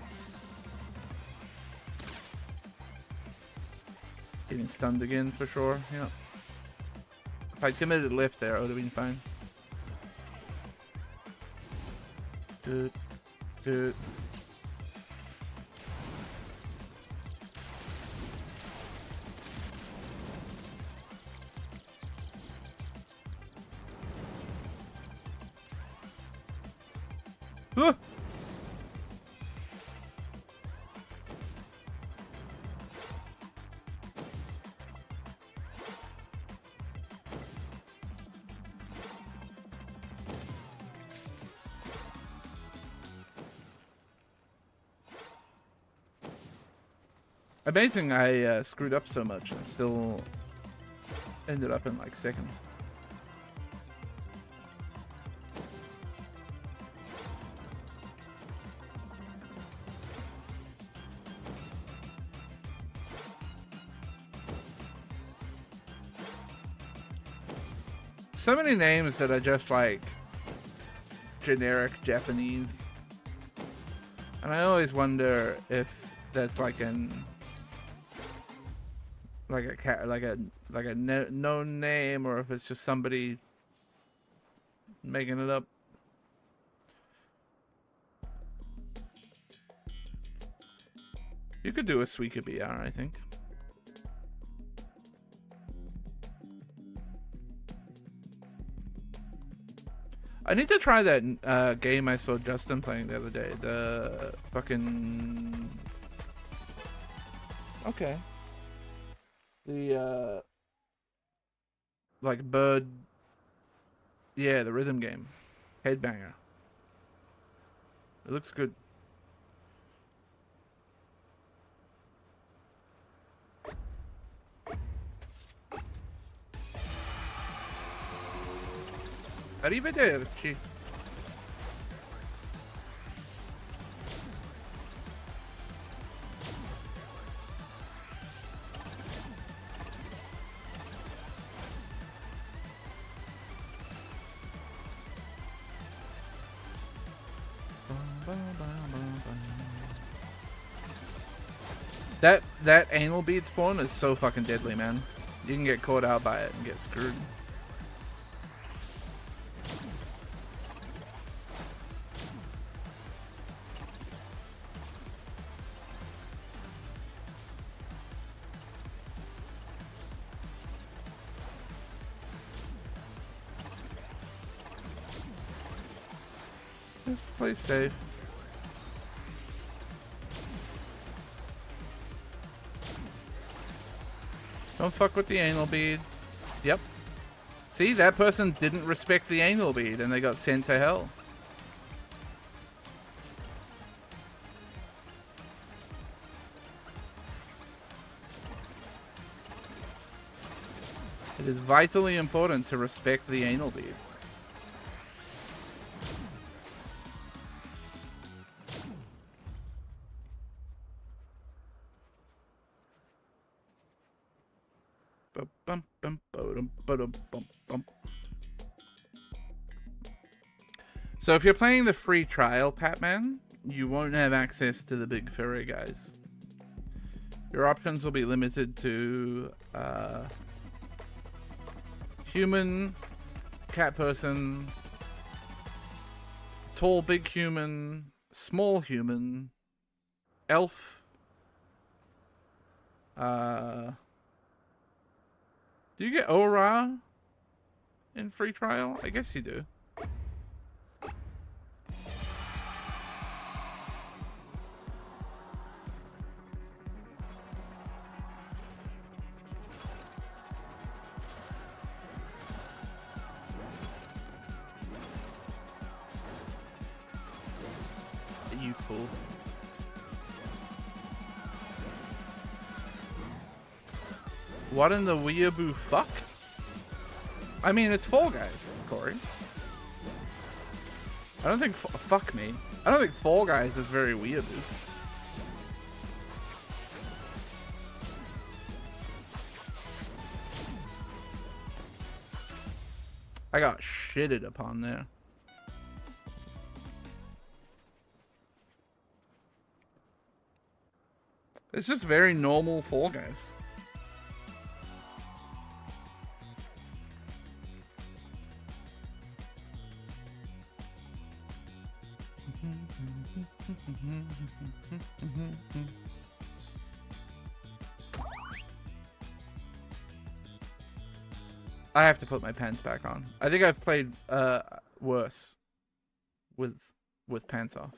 Getting stunned again for sure, yeah. If I committed left there, I would have been fine. Good. Good. Ah! Amazing I screwed up so much and still ended up in like second. So many names that are just like generic Japanese. And I always wonder if that's like an known name, or if it's just somebody making it up. You could do a Suika BR, I think. I need to try that game I saw Justin playing the other day. The fucking... Okay. The, like bird... Yeah, the rhythm game. Headbanger. It looks good. Arrivederci. That anal bead spawn is so fucking deadly, man. You can get caught out by it and get screwed. Just play safe. Don't fuck with the anal bead. Yep. See, that person didn't respect the anal bead and they got sent to hell. It is vitally important to respect the anal bead. So if you're playing the free trial, Patman, you won't have access to the big furry guys. Your options will be limited to human, cat person, tall big human, small human, elf, Do you get aura in free trial? I guess you do. You fool. What in the weeaboo fuck? I mean, it's Fall Guys, Corey. I don't think... Fuck me. I don't think Fall Guys is very weeaboo. I got shitted upon there. It's just very normal Fall Guys. I have to put my pants back on. I think I've played worse with pants off.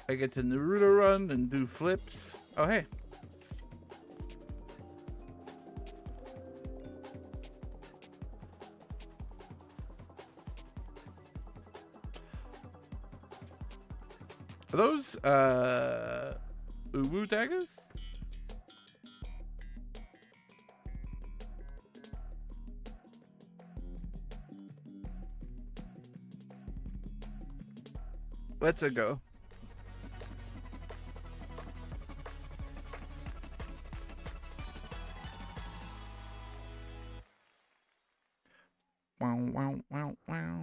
I get to Naruto run and do flips. Oh, hey. Are those, Uwu daggers? Let's go. Wow, wow, wow, wow.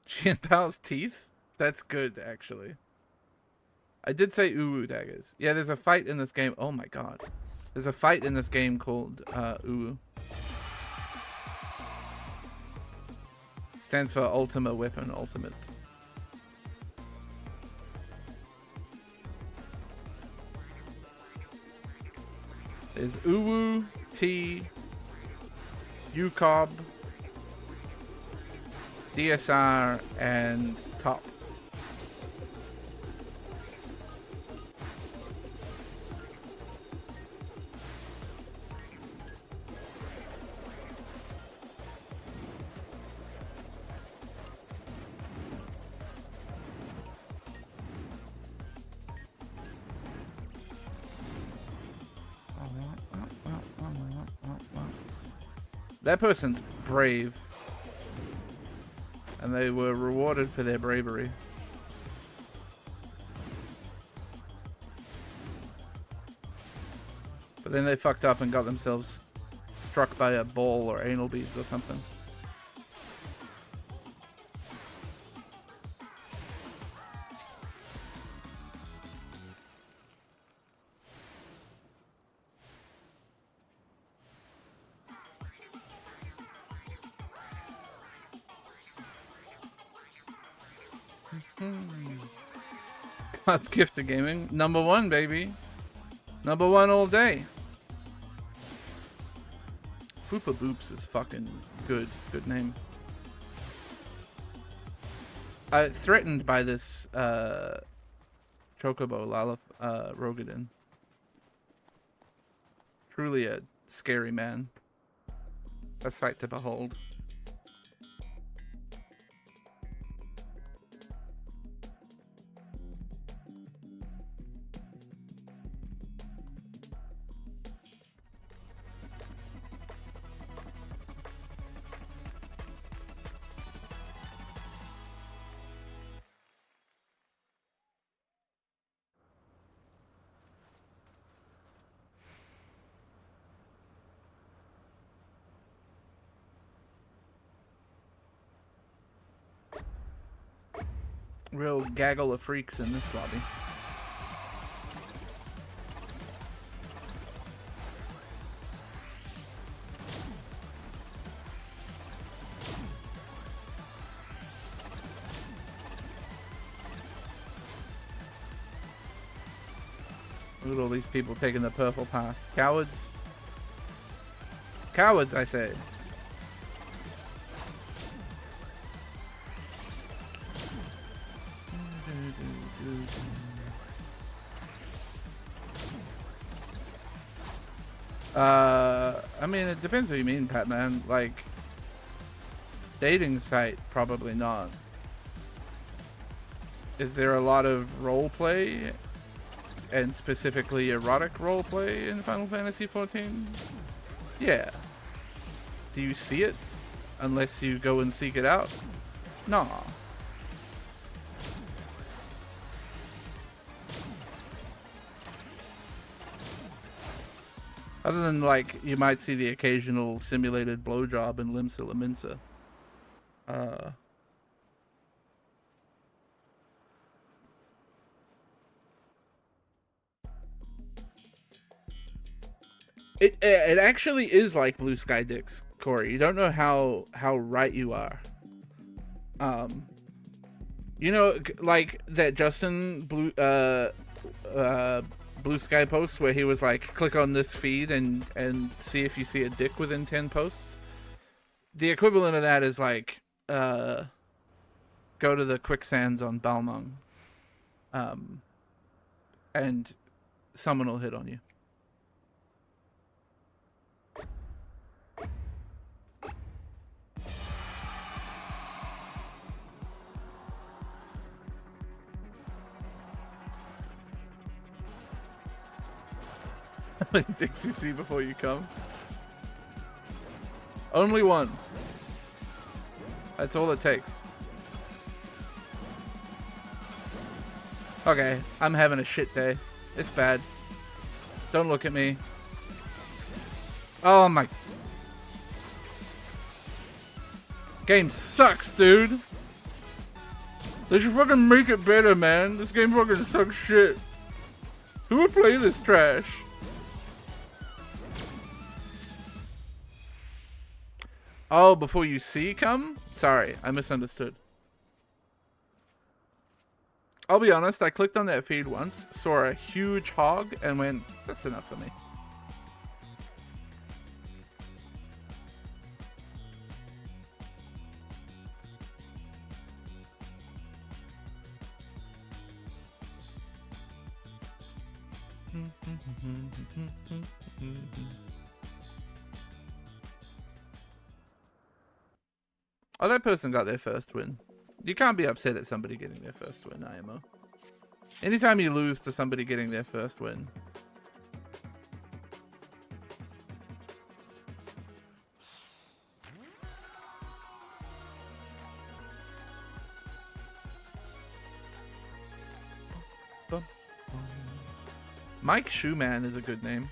Jian Bao's teeth? That's good, actually. I did say Uwu daggers. Yeah, there's a fight in this game. Oh my god. There's a fight in this game called Uwu. Stands for Ultima Weapon Ultimate. There's Uwu, T, UCOB, DSR, and Top. That person's brave. And they were rewarded for their bravery. But then they fucked up and got themselves struck by a ball or anal beads or something. God's gift to gaming. Number one, baby. Number one all day. Foopa Boops is fucking good. Good name. Threatened by this Chocobo Rogadin. Truly a scary man. A sight to behold. Real gaggle of freaks in this lobby. Look at all these people taking the purple path. Cowards. Cowards, I say. I mean, it depends what you mean, Patman. Like, dating site, probably not. Is there a lot of roleplay, and specifically erotic roleplay in Final Fantasy XIV? Yeah. Do you see it? Unless you go and seek it out? Nah. Other than, like, you might see the occasional simulated blowjob in Limsa Laminsa. It actually is like Blue Sky Dicks, Corey. You don't know how right you are. You know, like that Justin Blue Sky post where he was like, click on this feed and see if you see a dick within 10 posts. The equivalent of that is like, go to the quicksands on Balmung, and someone will hit on you. How many dicks you see before you come? Only one. That's all it takes. Okay, I'm having a shit day. It's bad. Don't look at me. Oh my... Game sucks, dude. They should fucking make it better, man. This game fucking sucks shit. Who would play this trash? Oh, before you see come? Sorry, I misunderstood. I'll be honest, I clicked on that feed once, saw a huge hog, and went, that's enough for me. Oh, that person got their first win. You can't be upset at somebody getting their first win, IMO. Anytime you lose to somebody getting their first win. Mike Shoeman is a good name.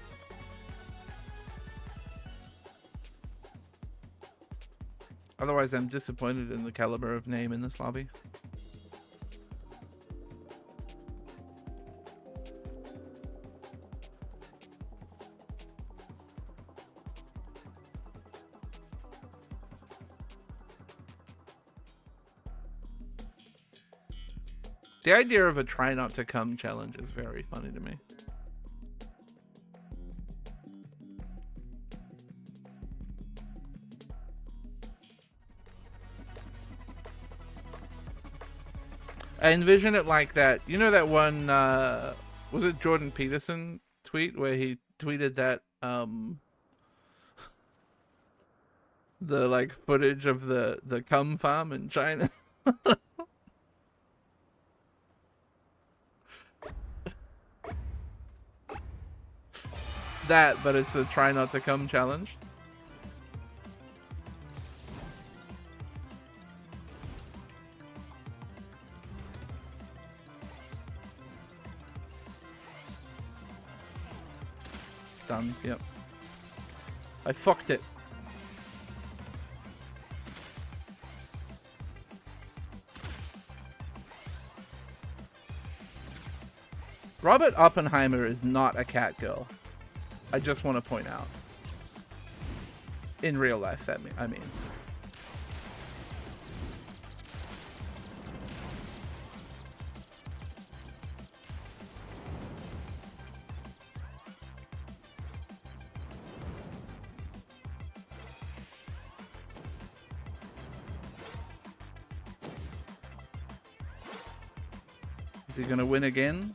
Otherwise, I'm disappointed in the caliber of name in this lobby. The idea of a try not to come challenge is very funny to me. I envision it like that. You know that one, was it Jordan Peterson tweet where he tweeted that, the like footage of the cum farm in China? That, but it's a try not to come challenge. Stunned, yep. I fucked it. Robert Oppenheimer is not a cat girl. I just want to point out. In real life, I mean. Is he gonna win again?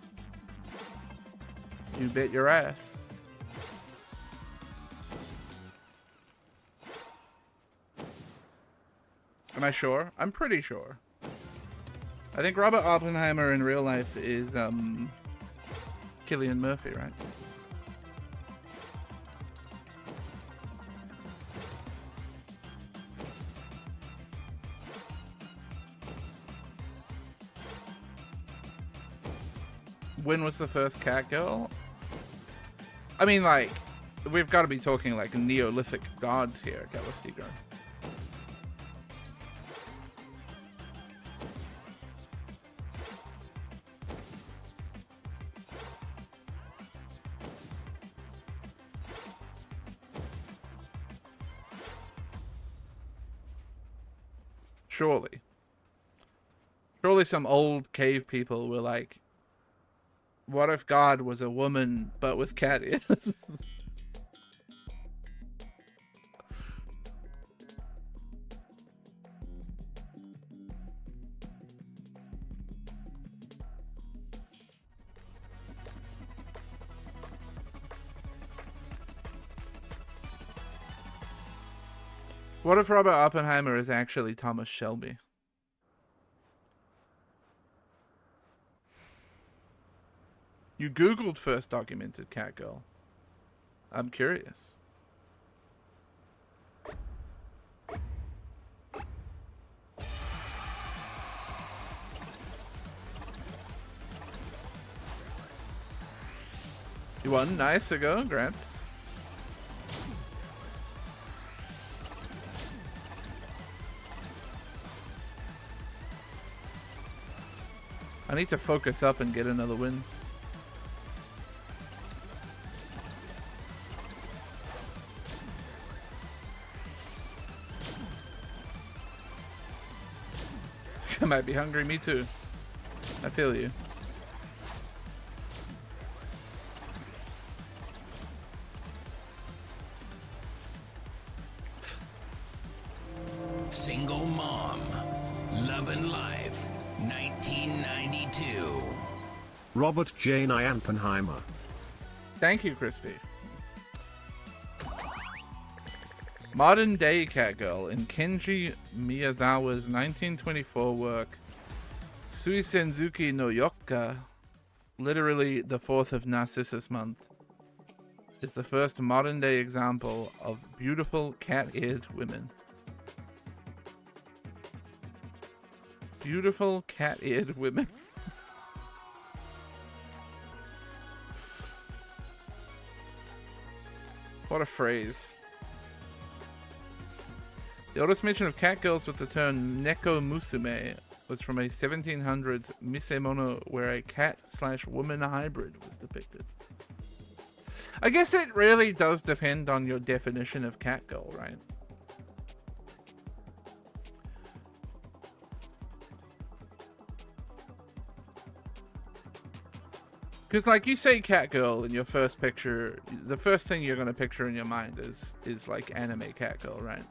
You bet your ass. Am I sure? I'm pretty sure. I think Robert Oppenheimer in real life is Cillian Murphy, right? When was the first cat girl? I mean, like, we've got to be talking like Neolithic gods here, Galastigo. Surely. Surely some old cave people were like, what if God was a woman, but with cat ears? What if Robert Oppenheimer is actually Thomas Shelby? You Googled first documented cat girl. I'm curious. You won. Nice. Ago. Grants. I need to focus up and get another win. I might be hungry. Me too. I feel you. Single mom. Love and life. 1992. Robert J. Oppenheimer. Thank you, Crispy. Modern day catgirl in Kenji Miyazawa's 1924 work Suisenzuki no Yokka, literally the 4th of Narcissus month, is the first modern day example of beautiful cat-eared women. Beautiful cat-eared women. What a phrase. The oldest mention of catgirls with the term neko musume was from a 1700s misemono where a cat/woman hybrid was depicted. I guess it really does depend on your definition of catgirl, right? Because, like, you say catgirl in your first picture, the first thing you're going to picture in your mind is like anime catgirl, right?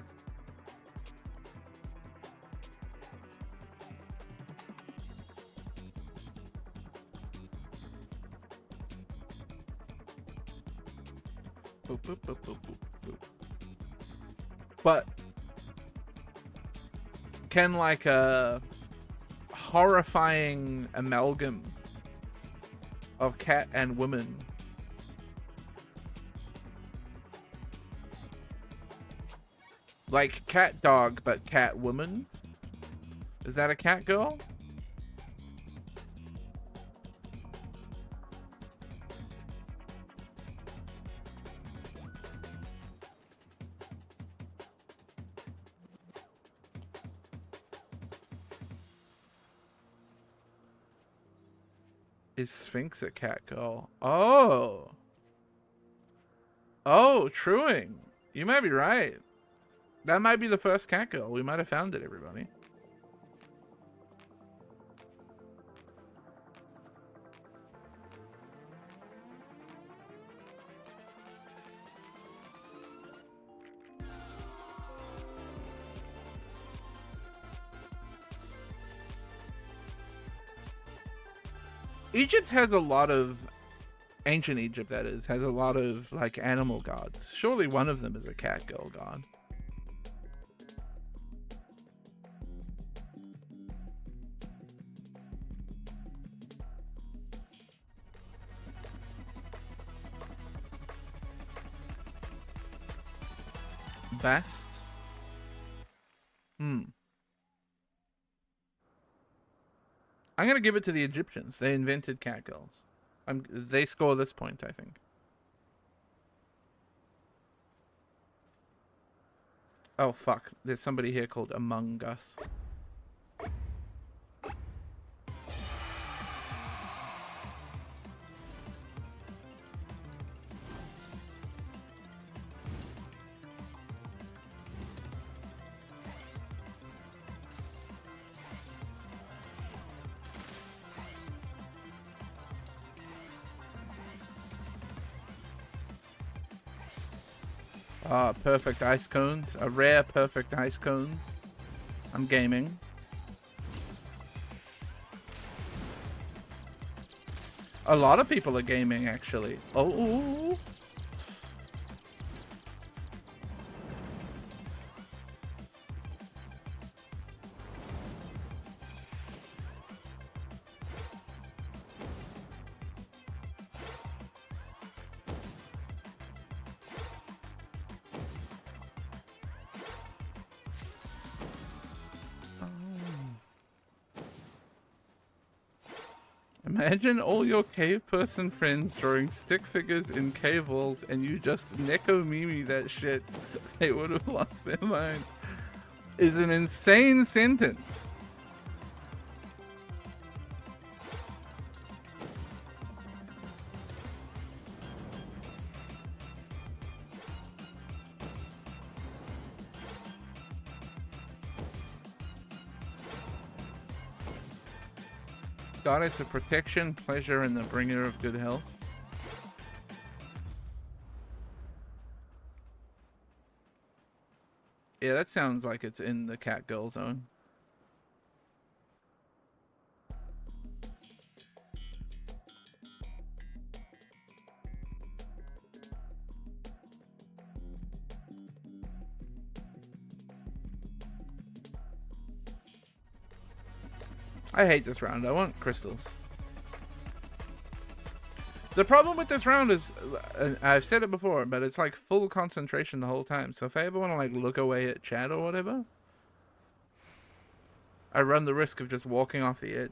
Boop, boop, boop, boop, boop, boop. But can like a horrifying amalgam of cat and woman like cat dog but cat woman, is that a cat girl? Is Sphinx a cat girl? Oh. Oh, truing. You might be right. That might be the first cat girl. We might have found it, everybody. Egypt has a lot of, ancient Egypt that is, has a lot of like animal gods. Surely one of them is a cat girl god. Best? I'm gonna give it to the Egyptians. They invented cat girls. They score this point, I think. Oh fuck! There's somebody here called Among Us. Ah, perfect ice cones. A rare perfect ice cones. I'm gaming. A lot of people are gaming, actually. Oh. Imagine all your cave person friends drawing stick figures in cave walls and you just neko mimi that shit. They would have lost their mind. Is an insane sentence. Goddess of protection, pleasure, and the bringer of good health. Yeah, that sounds like it's in the cat girl zone. I hate this round. I want crystals. The problem with this round is, I've said it before, but it's like full concentration the whole time. So if I ever want to like look away at chat or whatever, I run the risk of just walking off the edge.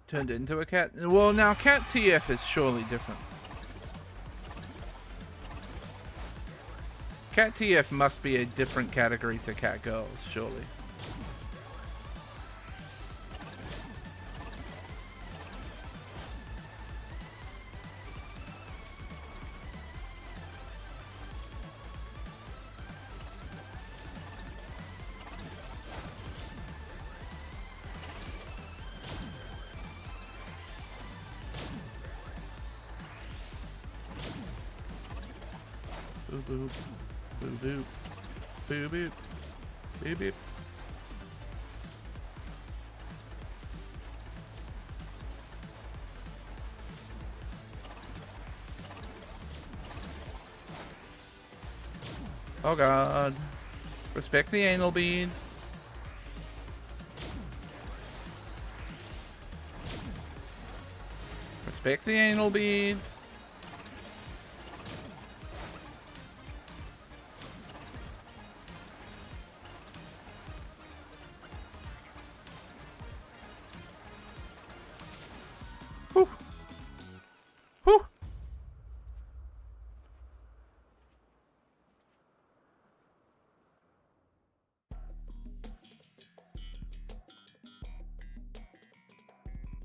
Turned into a cat. Well, now cat TF is surely different. Cat TF must be a different category to cat girls, surely. Boop boop. Boop boop. Boop boop. Boop boop. Oh god. Respect the anal bead. Respect the anal bead.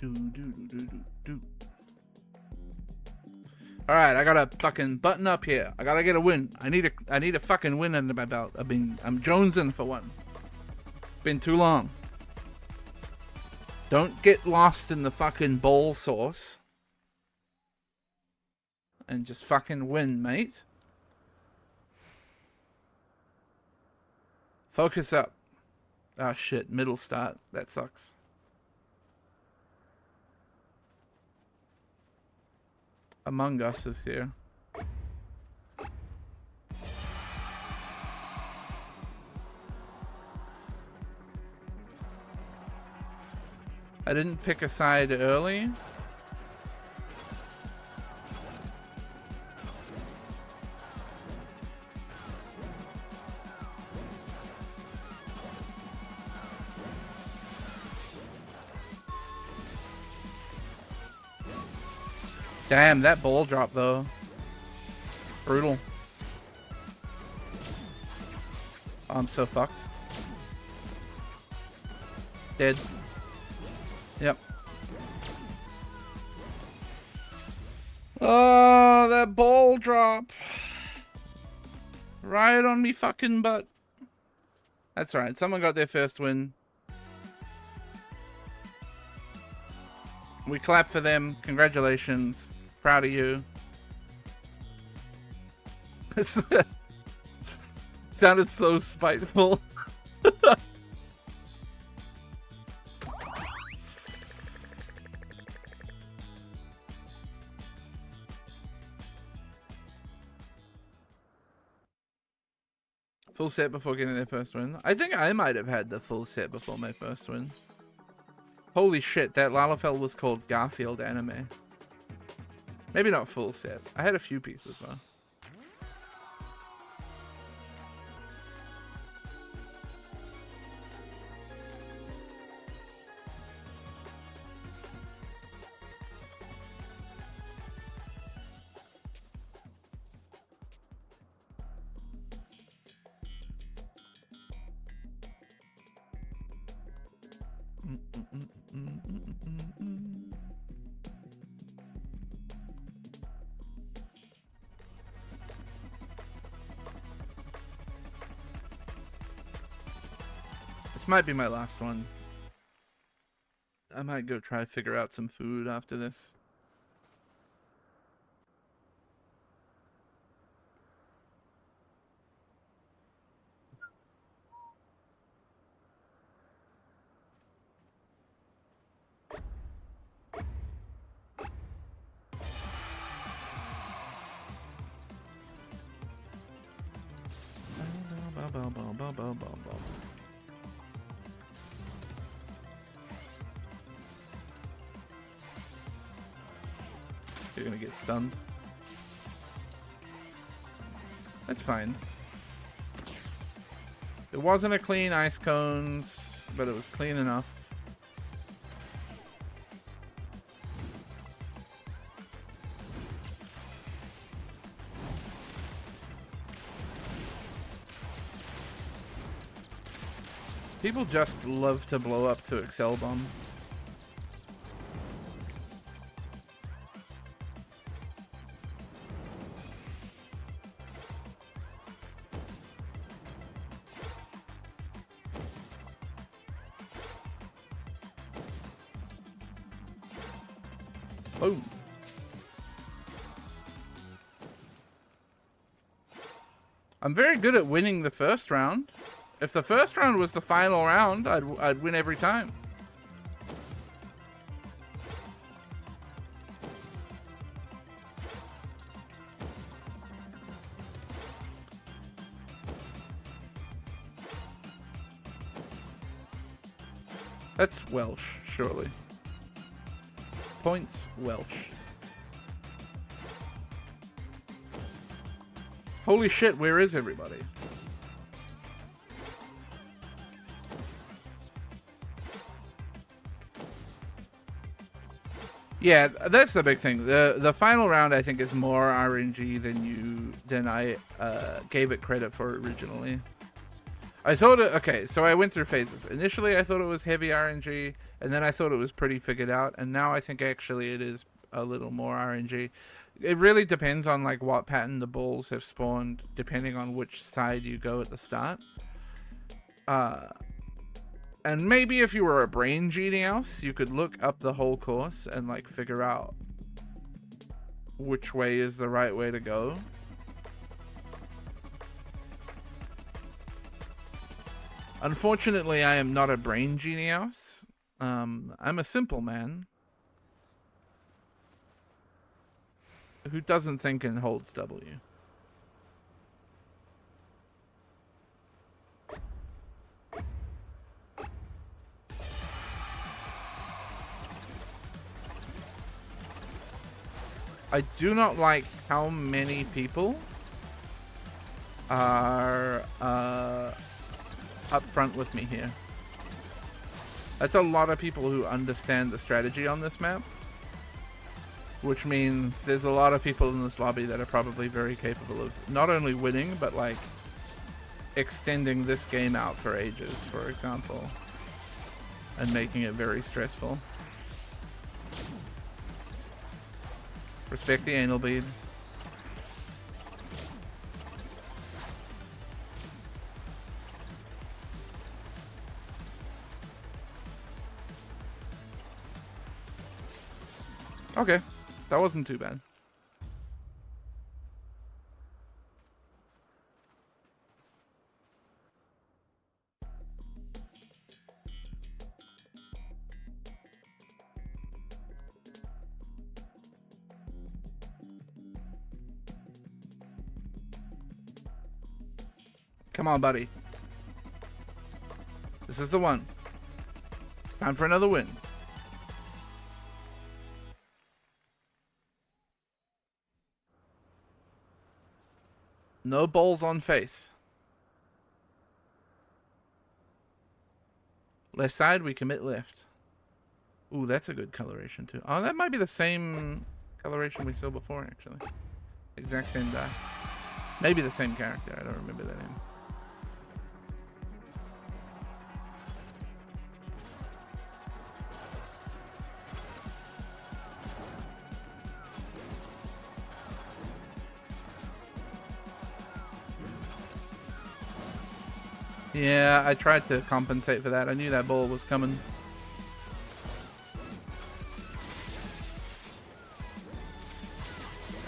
All right, I gotta fucking button up here. I gotta get a win. I need a fucking win under my belt. I'm jonesing for one. Been too long. Don't get lost in the fucking bowl sauce. And just fucking win, mate. Focus up. Oh shit, middle start. That sucks. Among Us is here. I didn't pick a side early. Damn, that ball drop though. Brutal. Oh, I'm so fucked. Dead. Yep. Oh, that ball drop. Right on me fucking butt. That's right. Someone got their first win. We clap for them. Congratulations. Proud of you. Sounded so spiteful. Full set before getting their first win. I think I might have had the full set before my first win. Holy shit, that Lalafell was called Garfield anime. Maybe not full set. I had a few pieces though. This might be my last one. I might go try to figure out some food after this. You're gonna get stunned. That's fine. It wasn't a clean ice cones, but it was clean enough. People just love to blow up to Excel Bomb. Boom. I'm very good at winning the first round. If the first round was the final round, I'd win every time. That's Welsh, surely. Points Welsh. Holy shit, where is everybody? Yeah, that's the big thing. The final round I think is more RNG than I gave it credit for originally. I thought it, okay, so I went through phases. Initially, I thought it was heavy RNG, and then I thought it was pretty figured out, and now I think actually it is a little more RNG. It really depends on like what pattern the balls have spawned, depending on which side you go at the start. And maybe if you were a brain genius, you could look up the whole course and like figure out which way is the right way to go. Unfortunately, I am not a brain genius. I'm a simple man who doesn't think and holds W. I do not like how many people are up front with me here. That's a lot of people who understand the strategy on this map, which means there's a lot of people in this lobby that are probably very capable of not only winning, but like extending this game out for ages, for example, and making it very stressful. Respect the anal bead. Okay, that wasn't too bad. Come on, buddy. This is the one. It's time for another win. No balls on face. Left side, we commit left. Ooh, that's a good coloration too. Oh, that might be the same coloration we saw before, actually. Exact same die. Maybe the same character. I don't remember that name. Yeah, I tried to compensate for that. I knew that ball was coming.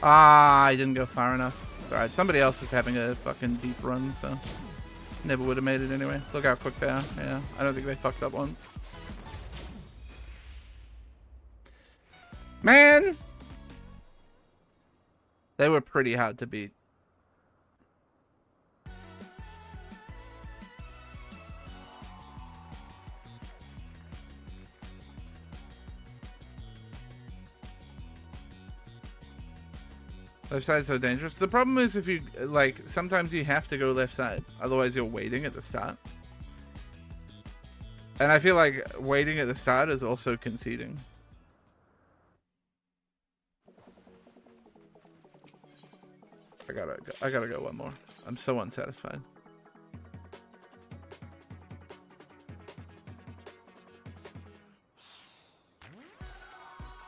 Ah, I didn't go far enough. Alright, somebody else is having a fucking deep run, so never would have made it anyway. Look how quick they are. Yeah, I don't think they fucked up once. Man! They were pretty hard to beat. Left side's so dangerous. The problem is if you, like, sometimes you have to go left side. Otherwise you're waiting at the start. And I feel like waiting at the start is also conceding. I gotta go one more. I'm so unsatisfied.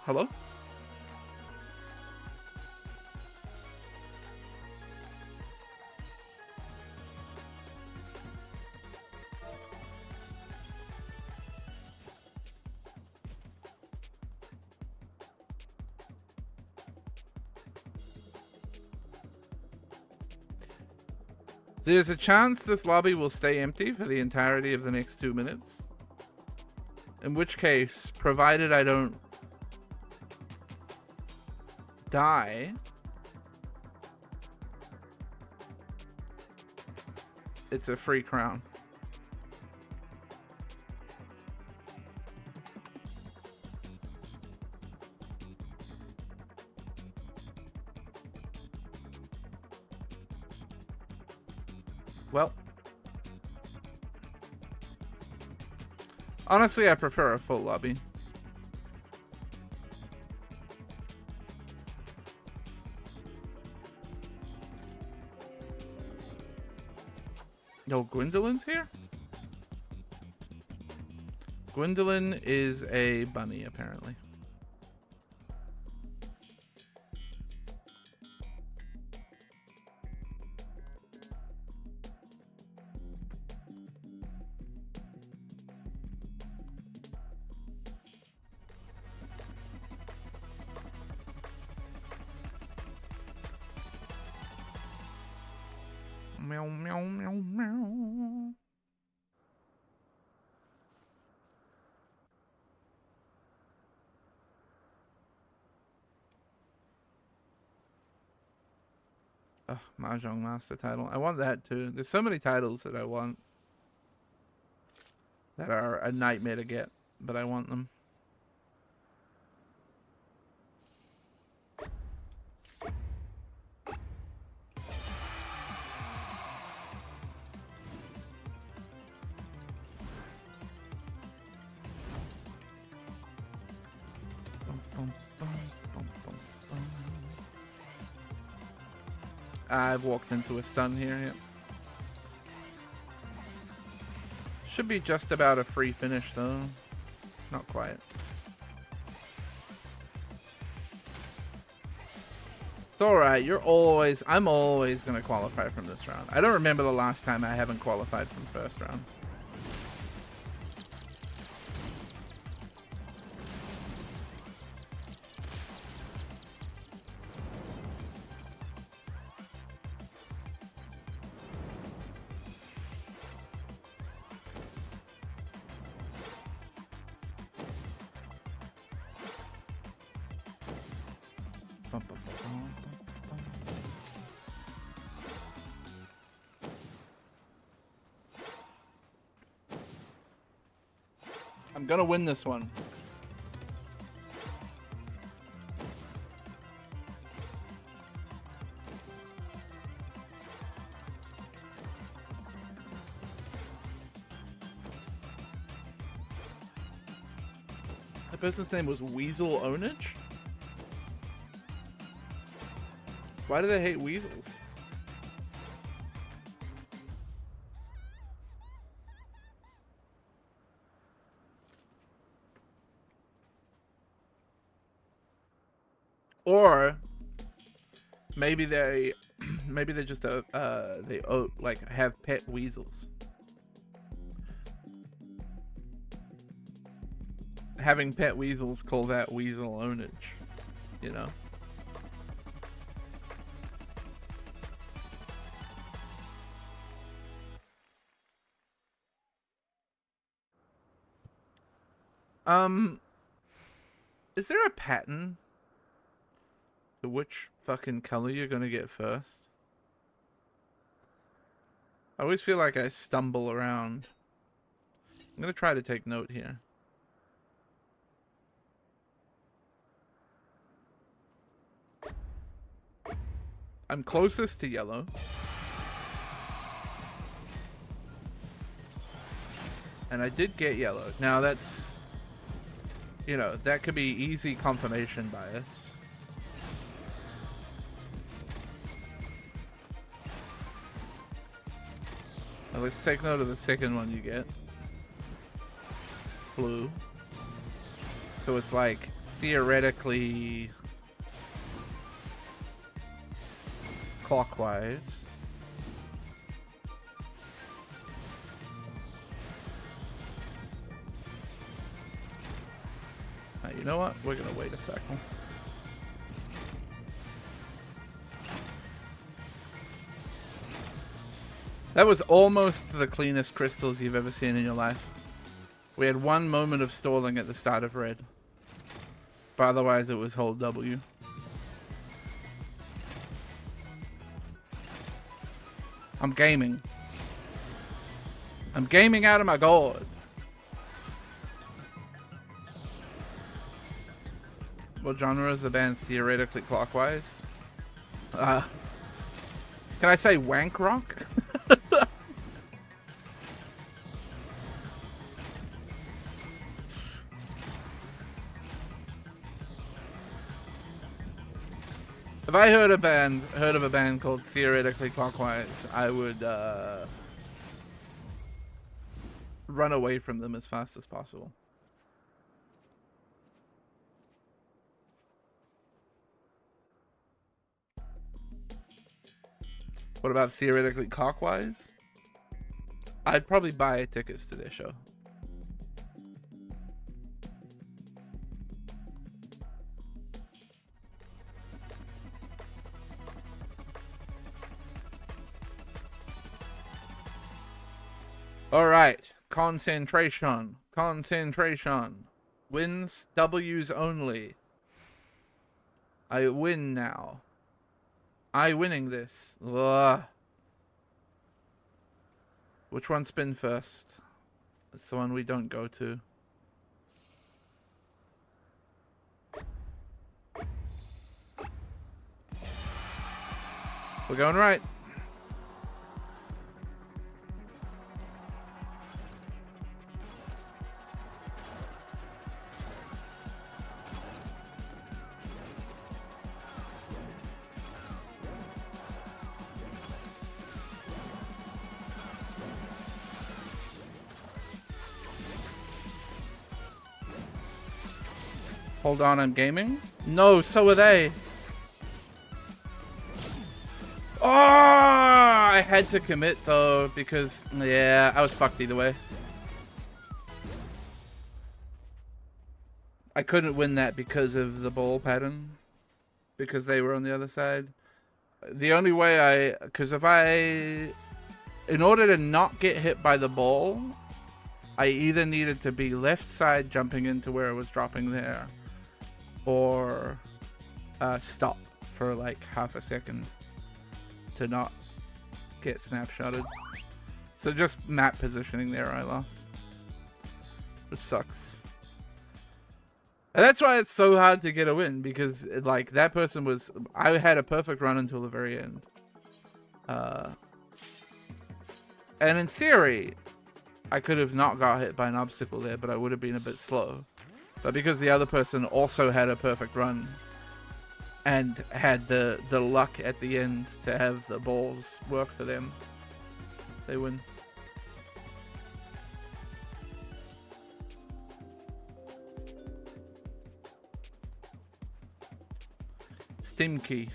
Hello? There's a chance this lobby will stay empty for the entirety of the next 2 minutes. In which case, provided I don't die, it's a free crown. Well, honestly, I prefer a full lobby. Yo, Gwendolyn's here? Gwendolyn is a bunny, apparently. Meow, meow, meow, meow. Ugh, Mahjong Master title. I want that too. There's so many titles that I want that are a nightmare to get, but I want them. I've walked into a stun here. Yep. Should be just about a free finish though. Not quite. It's alright, I'm always gonna qualify from this round. I don't remember the last time I haven't qualified from first round. I'm gonna win this one. The person's name was Weasel Ownage? Why do they hate weasels? Or maybe they're just like have pet weasels. Having pet weasels, call that weasel ownage, you know? Is there a pattern to which fucking color you're gonna get first? I always feel like I stumble around. I'm gonna try to take note here. I'm closest to yellow. And I did get yellow. Now that's, you know, that could be easy confirmation bias. Now let's take note of the second one you get. Blue. So it's like theoretically clockwise. Now, you know what? We're gonna wait a second. That was almost the cleanest crystals you've ever seen in your life. We had one moment of stalling at the start of red. But otherwise it was hold W. I'm gaming. I'm gaming out of my gourd. What genre is the band theoretically clockwise? Can I say wank rock? If I heard of a band called Theoretically Clockwise, I would run away from them as fast as possible. What about theoretically clockwise? I'd probably buy tickets to their show. All right, concentration, concentration. Wins, W's only. I win now. I winning this. Ugh. Which one spin first? It's the one we don't go to. We're going right. Hold on, I'm gaming? No, so are they. Oh, I had to commit though, because, yeah, I was fucked either way. I couldn't win that because of the ball pattern. Because they were on the other side. The only way because in order to not get hit by the ball, I either needed to be left side jumping into where it was dropping there, or stop for like half a second to not get snapshotted. So just map positioning there I lost, which sucks. And that's why it's so hard to get a win, because like that person was, I had a perfect run until the very end. And in theory, I could have not got hit by an obstacle there, but I would have been a bit slow. But because the other person also had a perfect run and had the luck at the end to have the balls work for them, they win. Steam key.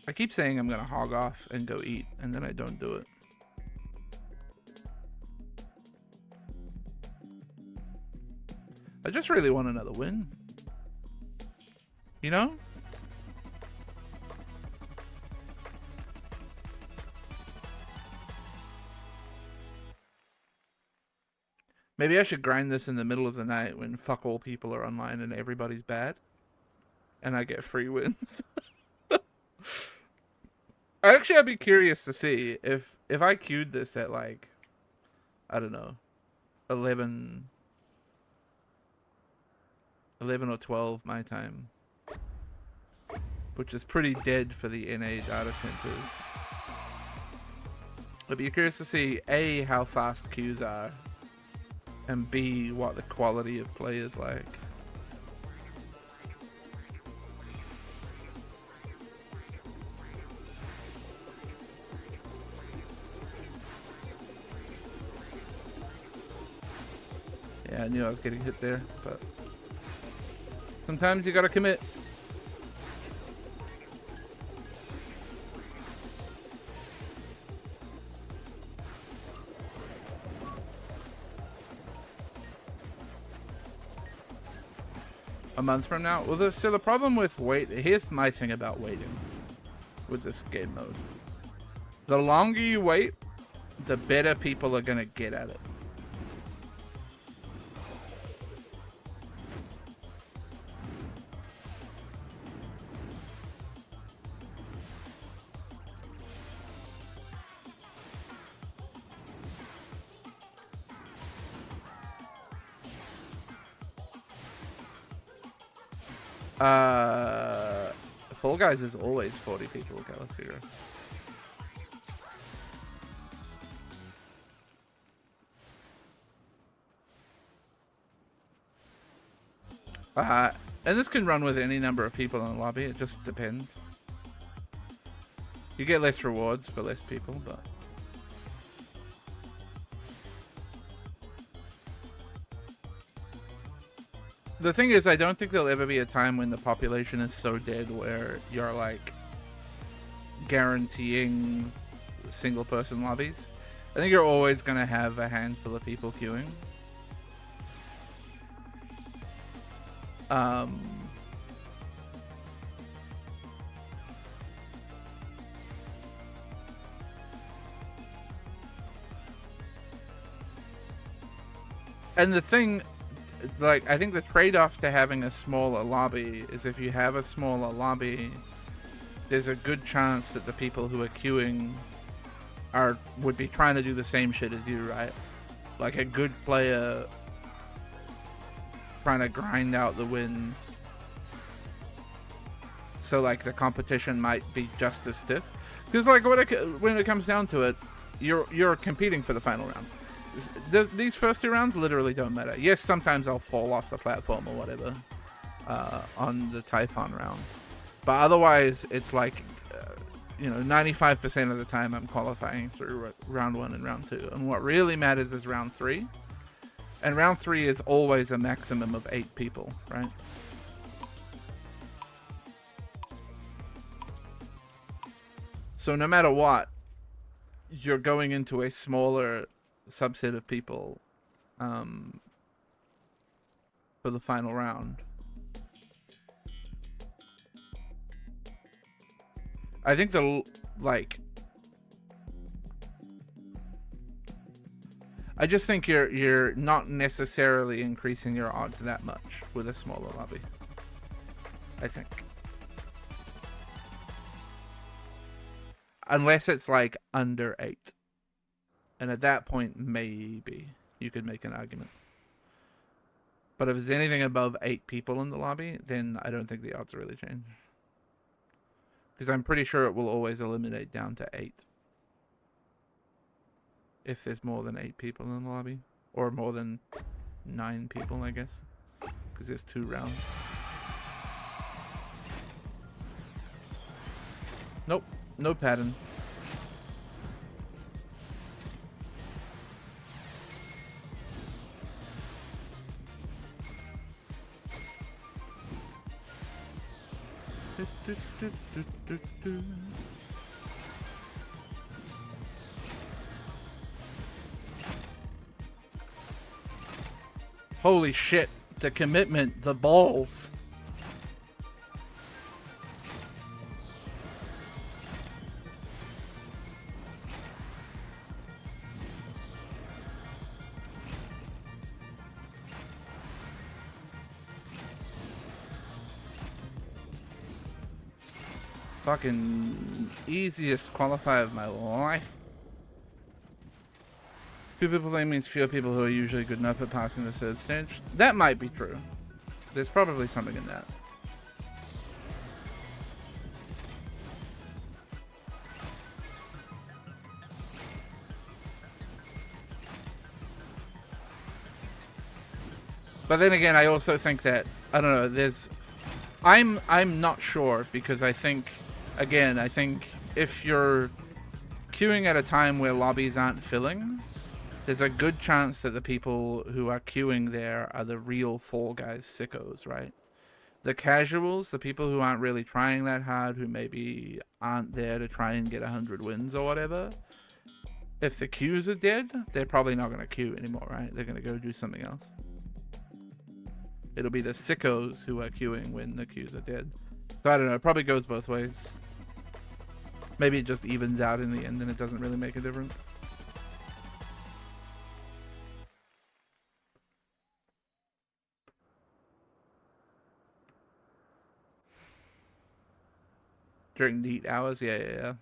I keep saying I'm gonna hog off and go eat, and then I don't do it. I just really want another win. You know? Maybe I should grind this in the middle of the night when fuck all people are online and everybody's bad. And I get free wins. Actually, I'd be curious to see if I queued this at like, I don't know, 11 or 12 my time, which is pretty dead for the NA data centers. I'd be curious to see A, how fast queues are, and B, what the quality of play is like. Yeah, I knew I was getting hit there, but sometimes you gotta commit. A month from now? Well, so the problem with here's my thing about waiting with this game mode. The longer you wait, the better people are gonna get at it. Fall Guys is always 40 people, Galaxy. And this can run with any number of people in the lobby, it just depends. You get less rewards for less people, but... The thing is, I don't think there'll ever be a time when the population is so dead where you're, like, guaranteeing single-person lobbies. I think you're always going to have a handful of people queuing. And the thing, like, I think the trade-off to having a smaller lobby is if you have a smaller lobby, there's a good chance that the people who are queuing would be trying to do the same shit as you, right? Like a good player trying to grind out the wins. So like the competition might be just as stiff. Because like when it comes down to it, you're competing for the final round. These first 2 rounds literally don't matter. Yes, sometimes I'll fall off the platform or whatever on the Typhon round. But otherwise, it's like, 95% of the time I'm qualifying through round 1 and round 2. And what really matters is round 3. And round 3 is always a maximum of 8 people, right? So no matter what, you're going into a smaller subset of people for the final round. I think I just think you're not necessarily increasing your odds that much with a smaller lobby. I think. Unless it's like under 8. And at that point, maybe you could make an argument. But if it's anything above 8 people in the lobby, then I don't think the odds really change. Because I'm pretty sure it will always eliminate down to 8. If there's more than 8 people in the lobby. Or more than 9 people, I guess. Because there's 2 rounds. Nope. No pattern. Holy shit, the commitment, the balls. Fucking easiest qualifier of my life. Few people playing means fewer people who are usually good enough at passing the 3rd stage. That might be true. There's probably something in that. But then again, I also think that, I don't know, I'm not sure, because I think, again, I think if you're queuing at a time where lobbies aren't filling, there's a good chance that the people who are queuing there are the real Fall Guys sickos, right? The casuals, the people who aren't really trying that hard, who maybe aren't there to try and get 100 wins or whatever, if the queues are dead, they're probably not going to queue anymore, right? They're going to go do something else. It'll be the sickos who are queuing when the queues are dead. So I don't know, it probably goes both ways. Maybe it just evens out in the end and it doesn't really make a difference. During neat hours? Yeah.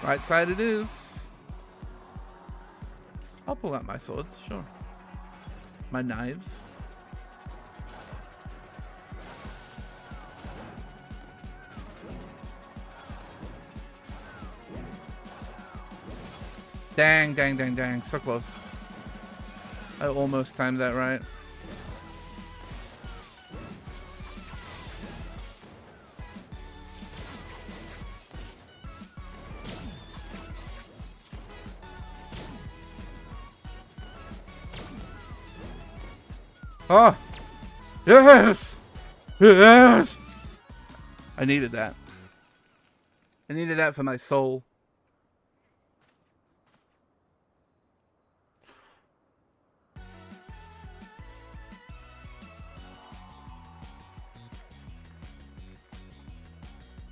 Right side it is. I'll pull out my swords, sure. My knives. Dang. So close. I almost timed that right. Oh! Yes! Yes! I needed that. I needed that for my soul.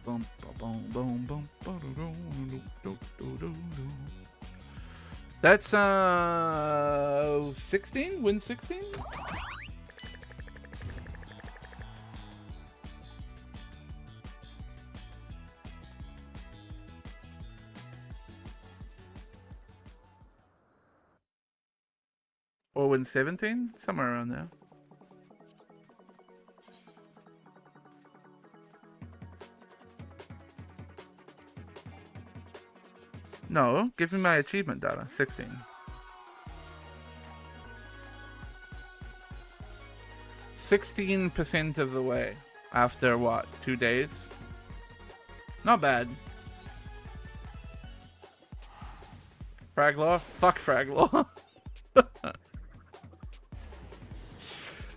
Boom, boom, boom, boom, boom. That's 16? Win 16? Or win 17? Somewhere around there. No, give me my achievement data. 16. 16% of the way. After what? 2 days? Not bad. Fraglaw? Fuck Fraglaw.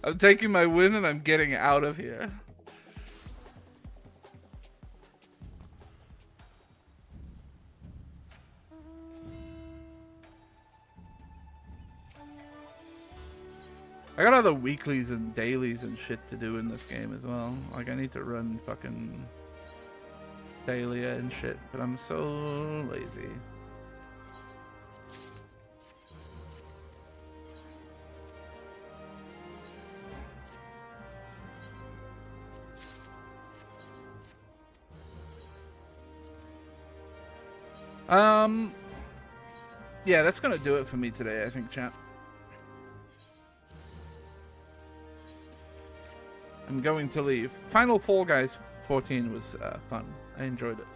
I'm taking my win and I'm getting out of here. I got other weeklies and dailies and shit to do in this game as well. Like, I need to run fucking Dahlia and shit, but I'm so lazy. Yeah, that's gonna do it for me today, I think, chat. I'm going to leave. Final Fall Guys 14 was fun. I enjoyed it.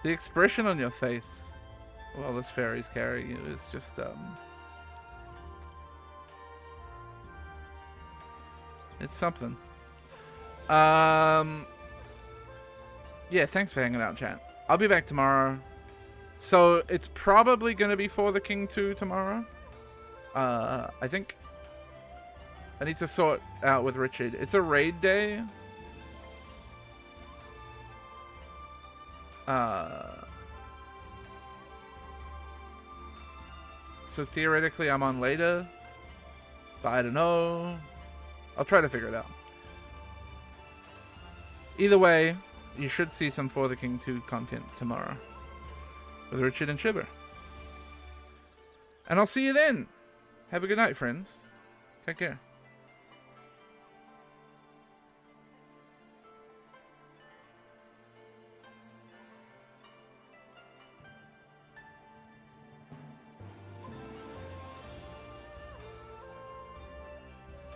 The expression on your face while this fairy's carrying you is just it's something. Yeah, thanks for hanging out, chat. I'll be back tomorrow. So it's probably gonna be For the King 2 tomorrow. I think I need to sort out with Richard. It's a raid day. So theoretically I'm on later, but I don't know. I'll try to figure it out. Either way, you should see some For the King 2 content tomorrow with Richard and Shiver. And I'll see you then. Have a good night, friends. Take care.